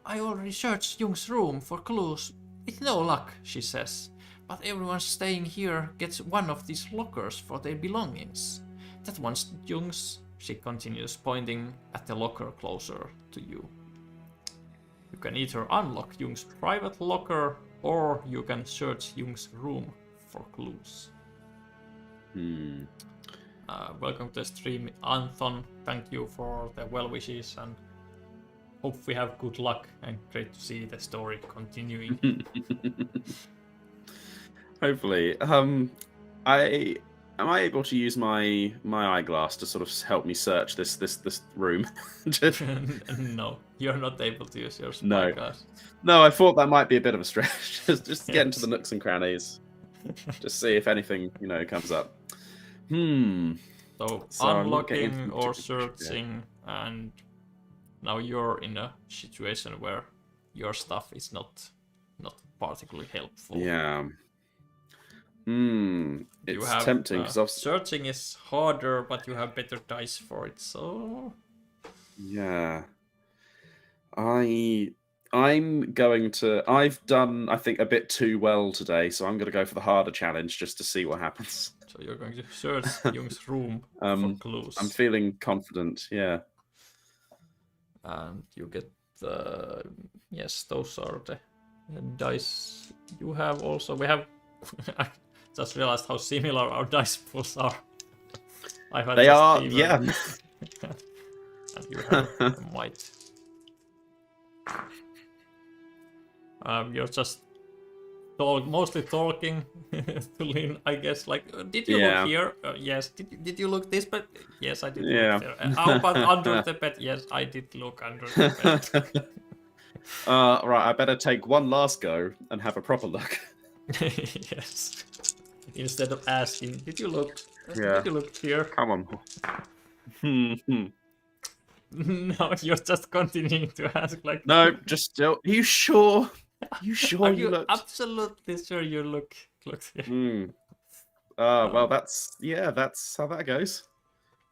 I already searched Jung's room for clues with no luck, she says, but everyone staying here gets one of these lockers for their belongings. That one's Jung's, she continues, pointing at the locker closer to you. You can either unlock Jung's private locker or you can search Jung's room for clues. Welcome to the stream, Anton. Thank you for the well wishes and hope we have good luck and great to see the story continuing. Hopefully. Am I able to use my eyeglass to sort of help me search this room? No, you're not able to use your No. spyglass. No, I thought that might be a bit of a stretch. just get into Yes. the nooks and crannies. Just see if anything, comes up. So So I'm not getting unlocking into or the- searching, and now you're in a situation where your stuff is not particularly helpful. Yeah. You It's have, tempting because searching is harder, but you have better dice for it. So yeah. I'm going to. I've done, I think, a bit too well today, so I'm going to go for the harder challenge just to see what happens. you're going to search Jung's room for clues. I'm feeling confident. Yeah. And you get yes, those are the dice you have. Also, we have. I just realized how similar our dice pools are. They are. Yeah. And you have a might. You're just mostly talking to Lynn, I guess. Like, did you look here? Yes. Did you look this bed? Yes, I did. Yeah. Look there. How about under the bed? Yes, I did look under the bed. Right. I better take one last go and have a proper look. Yes. Instead of asking, did you look? Yeah. Did you look here? Come on. No, you're just continuing to ask. Like, No, just still. Are you sure? Are you sure are you you looked? absolutely sure you looked here? Well, that's how that goes.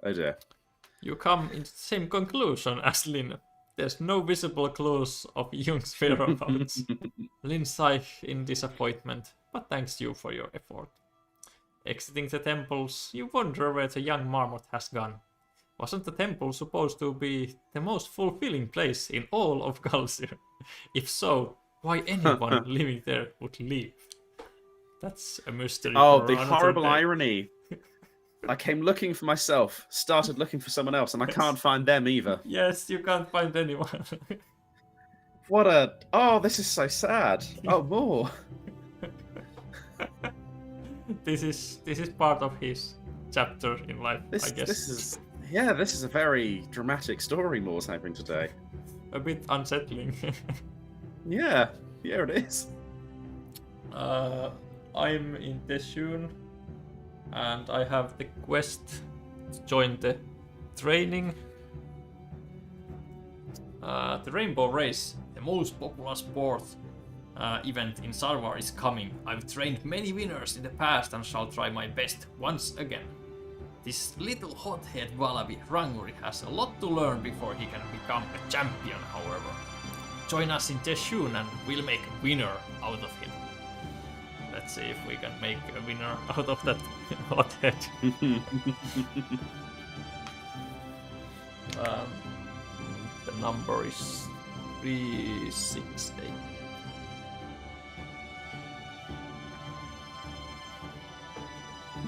Oh dear. You come in the same conclusion as Lynn. There's no visible clues of Jung's whereabouts. Lynn sighed in disappointment, but thanks you for your effort. Exiting the temples, you wonder where the young marmot has gone. Wasn't the temple supposed to be the most fulfilling place in all of Galzyr? If so, why anyone living there would leave? That's a mystery. Oh, for the another horrible day. irony. I came looking for myself, started looking for someone else, and I can't find them either. Yes, you can't find anyone. What a... Oh, this is so sad. Oh, more. This is part of his chapter in life, I guess. This is a very dramatic story Moore's having today. A bit unsettling. Yeah, it is. I'm in Teshun, and I have the quest to join the training. The Rainbow Race, the most popular sport event in Sarwar, is coming. I've trained many winners in the past and shall try my best once again. This little hothead wallaby Ranguri has a lot to learn before he can become a champion, however. Join us in Teshun and we'll make a winner out of him. Let's see if we can make a winner out of that hothead. The number is 368.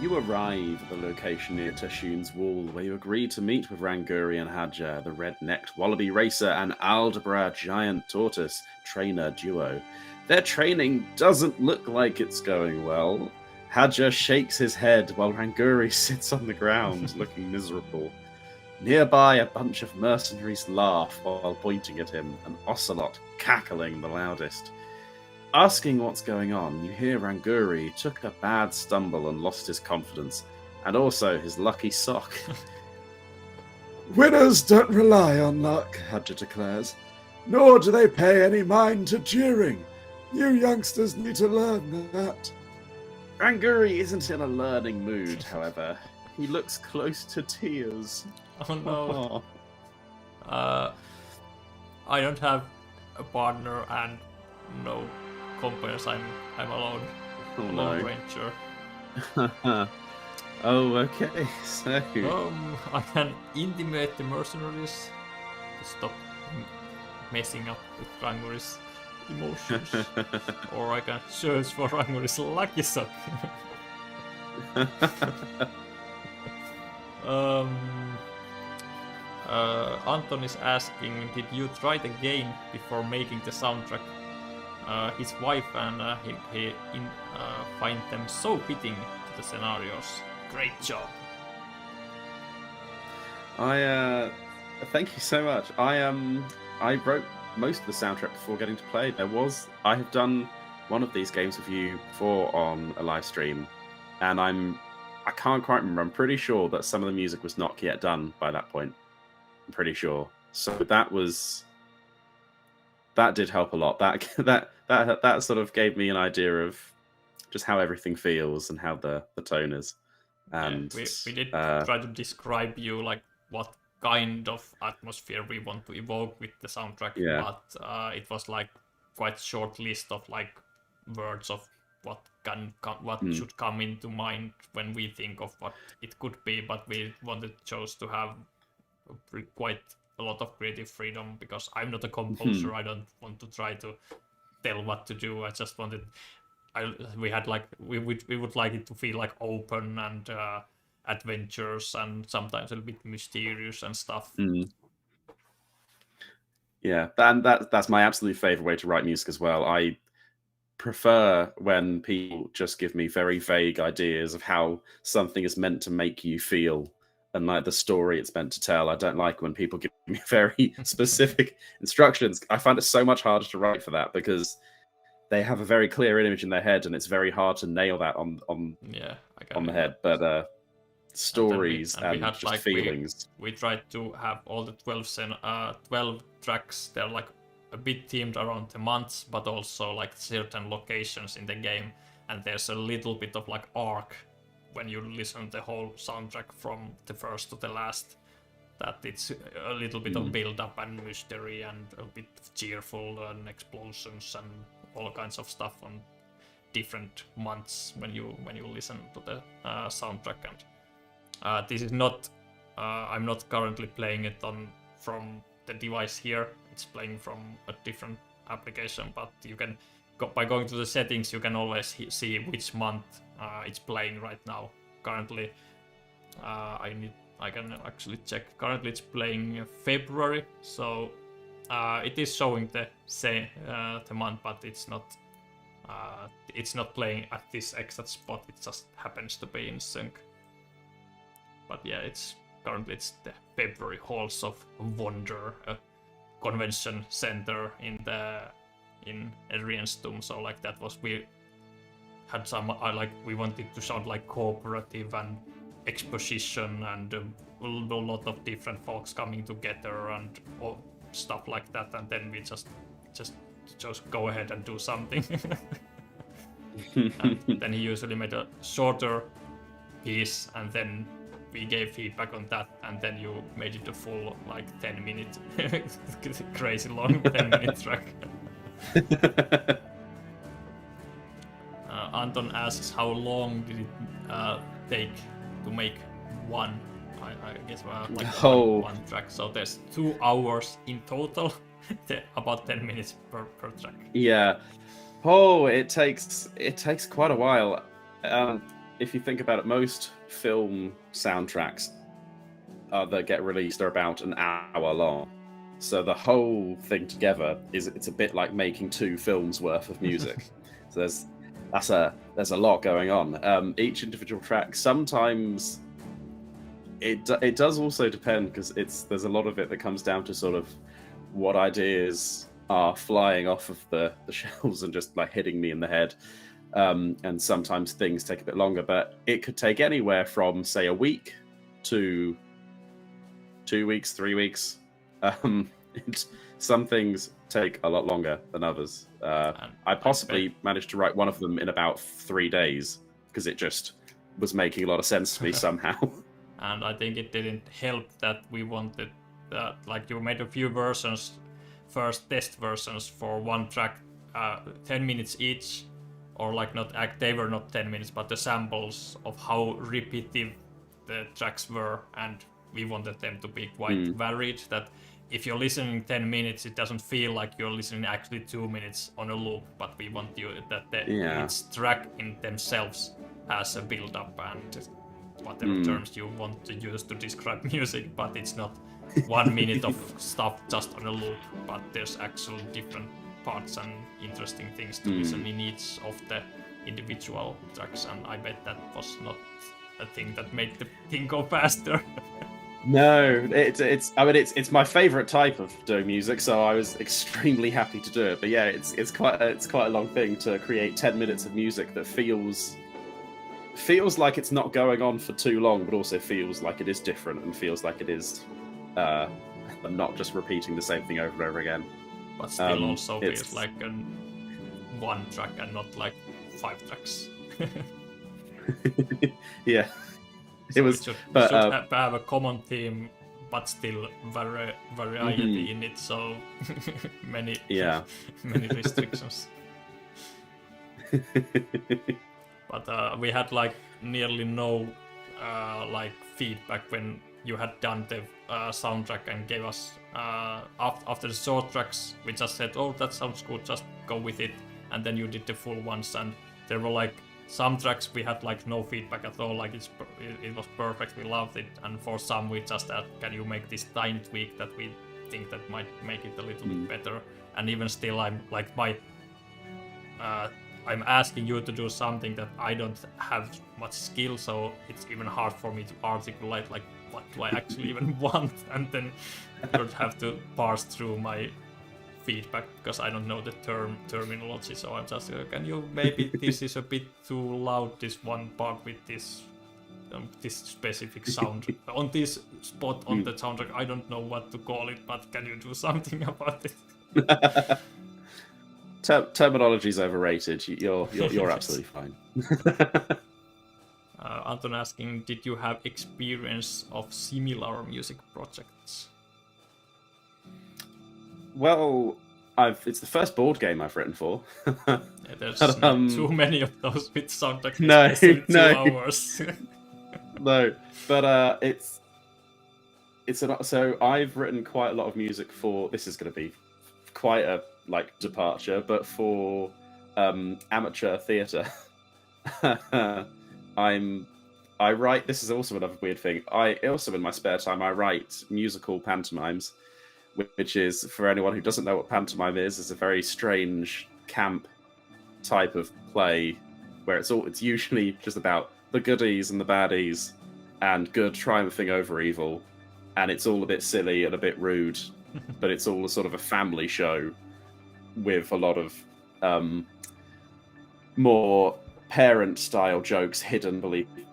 You arrive at the location near Teshun's wall, where you agree to meet with Ranguri and Hadja, the red-necked wallaby racer, and Aldebra giant tortoise trainer duo. Their training doesn't look like it's going well. Hadja shakes his head while Ranguri sits on the ground, looking miserable. Nearby, a bunch of mercenaries laugh while pointing at him, an ocelot cackling the loudest. Asking what's going on, you hear Ranguri took a bad stumble and lost his confidence, and also his lucky sock. Winners don't rely on luck, Hadja declares, nor do they pay any mind to cheering. You youngsters need to learn that. Ranguri isn't in a learning mood, however. He looks close to tears. Oh no. I don't have a partner and no compares. I'm alone. Oh Lone no. Ranger. Oh, okay. So I can intimate the mercenaries to stop messing up with Ranguri's emotions. Or I can search for Ranguri's lucky sock. Anton is asking, did you try the game before making the soundtrack? His wife and he find them so fitting to the scenarios. Great job. Thank you so much. I wrote most of the soundtrack before getting to play. I have done one of these games with you before on a live stream, and I can't quite remember. I'm pretty sure that some of the music was not yet done by that point. I'm pretty sure. So that did help a lot. That sort of gave me an idea of just how everything feels and how the tone is. And yeah, we did try to describe you like what kind of atmosphere we want to evoke with the soundtrack, yeah. but it was like quite short list of like words of what should come into mind when we think of what it could be, but we chose to have quite a lot of creative freedom because I'm not a composer. I don't want to try to tell what to do. I just wanted we would like it to feel like open and adventures and sometimes a little bit mysterious and stuff. Yeah, and that's my absolute favorite way to write music as well. I prefer when people just give me very vague ideas of how something is meant to make you feel and like the story it's meant to tell. I don't like when people give me very specific instructions. I find it so much harder to write for that because they have a very clear image in their head and it's very hard to nail that on the head. But stories and just like, feelings. We tried to have all the 12 tracks. They're like a bit themed around the months, but also like certain locations in the game. And there's a little bit of like arc when you listen to the whole soundtrack from the first to the last. That it's a little bit of build-up and mystery and a bit cheerful and explosions and all kinds of stuff on different months when you listen to the soundtrack. And this is not I'm not currently playing it from the device here. It's playing from a different application, but you can by going to the settings you can always see which month it's playing right now. Currently I can actually check. Currently it's playing February, so it is showing the month, but it's not playing at this exact spot. It just happens to be in sync. But yeah, it's the February Halls of Wonder, a convention center in Arianstum. So like that was, we had some we wanted to sound like cooperative and exposition and a lot of different folks coming together and all stuff like that, and then we just go ahead and do something. And then he usually made a shorter piece and then we gave feedback on that, and then you made it a full 10-minute crazy long 10-minute track. Anton asks how long did it take to make one, I guess one track. So there's 2 hours in total, about 10 minutes per track. Yeah. Oh, it takes quite a while. If you think about it, most film soundtracks that get released are about an hour long. So the whole thing together it's a bit like making 2 films worth of music. So there's a lot going on. Each individual track, sometimes it does also depend because there's a lot of it that comes down to sort of what ideas are flying off of the shelves and just like hitting me in the head. And sometimes things take a bit longer, but it could take anywhere from, say, a week to 2 weeks, 3 weeks. Some things take a lot longer than others. I possibly managed to write one of them in about 3 days because it just was making a lot of sense to me somehow. And I think it didn't help that we wanted, like you made a few versions, first test versions for one track, 10 minutes each, or like they were not 10 minutes, but the samples of how repetitive the tracks were, and we wanted them to be quite varied, that if you're listening 10 minutes, it doesn't feel like you're listening actually 2 minutes on a loop, but we want you that each track in themselves has a build-up and whatever terms you want to use to describe music, but it's not 1 minute of stuff just on a loop, but there's actually different parts and interesting things to listen in each of the individual tracks, and I bet that was not a thing that made the thing go faster. No, it's my favorite type of doing music, so I was extremely happy to do it. But yeah, it's quite a long thing to create 10 minutes of music that feels like it's not going on for too long, but also feels like it is different and feels like it is not just repeating the same thing over and over again. But still also feels like one track and not like 5 tracks. Yeah. So it was, should have a common theme, but still variety in it. So many restrictions. But we had like nearly no like feedback when you had done the soundtrack and gave us after the short tracks. We just said, "Oh, that sounds good. Just go with it." And then you did the full ones, and there were like some tracks we had like no feedback at all, like it was perfect, we loved it, and for some we just asked, can you make this tiny tweak that we think that might make it a little bit better. And even still I'm like I'm asking you to do something that I don't have much skill, so it's even hard for me to articulate like what do I actually even want, and then I would have to parse through my feedback because I don't know the terminology, so I'm just can you maybe this is a bit too loud, this one part with this specific sound on this spot on the soundtrack, I don't know what to call it, but can you do something about it? Terminology is overrated. You're absolutely fine. Anton asking, did you have experience of similar music projects? Well, it's the first board game I've written for. Yeah, there's not too many of those with soundtrack. No. 2 hours. No, but so I've written quite a lot of music for. This is going to be quite a departure, but for amateur theatre. I write. This is also another weird thing. I also in my spare time I write musical pantomimes, which is, for anyone who doesn't know what pantomime is a very strange camp type of play where it's usually just about the goodies and the baddies and good triumphing over evil, and it's all a bit silly and a bit rude, but it's all a sort of a family show with a lot of more parent-style jokes hidden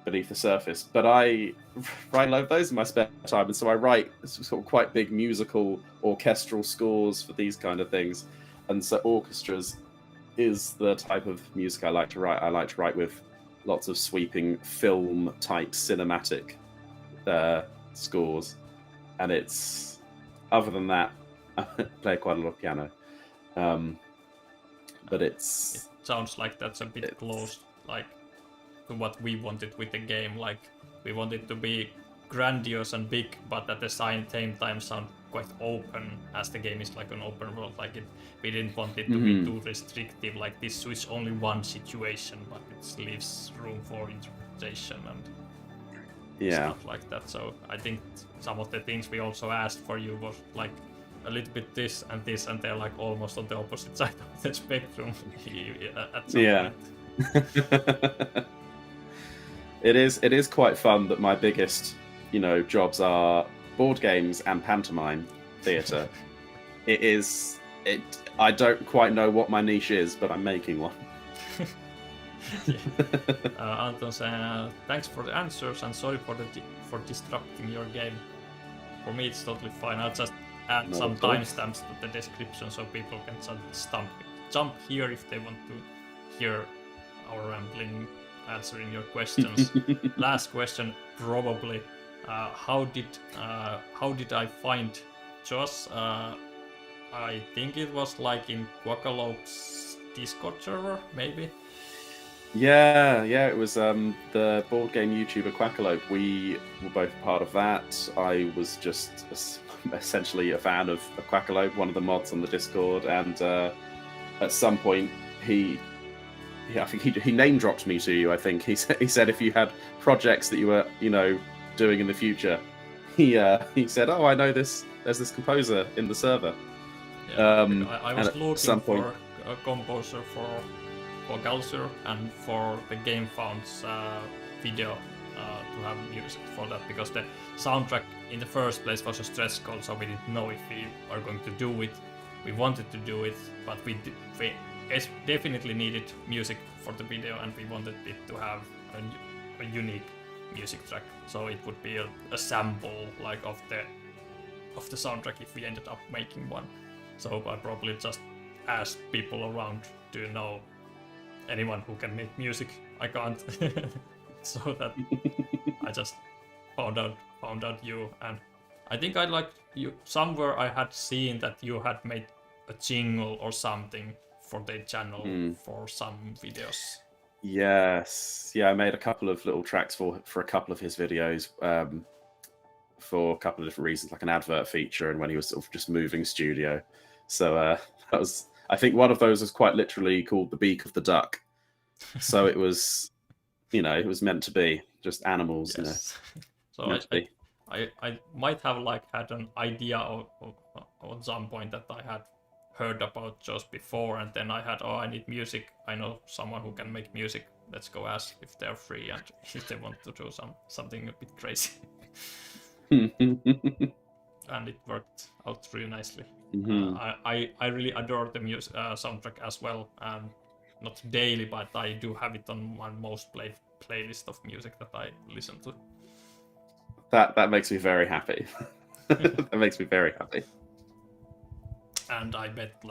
beneath the surface. But I love those in my spare time, and so I write sort of quite big musical orchestral scores for these kind of things. And so orchestras is the type of music I like to write. I like to write with lots of sweeping film-type cinematic scores. And it's, other than that, I play quite a lot of piano. But it sounds like that's a bit close, like to what we wanted with the game. Like we wanted to be grandiose and big, but at the same time sound quite open, as the game is like an open world. Like we didn't want it to be too restrictive. Like this is only one situation, but it leaves room for interpretation and stuff like that. So I think some of the things we also asked for you was like a little bit this, and they're like almost on the opposite side of the spectrum at some point. It is quite fun that my biggest, jobs are board games and pantomime theatre. It is I don't quite know what my niche is, but I'm making one. Anton says, thanks for the answers and sorry for disrupting your game. For me, it's totally fine. I'll just add Not some at all. timestamps to the description so people can jump here if they want to hear our rambling answering your questions. Last question, probably. How did I find Josh? I think it was like in Quackalope's Discord server, maybe. Yeah, it was the board game YouTuber Quackalope. We were both part of that. I was just essentially a fan of Quackalope, one of the mods on the Discord, and at some point I think he name dropped me to you. I think he said if you had projects that you were doing in the future, he said, oh, I know this. There's this composer in the server. Yeah, I was looking some point, for a composer for Galzyr and for the Game Found's video to have music for that, because the soundtrack in the first place was a stretch goal, so we didn't know if we are going to do it. We wanted to do it, but we definitely needed music for the video, and we wanted it to have a unique music track, so it would be a sample like of the soundtrack if we ended up making one. So I probably just asked people around, do you know anyone who can make music? I can't. So that I just found out you, and I think I liked you. Somewhere I had seen that you had made a jingle or something for their channel for some videos. Yes, yeah, I made a couple of little tracks for a couple of his videos for a couple of different reasons, like an advert feature and when he was sort of just moving studio. So that was, I think one of those was quite literally called The Beak of the Duck. So it was, it was meant to be just animals, Yes. So I might have had an idea of at some point that I had heard about just before, and then I need music. I know someone who can make music. Let's go ask if they're free and if they want to do something a bit crazy. And it worked out really nicely. Mm-hmm. I really adore the music soundtrack as well. Not daily, but I do have it on my most played playlist of music that I listen to. That makes me very happy. That makes me very happy. And I bet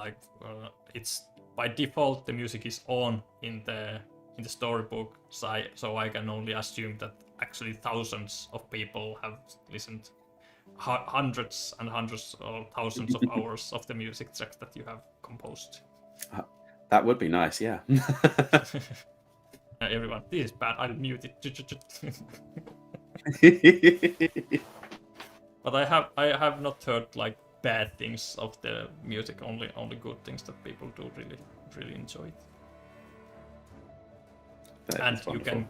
it's by default the music is on in the storybook, so I can only assume that actually thousands of people have listened hundreds and hundreds or thousands of hours of the music tracks that you have composed. That would be nice, yeah. Everyone, this is bad. I'll mute it. But I have not heard bad things of the music. Only good things that people do really enjoy it. And you can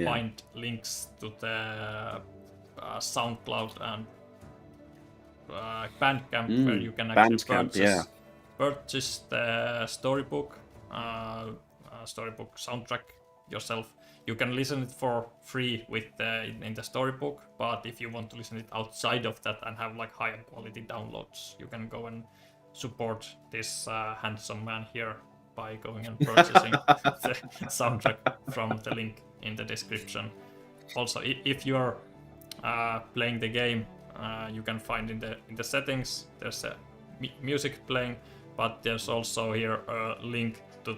find links to the SoundCloud and Bandcamp where you can actually purchase the storybook soundtrack yourself. You can listen it for free in the storybook, but if you want to listen it outside of that and have higher quality downloads, you can go and support this handsome man here by going and purchasing the soundtrack from the link in the description. Also, if you are playing the game, you can find in the settings there's a music playing, but there's also here a link to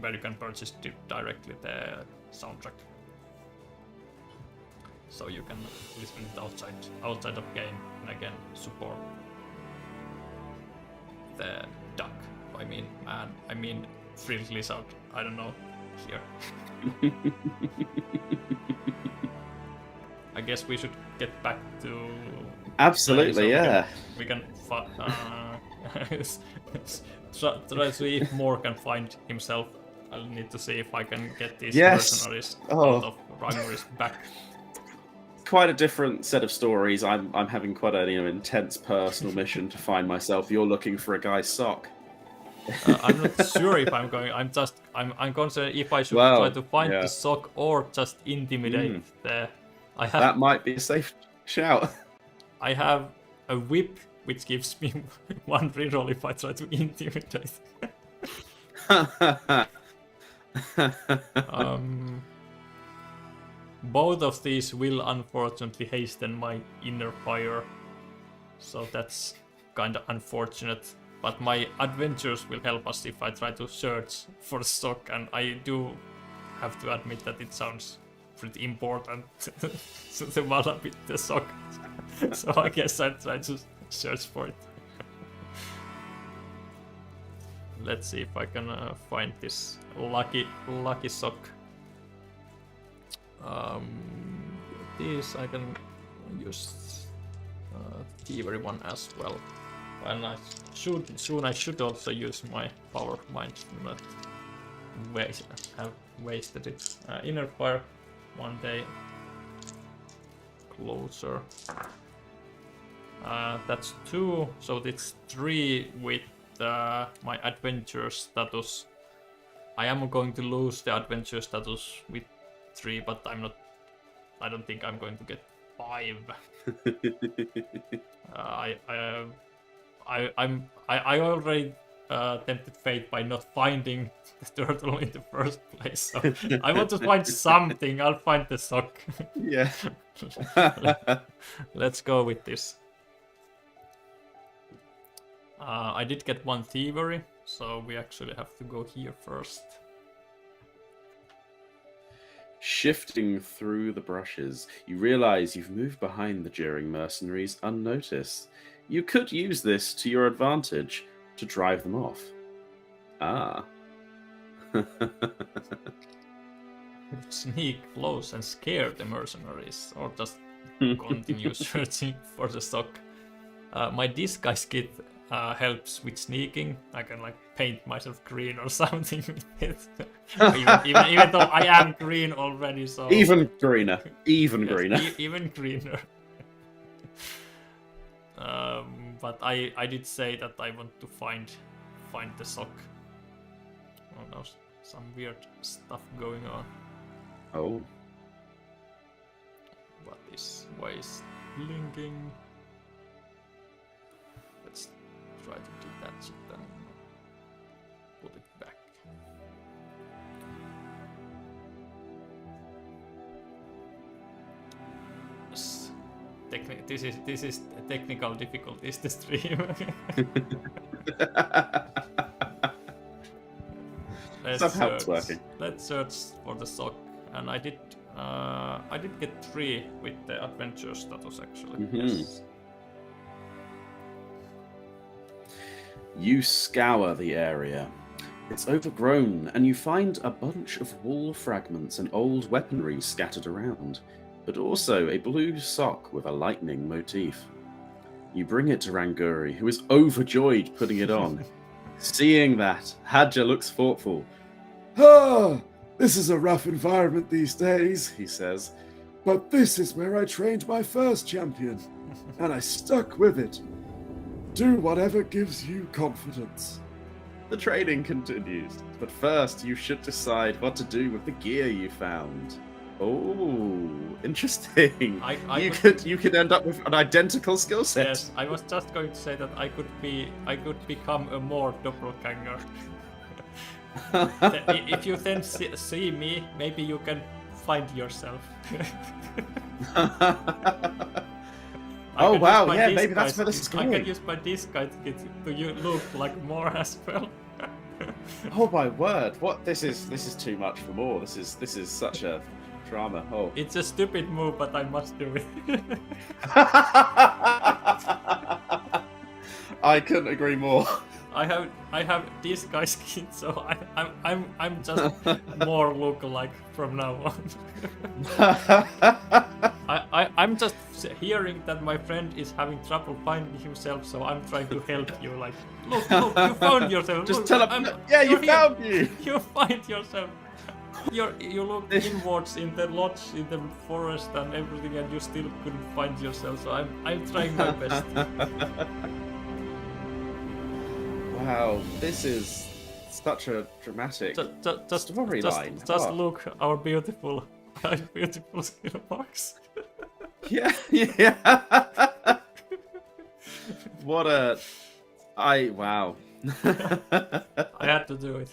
where you can purchase directly the soundtrack, so you can listen it outside of game and again support the duck. I mean Frilled Lizard. I don't know here. I guess we should get back to. Absolutely, yeah. We can try to see if Moore can find himself. I'll need to see if I can get these mercenaries out of Ragnar's back. Quite a different set of stories. I'm having quite an intense personal mission to find myself. You're looking for a guy's sock. I'm not sure if I'm going. I'm concerned if I should try to find the sock or just intimidate the. That might be a safe shout. I have a whip which gives me 1 reroll if I try to intimidate. Both of these will unfortunately hasten my inner fire, so that's kind of unfortunate. But my adventures will help us if I try to search for the sock, and I do have to admit that it sounds pretty important to develop the sock. So I guess I'll try to search for it. Let's see if I can find this lucky sock. This I can use thievery one as well. And I should also use my power mind, not have wasted it. Inner fire, 1 day closer. That's 2, so it's 3 with my adventure status. I am going to lose the adventure status with 3, but I don't think I'm going to get 5. I already tempted fate by not finding the turtle in the first place. So I want to find something. I'll find the sock. Yeah. Let's go with this. I did get 1 thievery, so we actually have to go here first. Shifting through the brushes, you realize you've moved behind the jeering mercenaries unnoticed. You could use this to your advantage to drive them off. Ah. Sneak close and scare the mercenaries, or just continue searching for the sock. My disguise kit helps with sneaking. I can like paint myself green or something with it. even though I am green already, so Even greener. Even yes, greener. Even greener. But I did say that I want to find the sock. Oh no, some weird stuff going on. Oh. What is why is blinking? Let's try to detach it and put it back. Yes. This is technical difficulties to stream. Somehow it's working. Let's search for the sock, and I did get 3 with the adventure status actually. Yes. You scour the area. It's overgrown, and you find a bunch of wall fragments and old weaponry scattered around, but also a blue sock with a lightning motif. You bring it to Ranguri, who is overjoyed putting it on. Seeing that, Hadja looks thoughtful. Ah, this is a rough environment these days, he says. But this is where I trained my first champion, and I stuck with it. Do whatever gives you confidence. The training continues, but first you should decide what to do with the gear you found. Oh, interesting. You could end up with an identical skill set. Yes, I was just going to say that I could become a more doppelganger. If you then see me, maybe you can find yourself. Oh wow, yeah, maybe that's where this is going. I can use my disguise kit to look like more as well. Oh my word! What this is too much for more. This is such a drama. Oh, it's a stupid move, but I must do it. I couldn't agree more. I have disguise kit, so I'm just more lookalike from now on. I'm just hearing that my friend is having trouble finding himself, so I'm trying to help you. Like, look, you found yourself. Just look, tell him. Yeah, you found you. You find yourself. You look inwards in the lodge, in the forest, and everything, and you still couldn't find yourself. So I'm trying my best. Wow, this is such a dramatic storyline. Just look, our beautiful skill marks. Yeah. What a... Wow. I had to do it.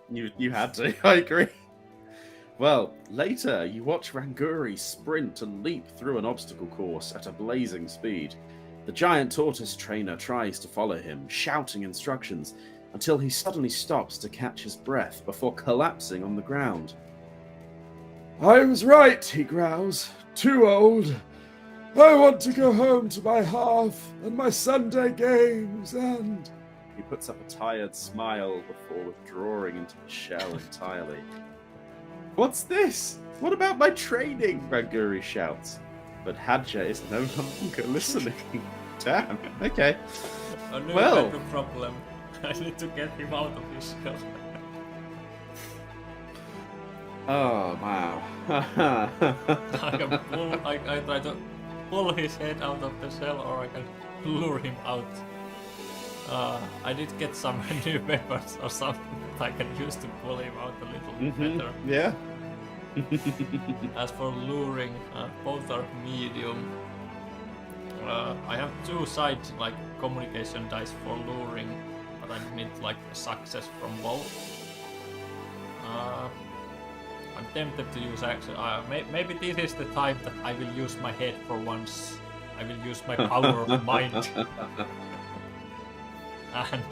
You had to, I agree. Well, later you watch Ranguri sprint and leap through an obstacle course at a blazing speed. The giant tortoise trainer tries to follow him, shouting instructions, until he suddenly stops to catch his breath before collapsing on the ground. I was right, he growls. Too old. I want to go home to my hearth and my Sunday games and... He puts up a tired smile before withdrawing into the shell entirely. What's this? What about my training? Ranguri shouts. But Hadja is no longer listening. Damn, okay. A new Well. better problem. I need to get him out of his shell. Oh, wow. I try to pull his head out of the shell, or I can lure him out. I did get some new weapons or something that I can use to pull him out a little better. Yeah. As for luring, both are medium. I have 2 side communication dice for luring, but I need a success from both. I'm tempted to use maybe this is the time that I will use my head for once. I will use my power of mind. And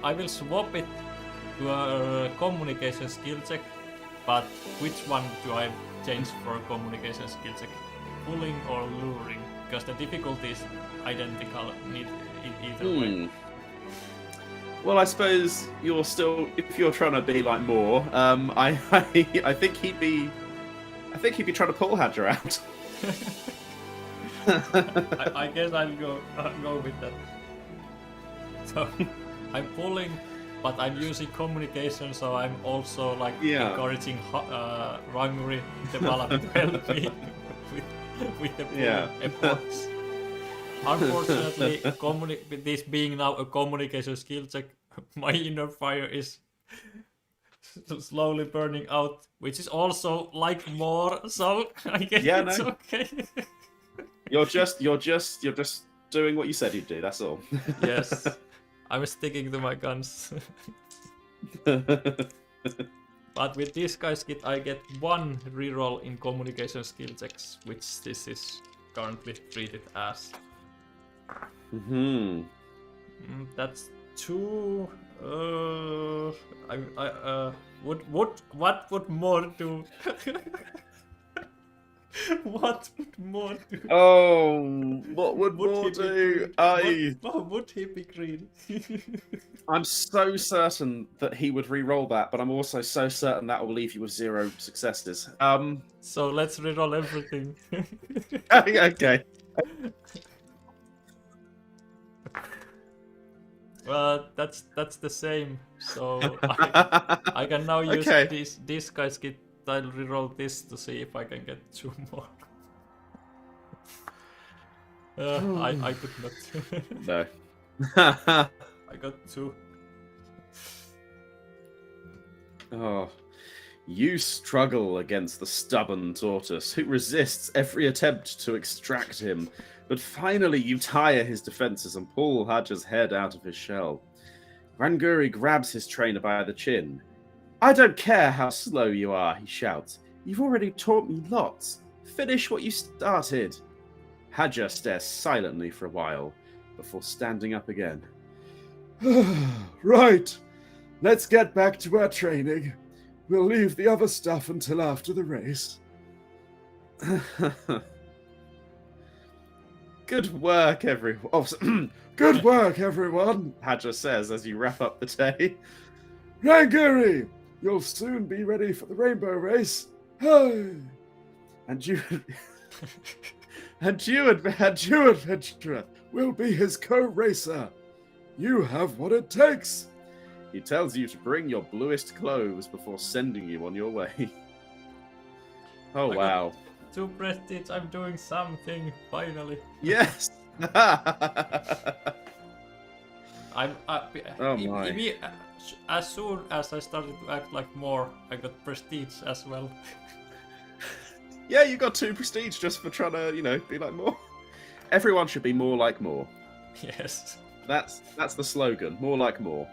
I will swap it to a communication skill check. But which one do I change for a communication skill check? Pulling or luring? Because the difficulty is identical in either way. Well, I suppose you're still, if you're trying to be more, I think he'd be trying to pull Hadja out. I guess I'll go with that. So I'm pulling, but I'm using communication, so I'm also encouraging Ranguri develop to help me with the pulling efforts. Unfortunately, with this being now a communication skill check, my inner fire is slowly burning out, which is also more. So I guess it's okay. You're just doing what you said you'd do. That's all. Yes, I was sticking to my guns. But with this guy's kit, I get 1 reroll in communication skill checks, which this is currently treated as. That's 2. What would more do? What would more do? Oh, what would more do? What would he be green? I'm so certain that he would re-roll that, but I'm also so certain that will leave you with 0 successes. So let's reroll everything. Okay. That's the same. So I can now use this guy's kit. I'll reroll this to see if I can get 2 more. I could not. No. I got 2. Oh, you struggle against the stubborn tortoise, who resists every attempt to extract him. But finally, you tire his defenses and pull Hadja's head out of his shell. Ranguri grabs his trainer by the chin. I don't care how slow you are, he shouts. You've already taught me lots. Finish what you started. Hadja stares silently for a while before standing up again. Right. Let's get back to our training. We'll leave the other stuff until after the race. Good work, everyone. Oh, Good work, everyone. Hadja says as you wrap up the day. Ranguri, you'll soon be ready for the rainbow race. Hey. And you adventurer, will be his co-racer. You have what it takes. He tells you to bring your bluest clothes before sending you on your way. Oh, wow. 2 prestige, I'm doing something, finally. Yes! I'm Oh my. as soon as I started to act like more, I got prestige as well. Yeah, you got 2 prestige just for trying to, be like more. everyone should be more like more. Yes. That's the slogan. More like more.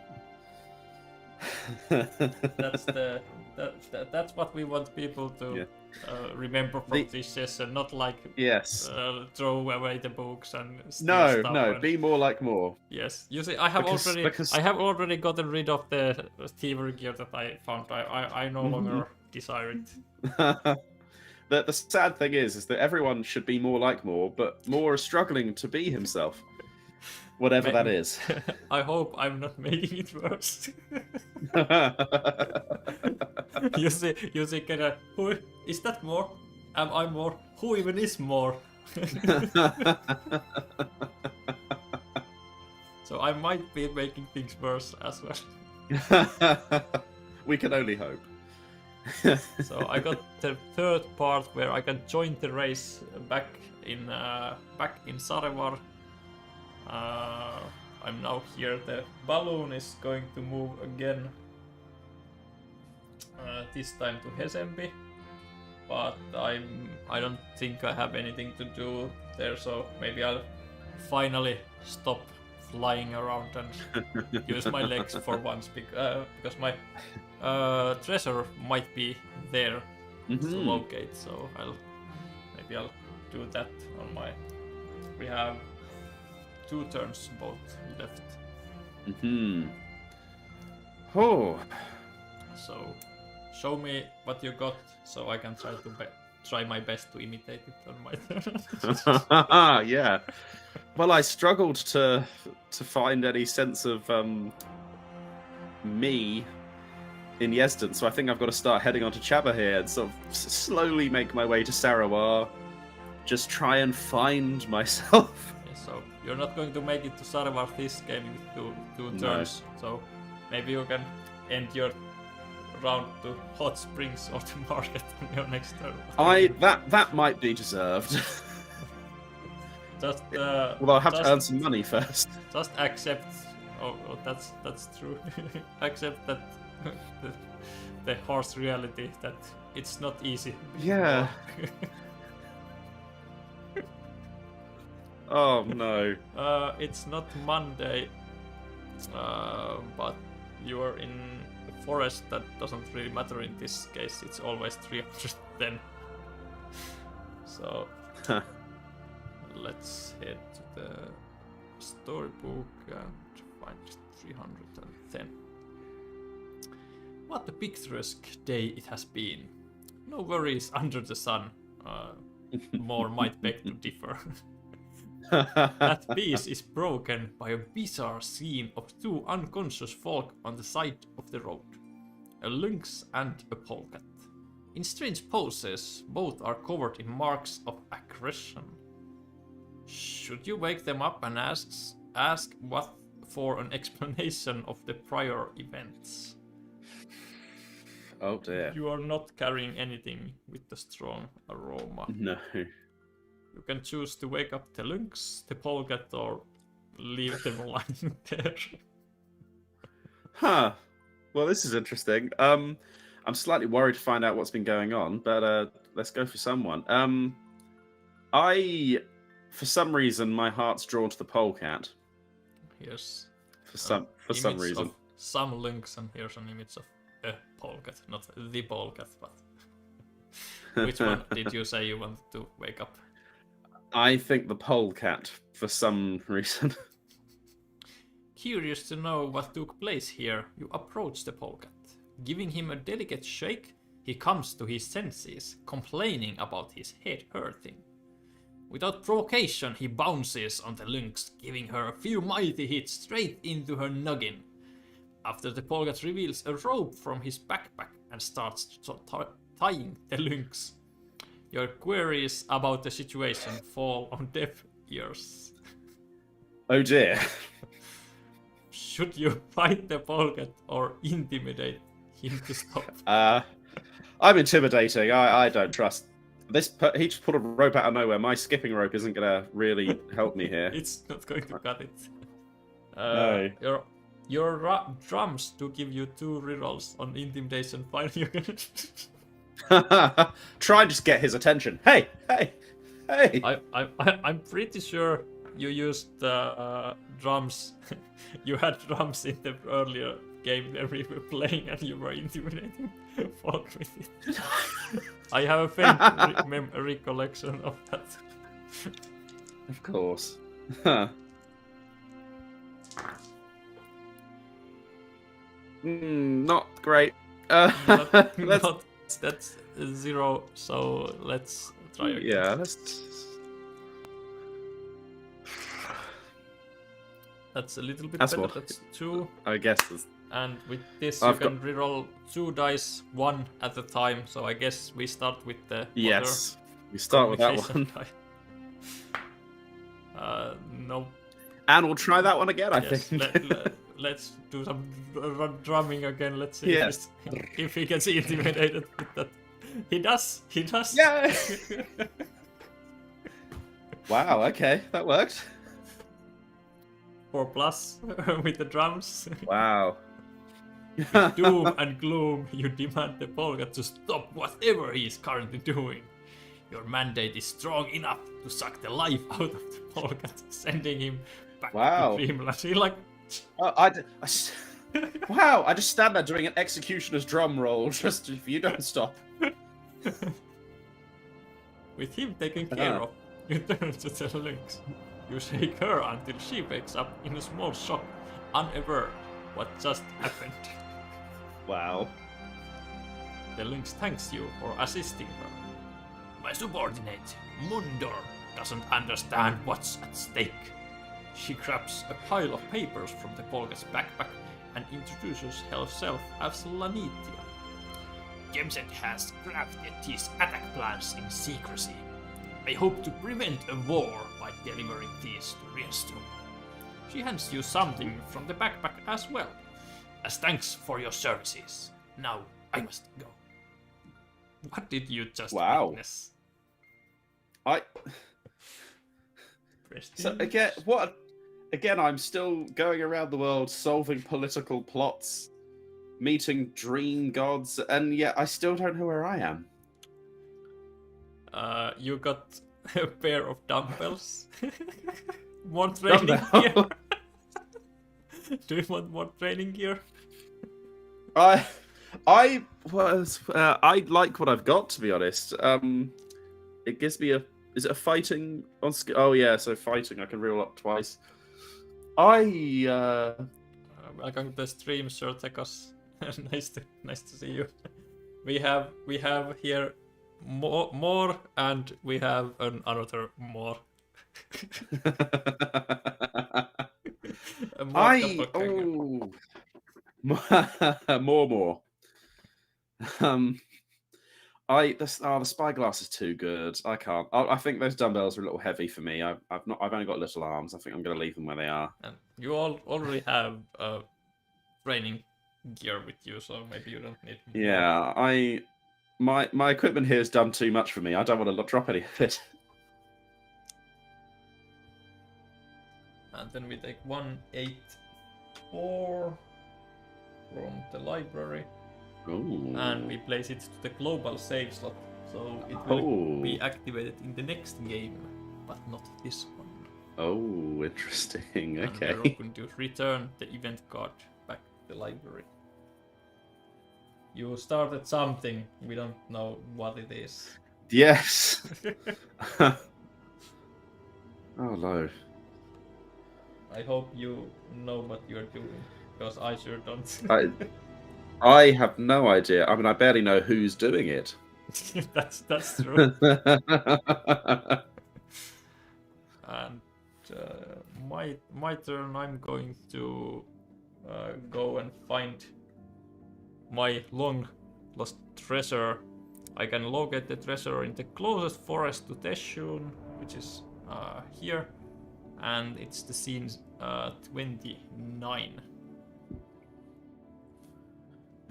That's what we want people to remember from this session, not like yes. Throw away the books and steal No, stuff no, and... be more like more. Yes, you see, I have already gotten rid of the thievery gear that I found. I no longer desire it. The sad thing is that everyone should be more like more, but more is struggling to be himself. Whatever that is. I hope I'm not making it worse. you see, who is that more? Am I more? Who even is more? So I might be making things worse as well. We can only hope. So I got the third part where I can join the race back in Sarevar. I'm now here. The balloon is going to move again. This time to Hesembi, but I don't think I have anything to do there. So maybe I'll finally stop flying around and use my legs for once, because my treasure might be there to locate. So I'll do that on my. We have 2 turns both left. Oh. So show me what you got, so I can try my best to imitate it on my turn. Yeah. Well, I struggled to find any sense of me in Yezdan, so I think I've got to start heading on to Chaba here and sort of slowly make my way to Sarawar. Just try and find myself. So you're not going to make it to Sarevar this game with two turns. So maybe you can end your round to Hot Springs or to Market on your next turn. That might be deserved. Just well, I'll have to earn some money first. Just accept. Oh, that's true. Accept that the harsh reality that it's not easy. Yeah. Oh no. It's not Monday, but you are in a forest. That doesn't really matter in this case. It's always 310. So let's head to the storybook and find 310. What a picturesque day it has been. No worries under the sun. More might beg to differ. That peace is broken by a bizarre scene of 2 unconscious folk on the side of the road. A lynx and a polecat. In strange poses, both are covered in marks of aggression. Should you wake them up and ask what for an explanation of the prior events? Oh dear. You are not carrying anything with a strong aroma. No. You can choose to wake up the lynx, the polecat, or leave them lying there. Huh. Well, this is interesting. I'm slightly worried to find out what's been going on, but let's go for someone. For some reason, my heart's drawn to the polecat. Here's For some reason. Of some lynx, and here's an image of a polecat, not the polecat, but which one did you say you wanted to wake up? I think the polecat, for some reason. Curious to know what took place here, you approach the polecat. Giving him a delicate shake, he comes to his senses, complaining about his head hurting. Without provocation, he bounces on the lynx, giving her a few mighty hits straight into her noggin. After the polecat reveals a rope from his backpack and starts tying the lynx. Your queries about the situation fall on deaf ears. Oh dear. Should you fight the polecat or intimidate him to stop? I'm intimidating. I don't trust this. He just pulled a rope out of nowhere. My skipping rope isn't gonna really help me here. It's not going to cut it. No. Your drums do give you 2 rerolls on intimidation. Fine, you can Try and just get his attention. Hey! Hey. I'm pretty sure you used drums. You had drums in the earlier game where we were playing, and you were intimidating folk with it. I have a faint recollection of that. Of course. Huh. Not great. That's 0. So let's try again. Yeah, let's. That's a little bit That's better. what- That's 2. I guess. And with this, I've you can reroll 2 dice, 1 at a time. So I guess we start with the Yes. We start with that communication one. die. No. And we'll try that one again, I Yes, think. let's do some drumming again. Let's see Yes. if he gets intimidated with that. He does. Yeah. Wow, okay. That worked. 4+ with the drums. Wow. Doom and gloom, you demand the Polga to stop whatever he is currently doing. Your mandate is strong enough to suck the life out of the Polga, sending him back Wow. to dreamland. He like, Wow, I just stand there doing an executioner's drum roll just if you don't stop. with him taken care of, you turn to the lynx. You shake her until she wakes up in a small shock, unaware what just happened. Wow. The lynx thanks you for assisting her. My subordinate, Mundor, doesn't understand what's at stake. She grabs a pile of papers from the Polga's backpack and introduces herself as Lanitia. Gemset has crafted these attack plans in secrecy. I hope to prevent a war by delivering these to Rienstrom. She hands you something from the backpack as well. As thanks for your services. Now I must go. What did you just witness? So again, what? Again, I'm still going around the world solving political plots, meeting dream gods, and yet I still don't know where I am. You got a pair of dumbbells. More training gear. Do you want more training gear? I like what I've got, to be honest. It gives me is it a fighting on skill? Oh yeah, so fighting I can roll up twice. Welcome to the stream, Sir Tekos. nice to see you. We have here more and we have another more. More. The spyglass is too good. I can't. I think those dumbbells are a little heavy for me. I've only got little arms. I think I'm going to leave them where they are. And you all already have training gear with you, so maybe you don't need more. Yeah, my equipment here has done too much for me. I don't want to drop any of it. And then we take 184 from the library. Ooh. And we place it to the global save slot, so it will be activated in the next game, but not this one. Oh, interesting. Okay. And we're going to return the event card back to the library. You started something, we don't know what it is. Yes. Oh no. I hope you know what you're doing, because I sure don't. I have no idea. I mean, I barely know who's doing it. that's true. And my turn. I'm going to go and find my long lost treasure. I can locate the treasure in the closest forest to Teshun, which is here, and it's the scene 29.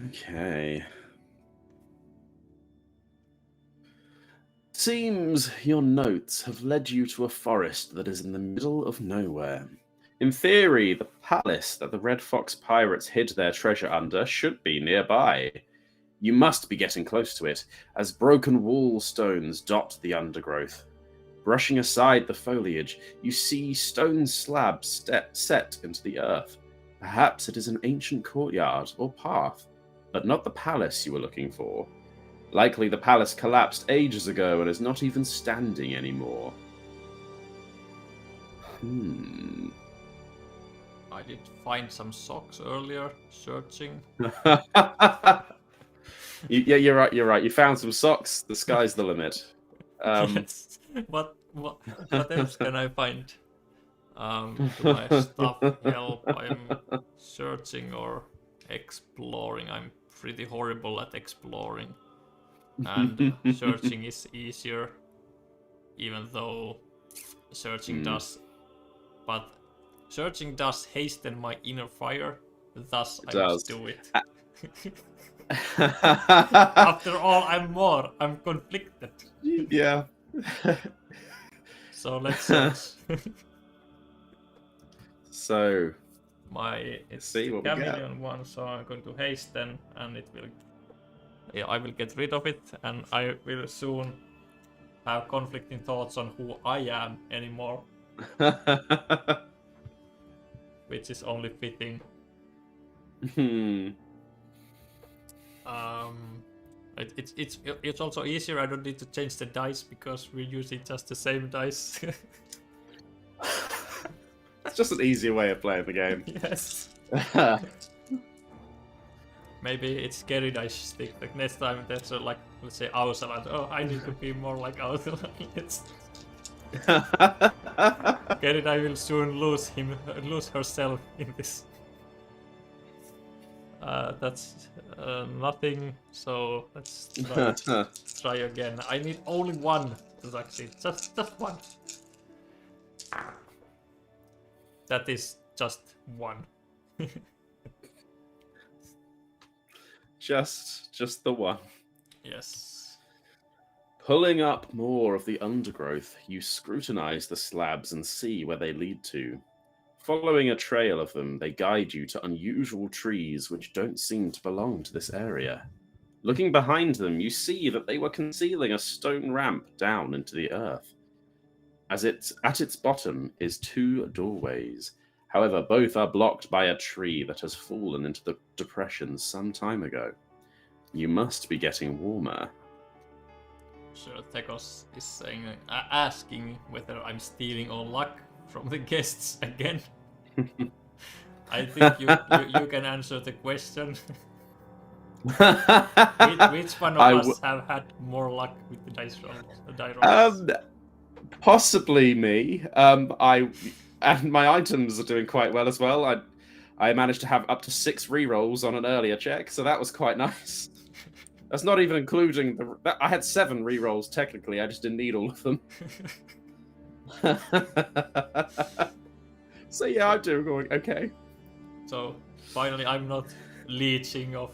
Okay. Seems your notes have led you to a forest that is in the middle of nowhere. In theory, the palace that the Red Fox pirates hid their treasure under should be nearby. You must be getting close to it, as broken wall stones dot the undergrowth. Brushing aside the foliage, you see stone slabs set into the earth. Perhaps it is an ancient courtyard or path, but not the palace you were looking for. Likely the palace collapsed ages ago and is not even standing anymore. I did find some socks earlier, searching. Yeah, you're right. You're right. You found some socks. The sky's the limit. Yes. What else can I find? To my stuff help. I'm searching or exploring. I'm pretty horrible at exploring, and searching is easier, even though searching does. But searching does hasten my inner fire. Thus, I must do it. After all, I'm conflicted. Yeah. So let's search. So, It's see what we get. chameleon one, so I'm going to hasten, and it will. Yeah, I will get rid of it, and I will soon have conflicting thoughts on who I am anymore, which is only fitting. It's also easier. I don't need to change the dice because we're using just the same dice. It's just an easier way of playing the game. Yes. Maybe it's scary dice stick. Like next time, that's like, let's say Ausaland. Oh, I need to be more like Ausaland. Gerida will soon lose herself in this. That's nothing. So let's try again. I need only one to succeed. Just one. That is just one. just the one. Yes. Pulling up more of the undergrowth, you scrutinize the slabs and see where they lead to. Following a trail of them, they guide you to unusual trees which don't seem to belong to this area. Looking behind them, you see that they were concealing a stone ramp down into the earth. At its bottom is two doorways. However, both are blocked by a tree that has fallen into the depression some time ago. You must be getting warmer. Sure, Tekos is saying, asking whether I'm stealing all luck from the guests again. I think you can answer the question. Which one of us have had more luck with the dice rolls? Possibly me. And my items are doing quite well as well. I managed to have up to 6 rerolls on an earlier check, so that was quite nice. That's not even including I had 7 rerolls technically. I just didn't need all of them. So yeah, I'm doing okay. So finally, I'm not leeching off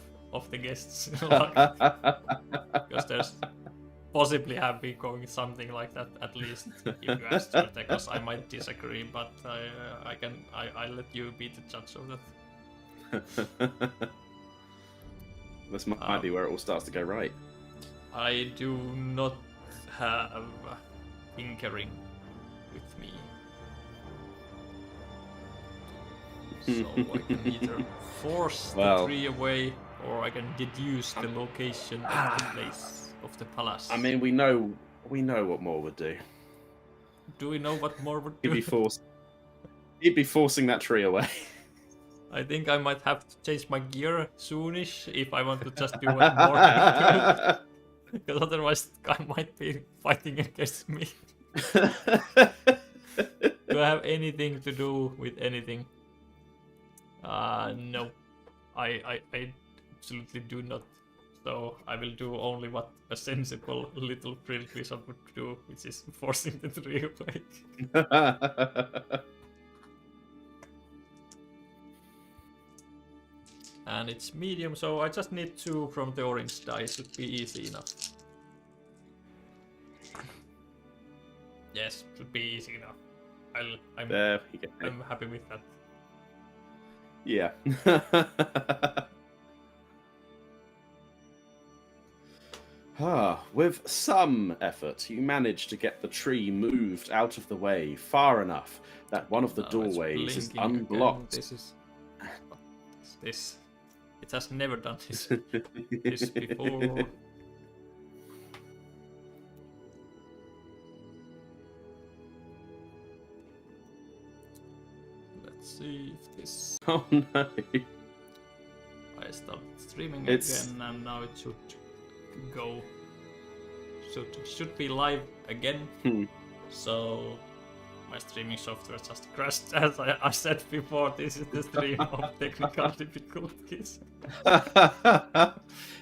the guests, because there's possibly have been going something like that at least. If you ask Tekos, I might disagree, but I'll let you be the judge of that. This might be where it all starts to go right. I do not have tinkering with me. So I can either force the tree away, or I can deduce the location of the place of the palace. I mean, we know what Moore would do. Do we know what Moore would do? He'd be forcing that tree away. I think I might have to change my gear soonish if I want to just do what Moore would do. Because otherwise, I might be fighting against me. Do I have anything to do with anything? No, I absolutely do not. So I will do only what a sensible little frill wizard would do, which is forcing the tree away. And it's medium, so I just need 2 from the orange die. Should be easy enough. Yes, should be easy enough. I'm happy with that. Yeah. With some effort, you manage to get the tree moved out of the way far enough that one of the Now it's doorways is blinking again. unblocked. This is this. It has never done this before. Let's see if this. Oh no. I start streaming It's- again, and now it should go. Should be live again. So my streaming software just crashed. As I said before, this is the stream of technical difficulties.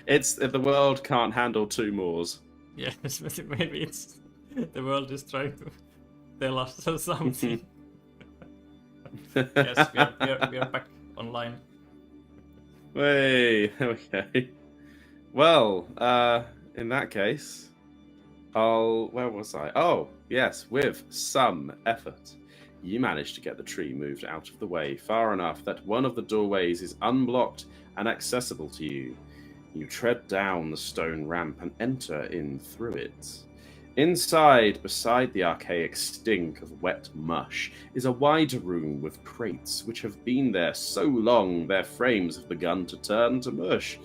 It's the world can't handle two mores. Yes, maybe it's the world is trying to tell us something. Yes, we are back online. Hey, okay. Well, in that case, where was I? Oh, yes, with some effort, you managed to get the tree moved out of the way far enough that one of the doorways is unblocked and accessible to you. You tread down the stone ramp and enter in through it. Inside, beside the archaic stink of wet mush, is a wider room with crates which have been there so long their frames have begun to turn to mush.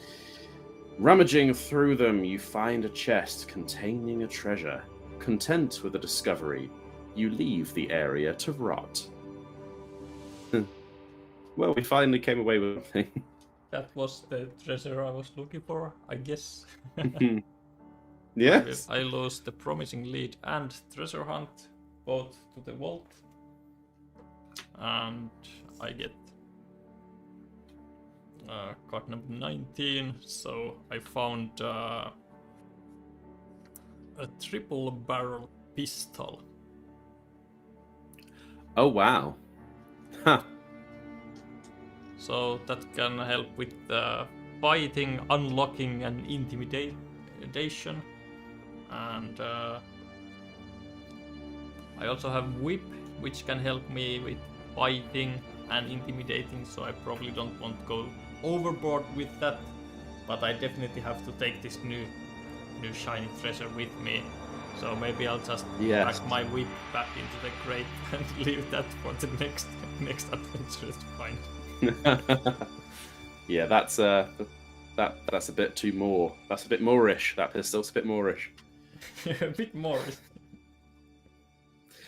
Rummaging through them, you find a chest containing a treasure. Content with the discovery, you leave the area to rot. Well, we finally came away with something. That was the treasure I was looking for, I guess. Yes. I lost the promising lead and treasure hunt, both to the vault, and I get card number 19. So I found a triple barrel pistol. Oh wow. Huh. So that can help with fighting, unlocking, and intimidation. And I also have whip, which can help me with fighting and intimidating. So I probably don't want to go overboard with that, but I definitely have to take this new shiny treasure with me. So maybe I'll just Yes. pack my whip back into the crate and leave that for the next adventure to find. Yeah, that's a bit too more. That's a bit moreish. That pistol's a bit moreish. A bit more.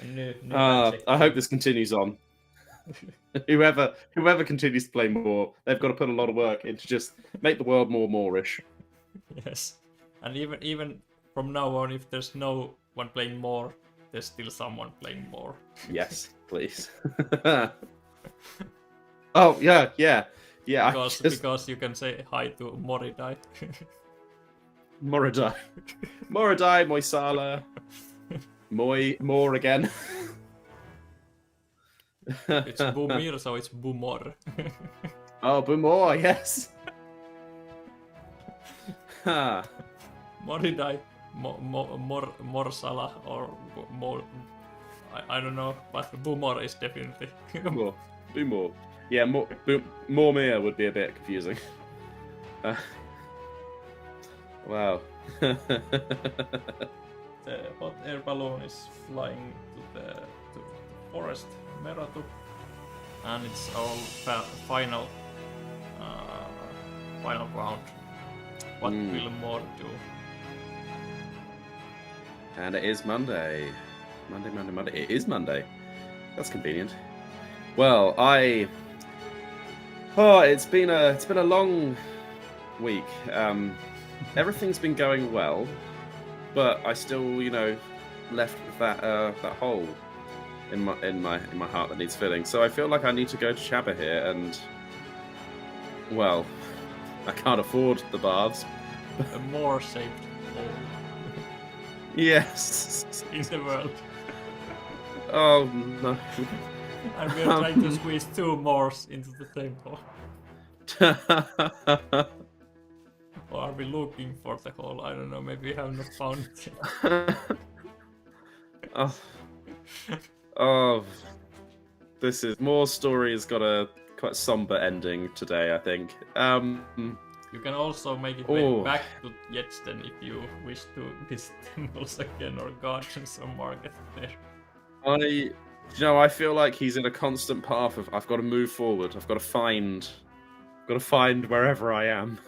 New I hope this continues on. whoever continues to play more, they've got to put a lot of work into just make the world more moreish. Yes, and even from now on, if there's no one playing more, there's still someone playing more. Yes, please. Oh yeah. Because you can say hi to Moridai. Moridai, Moisala, more again. It's Bumir, so it's Bumor. Oh, Bumor, yes. Ha. Moridai, Morsala, or Mor. I don't know, but Bumor is definitely. Bumor. Yeah, Mormir would be a bit confusing. Wow. The hot air balloon is flying to the forest Meratu, and it's our final round. What will more do? And it is Monday. Monday. It is Monday. That's convenient. Well, it's been a long week. Everything's been going well, but I still, left with that hole in my heart that needs filling. So I feel like I need to go to Chaba here, and well, I can't afford the baths. A more shaped hole Yes. in the world. Oh no. And we're trying to squeeze two mores into the same hole. Or are we looking for the hole? I don't know, maybe we have not found it. Oh, this is more story has got a quite somber ending today, I think. You can also make it Oh. back to Jedsten if you wish to visit temples again or gardens or market there. I feel like he's in a constant path of I've got to move forward. I've got to find wherever I am.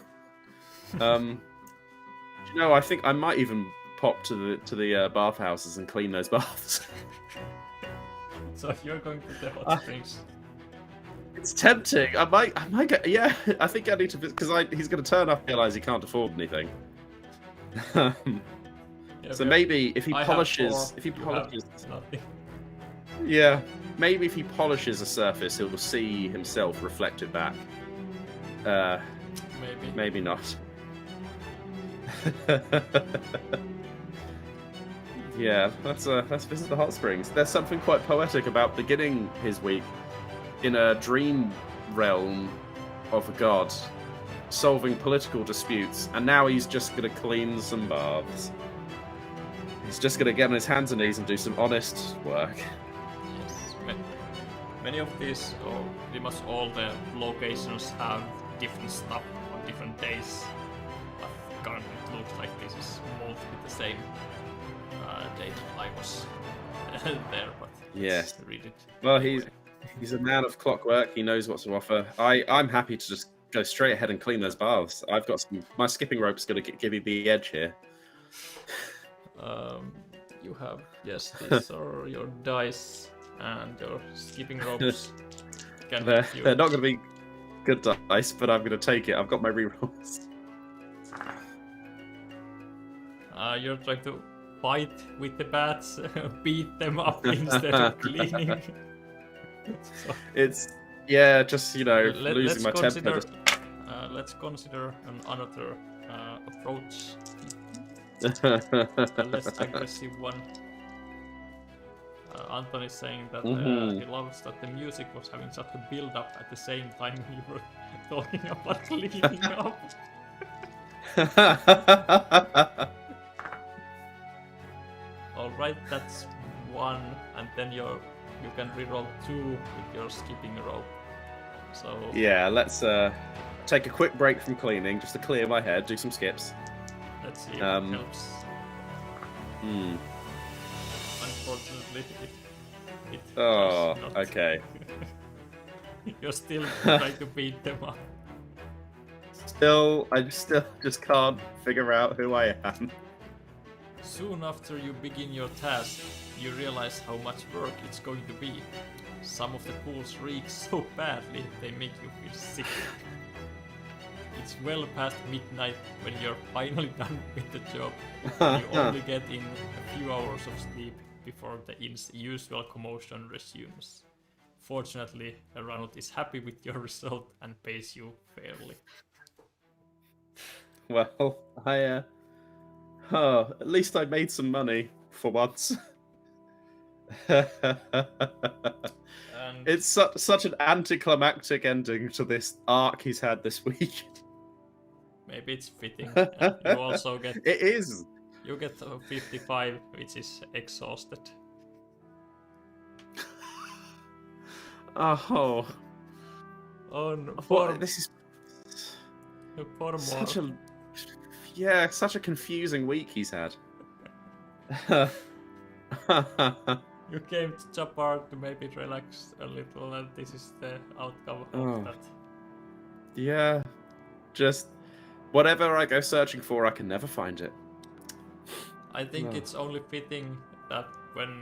I think I might even pop to the bathhouses and clean those baths. So you're going to the hot springs. It's tempting. I might get. Yeah, I think I need to because he's going to turn up and realize he can't afford anything. Yeah, So maybe if he I have polishes, four, you have nothing. yeah, maybe if he polishes a surface, he'll see himself reflected back. Maybe not. Yeah, let's visit the hot springs. There's something quite poetic about beginning his week in a dream realm of a god, solving political disputes, and now he's just gonna clean some baths. He's just gonna get on his hands and knees and do some honest work. Yes. Many of these, or pretty much all the locations have different stuff on different days. But currently it looks like this is mostly the same day that I was there, but Yes. let's read it. Well, he's a man of clockwork. He knows what to offer. I'm happy to just go straight ahead and clean those baths. I've got my skipping rope's going to give you the edge here. You have, yes, these are your dice and your skipping ropes. They're not going to be good dice, but I'm going to take it. I've got my rerolls. You're trying to fight with the bats, beat them up instead of cleaning. So, It's just losing my temper. Let's consider another approach. A less aggressive one. Anton is saying that he loves that the music was having such a build-up at the same time when you were talking about cleaning up. Alright, that's one, and then you can reroll 2 with your skipping rope. So yeah, let's take a quick break from cleaning just to clear my head, do some skips. let's see if it helps. Hmm. Unfortunately, it Oh, does not. okay. You're still trying to beat them up. I still just can't figure out who I am. Soon after you begin your task, you realize how much work it's going to be. Some of the pools reek so badly they make you feel sick. It's well past midnight when you're finally done with the job. You only get in a few hours of sleep before the inn's usual commotion resumes. Fortunately, Ranulf is happy with your result and pays you fairly. Well, at least I made some money for once. And It's such an anticlimactic ending to this arc he's had this week. maybe it's fitting. You also get It is. You get 55, which is exhausted. Oh, Oh no, this is for more. such a confusing week he's had. You came to Japar to maybe relax a little, and this is the outcome of that. Yeah, just whatever I go searching for, I can never find it. I think it's only fitting that when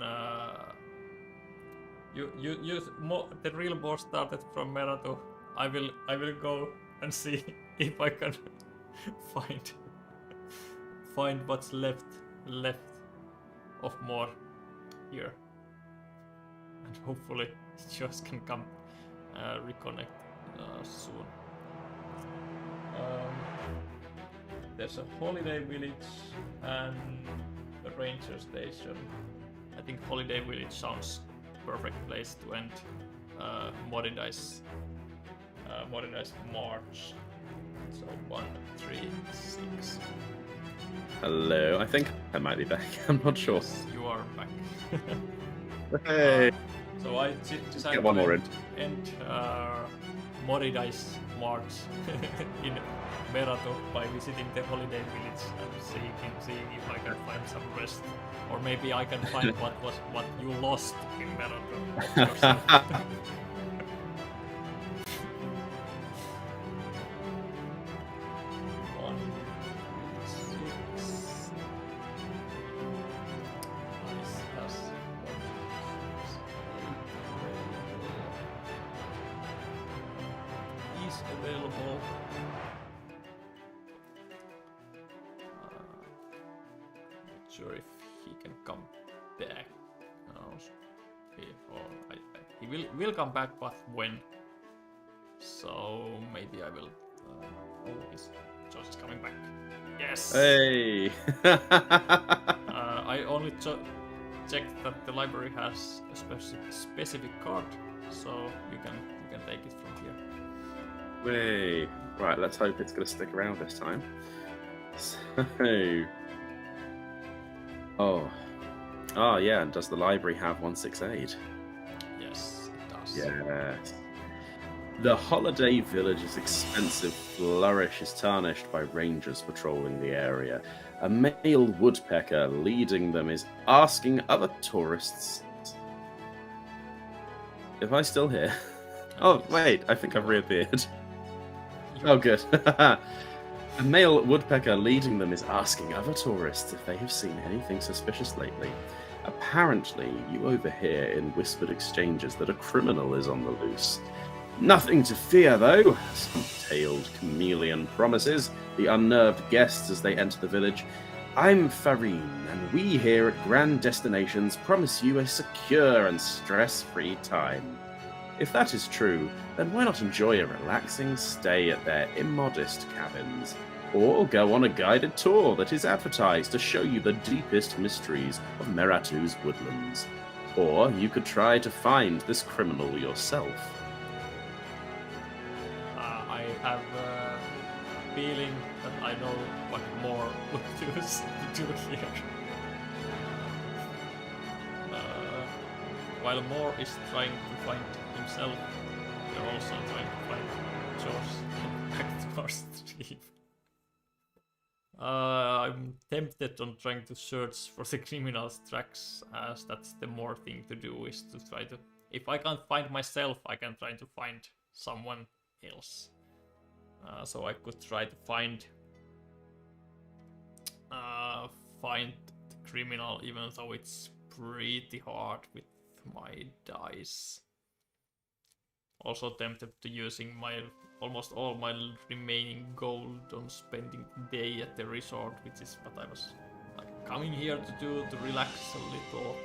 the real war started from Meratu, I will go and see if I can find what's left of more here, and hopefully just can come reconnect soon. There's a holiday village and a ranger station. I think holiday village sounds perfect place to end Modidice March. So 1, 3, 6. Hello, I think I might be back. I'm not sure. Yes, you are back. Hey, So I decided get one to more in. end Modidice March in Merato by visiting the holiday village and seeing if I can find some rest, or maybe I can find what you lost in Merato yourself. Available. Not sure if he can come back. No, he will come back, but when? So maybe I will. Oh, Josh is coming back. Yes. Hey. I only checked that the library has a specific card, so you can take it from here. Way. Right, let's hope it's going to stick around this time. So... Oh, yeah, and does the library have 168? Yes, it does. Yes. The holiday village's expensive flourish is tarnished by rangers patrolling the area. A male woodpecker leading them is asking other tourists... Am I still here? Oh, wait, I think I've reappeared. Oh, good. A male woodpecker leading them is asking other tourists if they have seen anything suspicious lately. Apparently, you overhear in whispered exchanges that a criminal is on the loose. Nothing to fear, though, some tailed chameleon promises the unnerved guests as they enter the village. I'm Farine, and we here at Grand Destinations promise you a secure and stress-free time. If that is true, then why not enjoy a relaxing stay at their immodest cabins? Or go on a guided tour that is advertised to show you the deepest mysteries of Meratu's woodlands. Or you could try to find this criminal yourself. I have a feeling that I know what more would do here. While Moore is trying to find himself, they're also trying to find Josh back to our stream. I'm tempted on trying to search for the criminal's tracks, as that's the more thing to do, is to try to... If I can't find myself, I can try to find someone else. So I could try to find the criminal, even though it's pretty hard with my dice. Also tempted to using almost all my remaining gold on spending the day at the resort, which is what I was coming here to do, to relax a little.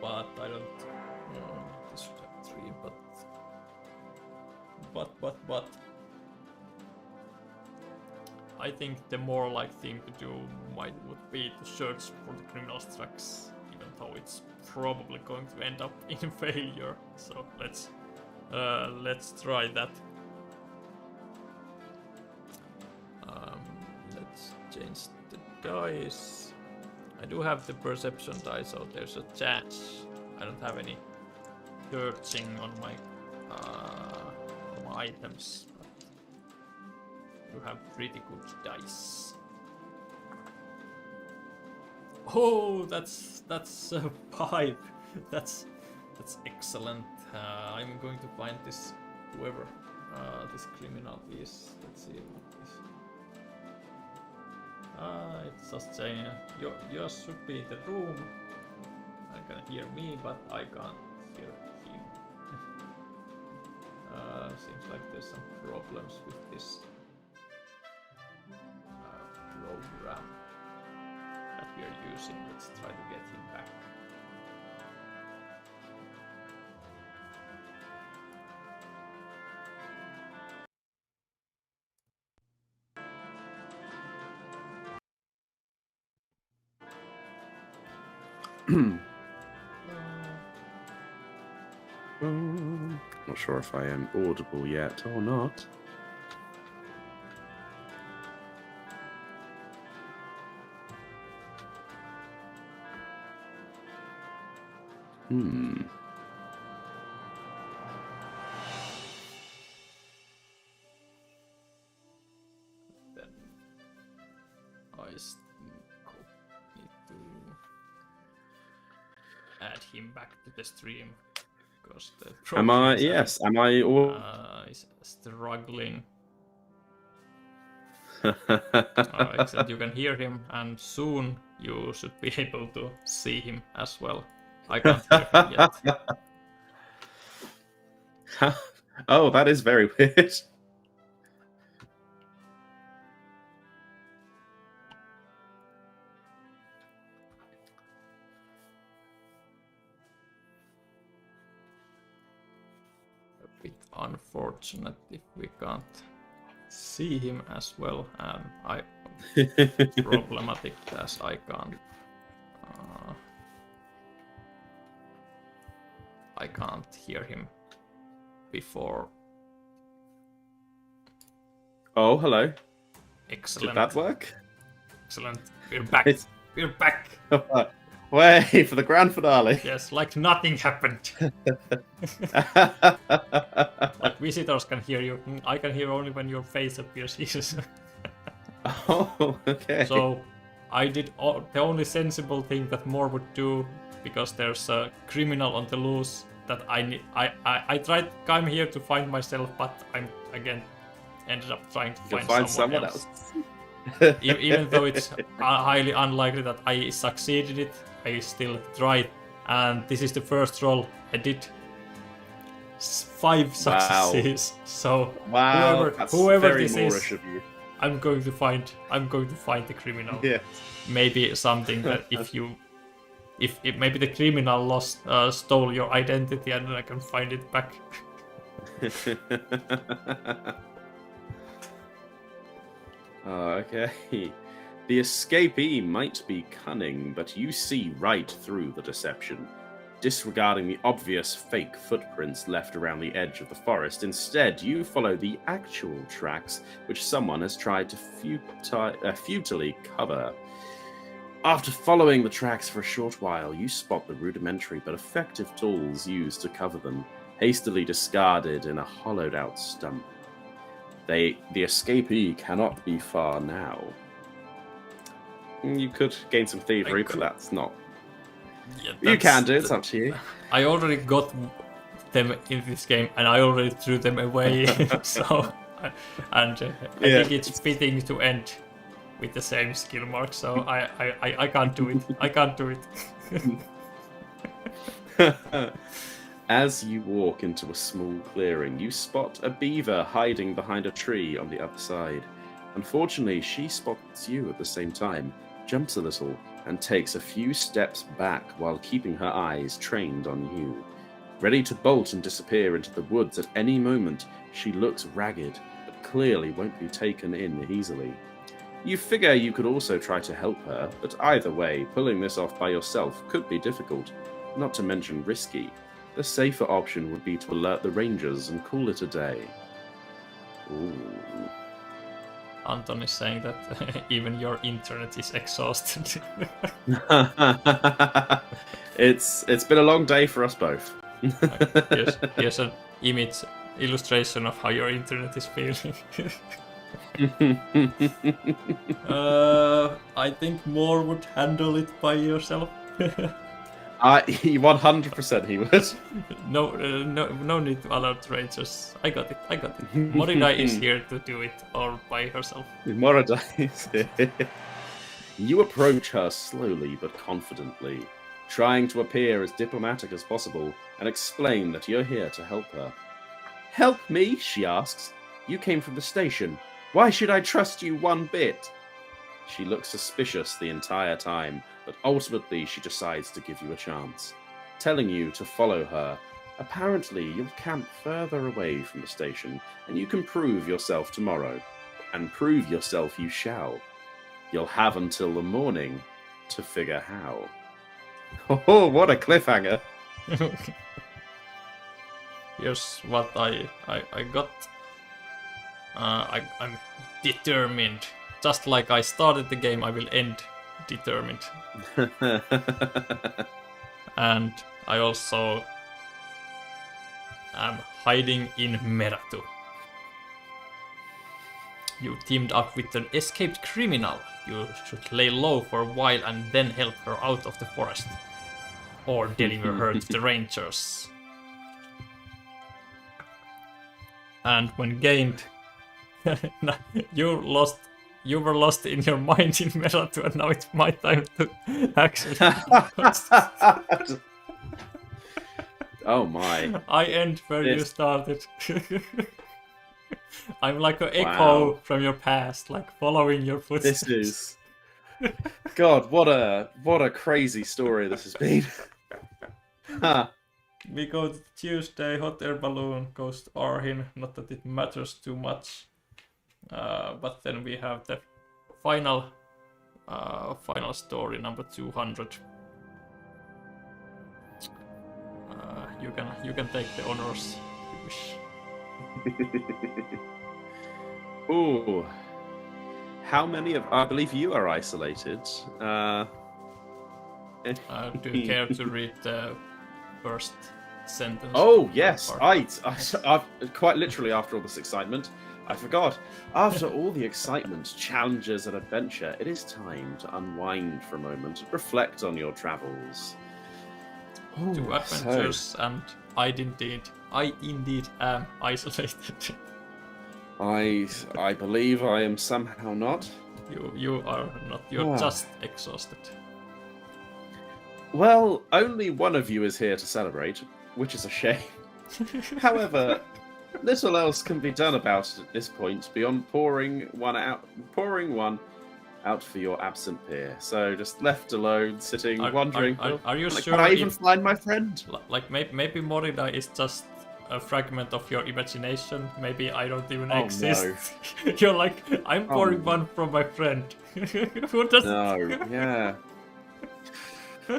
But I don't... this should have 3, but... I think the more thing to do would be to search for the criminal's tracks, even though it's probably going to end up in failure. So let's try that. Let's change the dice. I do have the perception die, so there's a chance. I don't have any searching on my items, but you have pretty good dice. Oh, that's a 5. That's excellent. I'm going to find this whoever this criminal is. Let's see what this. It's just saying yours should be in the room. I can hear me, but I can't hear him. Seems like there's some problems with this program that we are using. Let's try to get him back. Not sure if I am audible yet or not. need to add him back to the stream because the Am I? progress Yes. Am I? All... is struggling. Oh, Except you can hear him, and soon you should be able to see him as well. I can't hear him yet. Oh, that is very weird. A bit unfortunate if we can't see him as well, and problematic as I can't hear him before. Oh, hello. Excellent. Did that work? Excellent. We're back. We're back. Way for the grand finale. Yes, like nothing happened. Like visitors can hear you. I can hear only when your face appears. Oh, okay. So I did the only sensible thing that Moore would do, because there's a criminal on the loose that I tried to come here to find myself, but I'm again ended up trying to find someone else. Even though it's highly unlikely that I succeeded it, I still tried, and this is the first roll. I did 5 successes. So wow, whoever very this Moorish is, of you. I'm going to find the criminal. Yeah. Maybe something that if maybe the criminal stole your identity and I can find it back. Okay. The escapee might be cunning, but you see right through the deception. Disregarding the obvious fake footprints left around the edge of the forest, instead you follow the actual tracks which someone has tried to futilely cover. After following the tracks for a short while, you spot the rudimentary but effective tools used to cover them, hastily discarded in a hollowed-out stump. The escapee cannot be far now. You could gain some thievery, but that's not... Yeah, you can do it, it's up to you. I already got them in this game, and I already threw them away, so... I think it's fitting to end with the same skill mark, so I can't do it. I can't do it. As you walk into a small clearing, you spot a beaver hiding behind a tree on the other side. Unfortunately, she spots you at the same time, jumps a little, and takes a few steps back while keeping her eyes trained on you. Ready to bolt and disappear into the woods at any moment, she looks ragged, but clearly won't be taken in easily. You figure you could also try to help her, but either way, pulling this off by yourself could be difficult, not to mention risky. The safer option would be to alert the rangers and call it a day. Ooh. Anton is saying that even your internet is exhausted. It's been a long day for us both. Here's an illustration of how your internet is feeling. I think Moore would handle it by yourself. 100% he would. No need to alert rangers. I got it. Moridai is here to do it all by herself. Moridai is here. You approach her slowly but confidently, trying to appear as diplomatic as possible and explain that you're here to help her. Help me? She asks. You came from the station. Why should I trust you one bit? She looks suspicious the entire time, but ultimately she decides to give you a chance, telling you to follow her. Apparently, you'll camp further away from the station, and you can prove yourself tomorrow. And prove yourself you shall. You'll have until the morning to figure how. Oh, what a cliffhanger! Here's what I got. I'm determined. Just like I started the game, I will end determined. And I also am hiding in Meratu. you teamed up with an escaped criminal. You should lay low for a while and then help her out of the forest. Or deliver her to the rangers. And when gained, you were lost in your mind in Merato, and now it's my time to actually. Oh my! I end where you This- started. I'm like an echo from your past, like following your footsteps. This is. God, what a crazy story this has been. Huh. We go to Tuesday, hot air balloon goes to Arhin, not that it matters too much. But then we have the final story, number 200. You can take the honors if you wish. Ooh. How many of... I believe you are isolated. Do you care to read the first sentence? Oh, yes. Or- I've quite literally after all this excitement, I forgot. After all the excitement, challenges, and adventure, it is time to unwind for a moment and reflect on your travels. Two Ooh, adventures, and I indeed am isolated. I believe I am somehow not. You are not. You're Ah. just exhausted. Well, only one of you is here to celebrate, which is a shame. However, little else can be done about it at this point beyond pouring one out for your absent peer. So just left alone, sitting, wondering. Are you Like, sure? can I even find my friend? Like maybe Morida is just a fragment of your imagination. Maybe I don't even Oh, exist. You're like, I'm pouring one from my friend. Who does? No, yeah.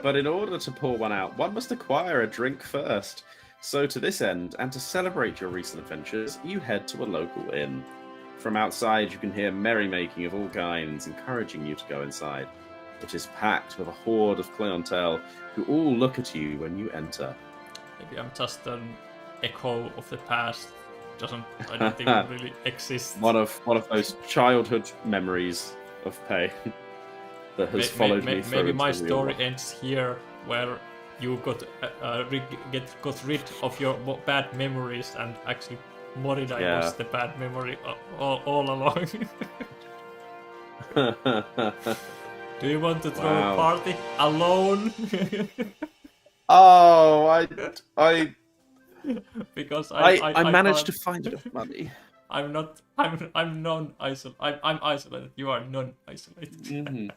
But in order to pour one out, one must acquire a drink first. So to this end, and to celebrate your recent adventures, you head to a local inn. From outside, you can hear merrymaking of all kinds, encouraging you to go inside. It is packed with a horde of clientele who all look at you when you enter. Maybe I'm just an echo of the past. I don't even really exist. One of those childhood memories of pain that has followed me through. Maybe my into real story life. ends here, where you got rid of your bad memories, and actually Morida was the bad memory all along. Do you want to throw a party alone? Oh, Because I managed to can't- find enough money. I'm non-isolated. I'm isolated. You are non-isolated. Mhm.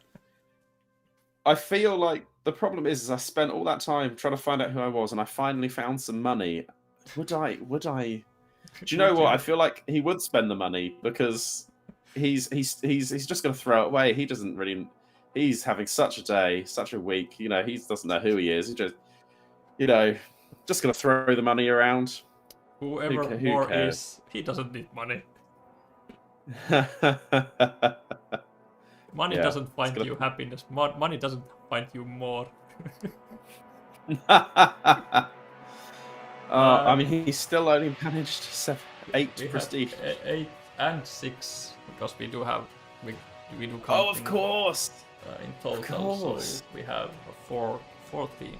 I feel like the problem is I spent all that time trying to find out who I was, and I finally found some money. Would I? Do you know Would what? you? I feel like he would spend the money because he's just going to throw it away. He doesn't really. He's having such a day, such a week. You know, he doesn't know who he is. He just, just going to throw the money around. Whoever who Moore cares? is, he doesn't need money. Money Yeah, doesn't find gonna- you happiness. Money doesn't find you more. I mean, he's still only managed 8 We have prestige. 8 and 6 because we do counting, Oh, of course. in total. course. So we have 14.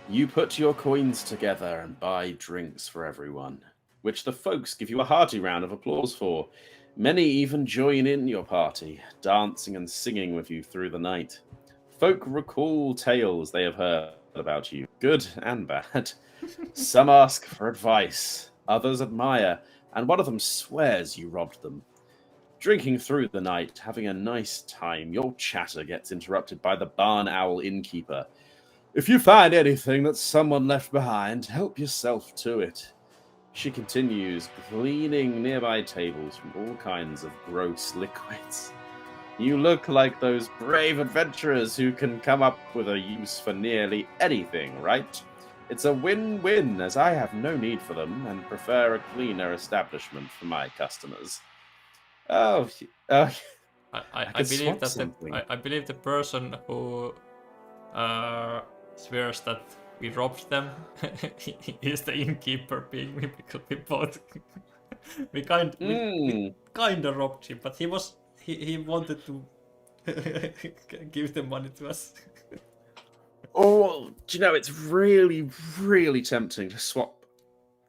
You put your coins together and buy drinks for everyone, which the folks give you a hearty round of applause for. Many even join in your party, dancing and singing with you through the night. Folk recall tales they have heard about you, good and bad. Some ask for advice, others admire, and one of them swears you robbed them. Drinking through the night, having a nice time, your chatter gets interrupted by the barn owl innkeeper. If you find anything that someone left behind, help yourself to it. She continues, cleaning nearby tables from all kinds of gross liquids. You look like those brave adventurers who can come up with a use for nearly anything, right? It's a win-win, as I have no need for them and prefer a cleaner establishment for my customers. I could believe swap that something. I believe the person who swears that we robbed them is the innkeeper being me because we both we kind of robbed him, but he wanted to give the money to us. Oh, do you know, it's really, really tempting to swap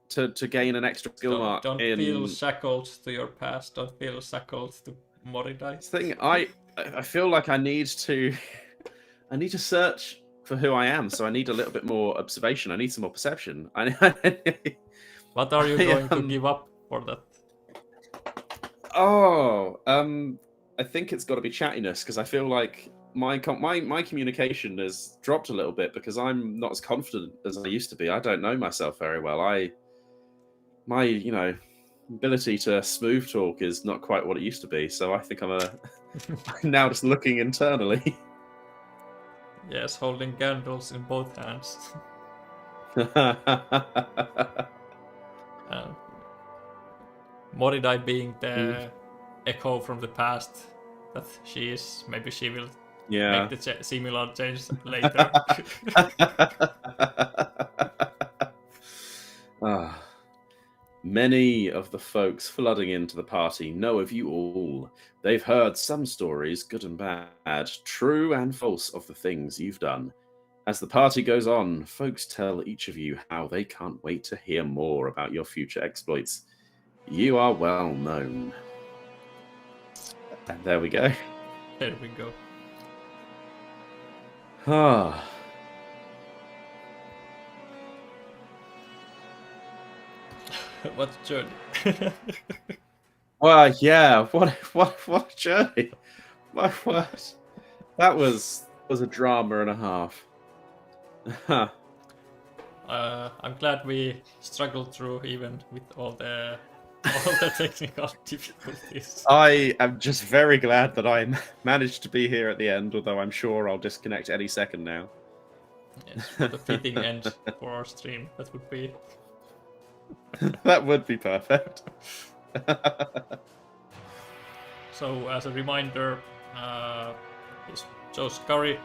to gain an extra skill mark. Don't feel shackled to your past. Don't feel shackled to Moridai. Thing, I feel like I need to search for who I am. So I need a little bit more observation. I need some more perception. What are you going to give up for that? Oh, I think it's got to be chattiness because I feel like my communication has dropped a little bit because I'm not as confident as I used to be. I don't know myself very well. My ability to smooth talk is not quite what it used to be. So I think I'm now just looking internally. Yes, holding candles in both hands. Moridai being the echo from the past that she is. Maybe she will make the similar change later. Many of the folks flooding into the party know of you all. They've heard some stories, good and bad, true and false, of the things you've done. As the party goes on, folks tell each of you how they can't wait to hear more about your future exploits. You are well known. And there we go. There we go. Ah. What journey? Well, yeah. What journey? My word. That was a drama and a half. I'm glad we struggled through even with all the technical difficulties. I am just very glad that I managed to be here at the end, although I'm sure I'll disconnect any second now. Yes, what a fitting end for our stream. That would be... That would be perfect. So, as a reminder, it's Joash Kari,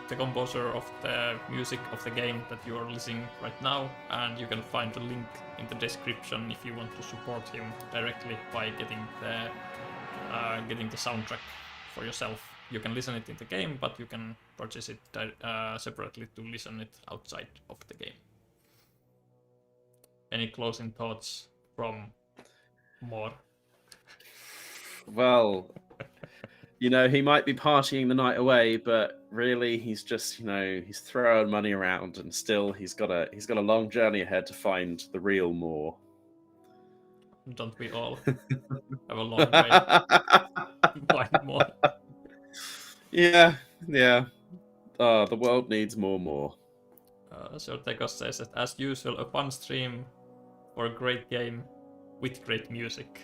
the composer of the music of the game that you are listening right now, and you can find the link in the description if you want to support him directly by getting the soundtrack for yourself. You can listen it in the game, but you can purchase it separately to listen it outside of the game. Any closing thoughts from Mor? Well, he might be partying the night away, but really he's just, he's throwing money around, and still he's got a long journey ahead to find the real Mor. Don't we all have a long way to find Mor? Yeah. The world needs more. So Tekos says that, as usual, a fun stream for a great game with great music.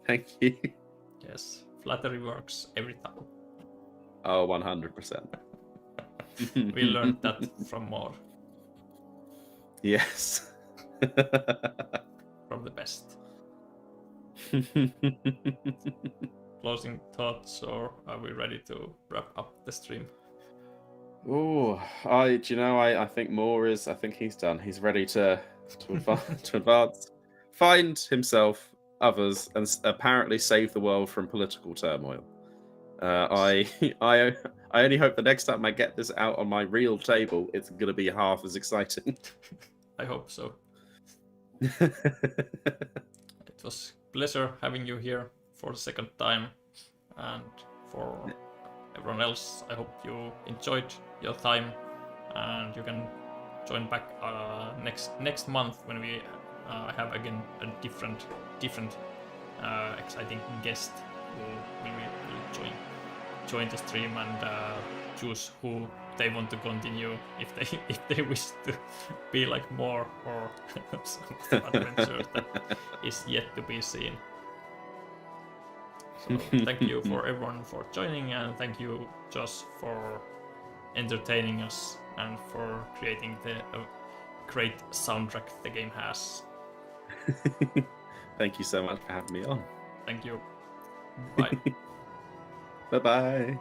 Thank you. Yes, flattery works every time. Oh, 100%. We learned that from Mor. Yes. From the best. Closing thoughts, or are we ready to wrap up the stream? Oh, I think Mor is. I think he's done. He's ready to advance, find himself, others, and apparently save the world from political turmoil. I only hope the next time I get this out on my real table, it's going to be half as exciting. I hope so. It was a pleasure having you here for the second time, and for everyone else, I hope you enjoyed your time, and you can join back next month when we have again a different exciting guest who will join the stream and choose who they want to continue, if they wish to be like Mor or some adventure that is yet to be seen. So thank you for everyone for joining, and thank you, Josh, for entertaining us and for creating the great soundtrack the game has. Thank you so much for having me on. Thank you. Bye. Bye-bye.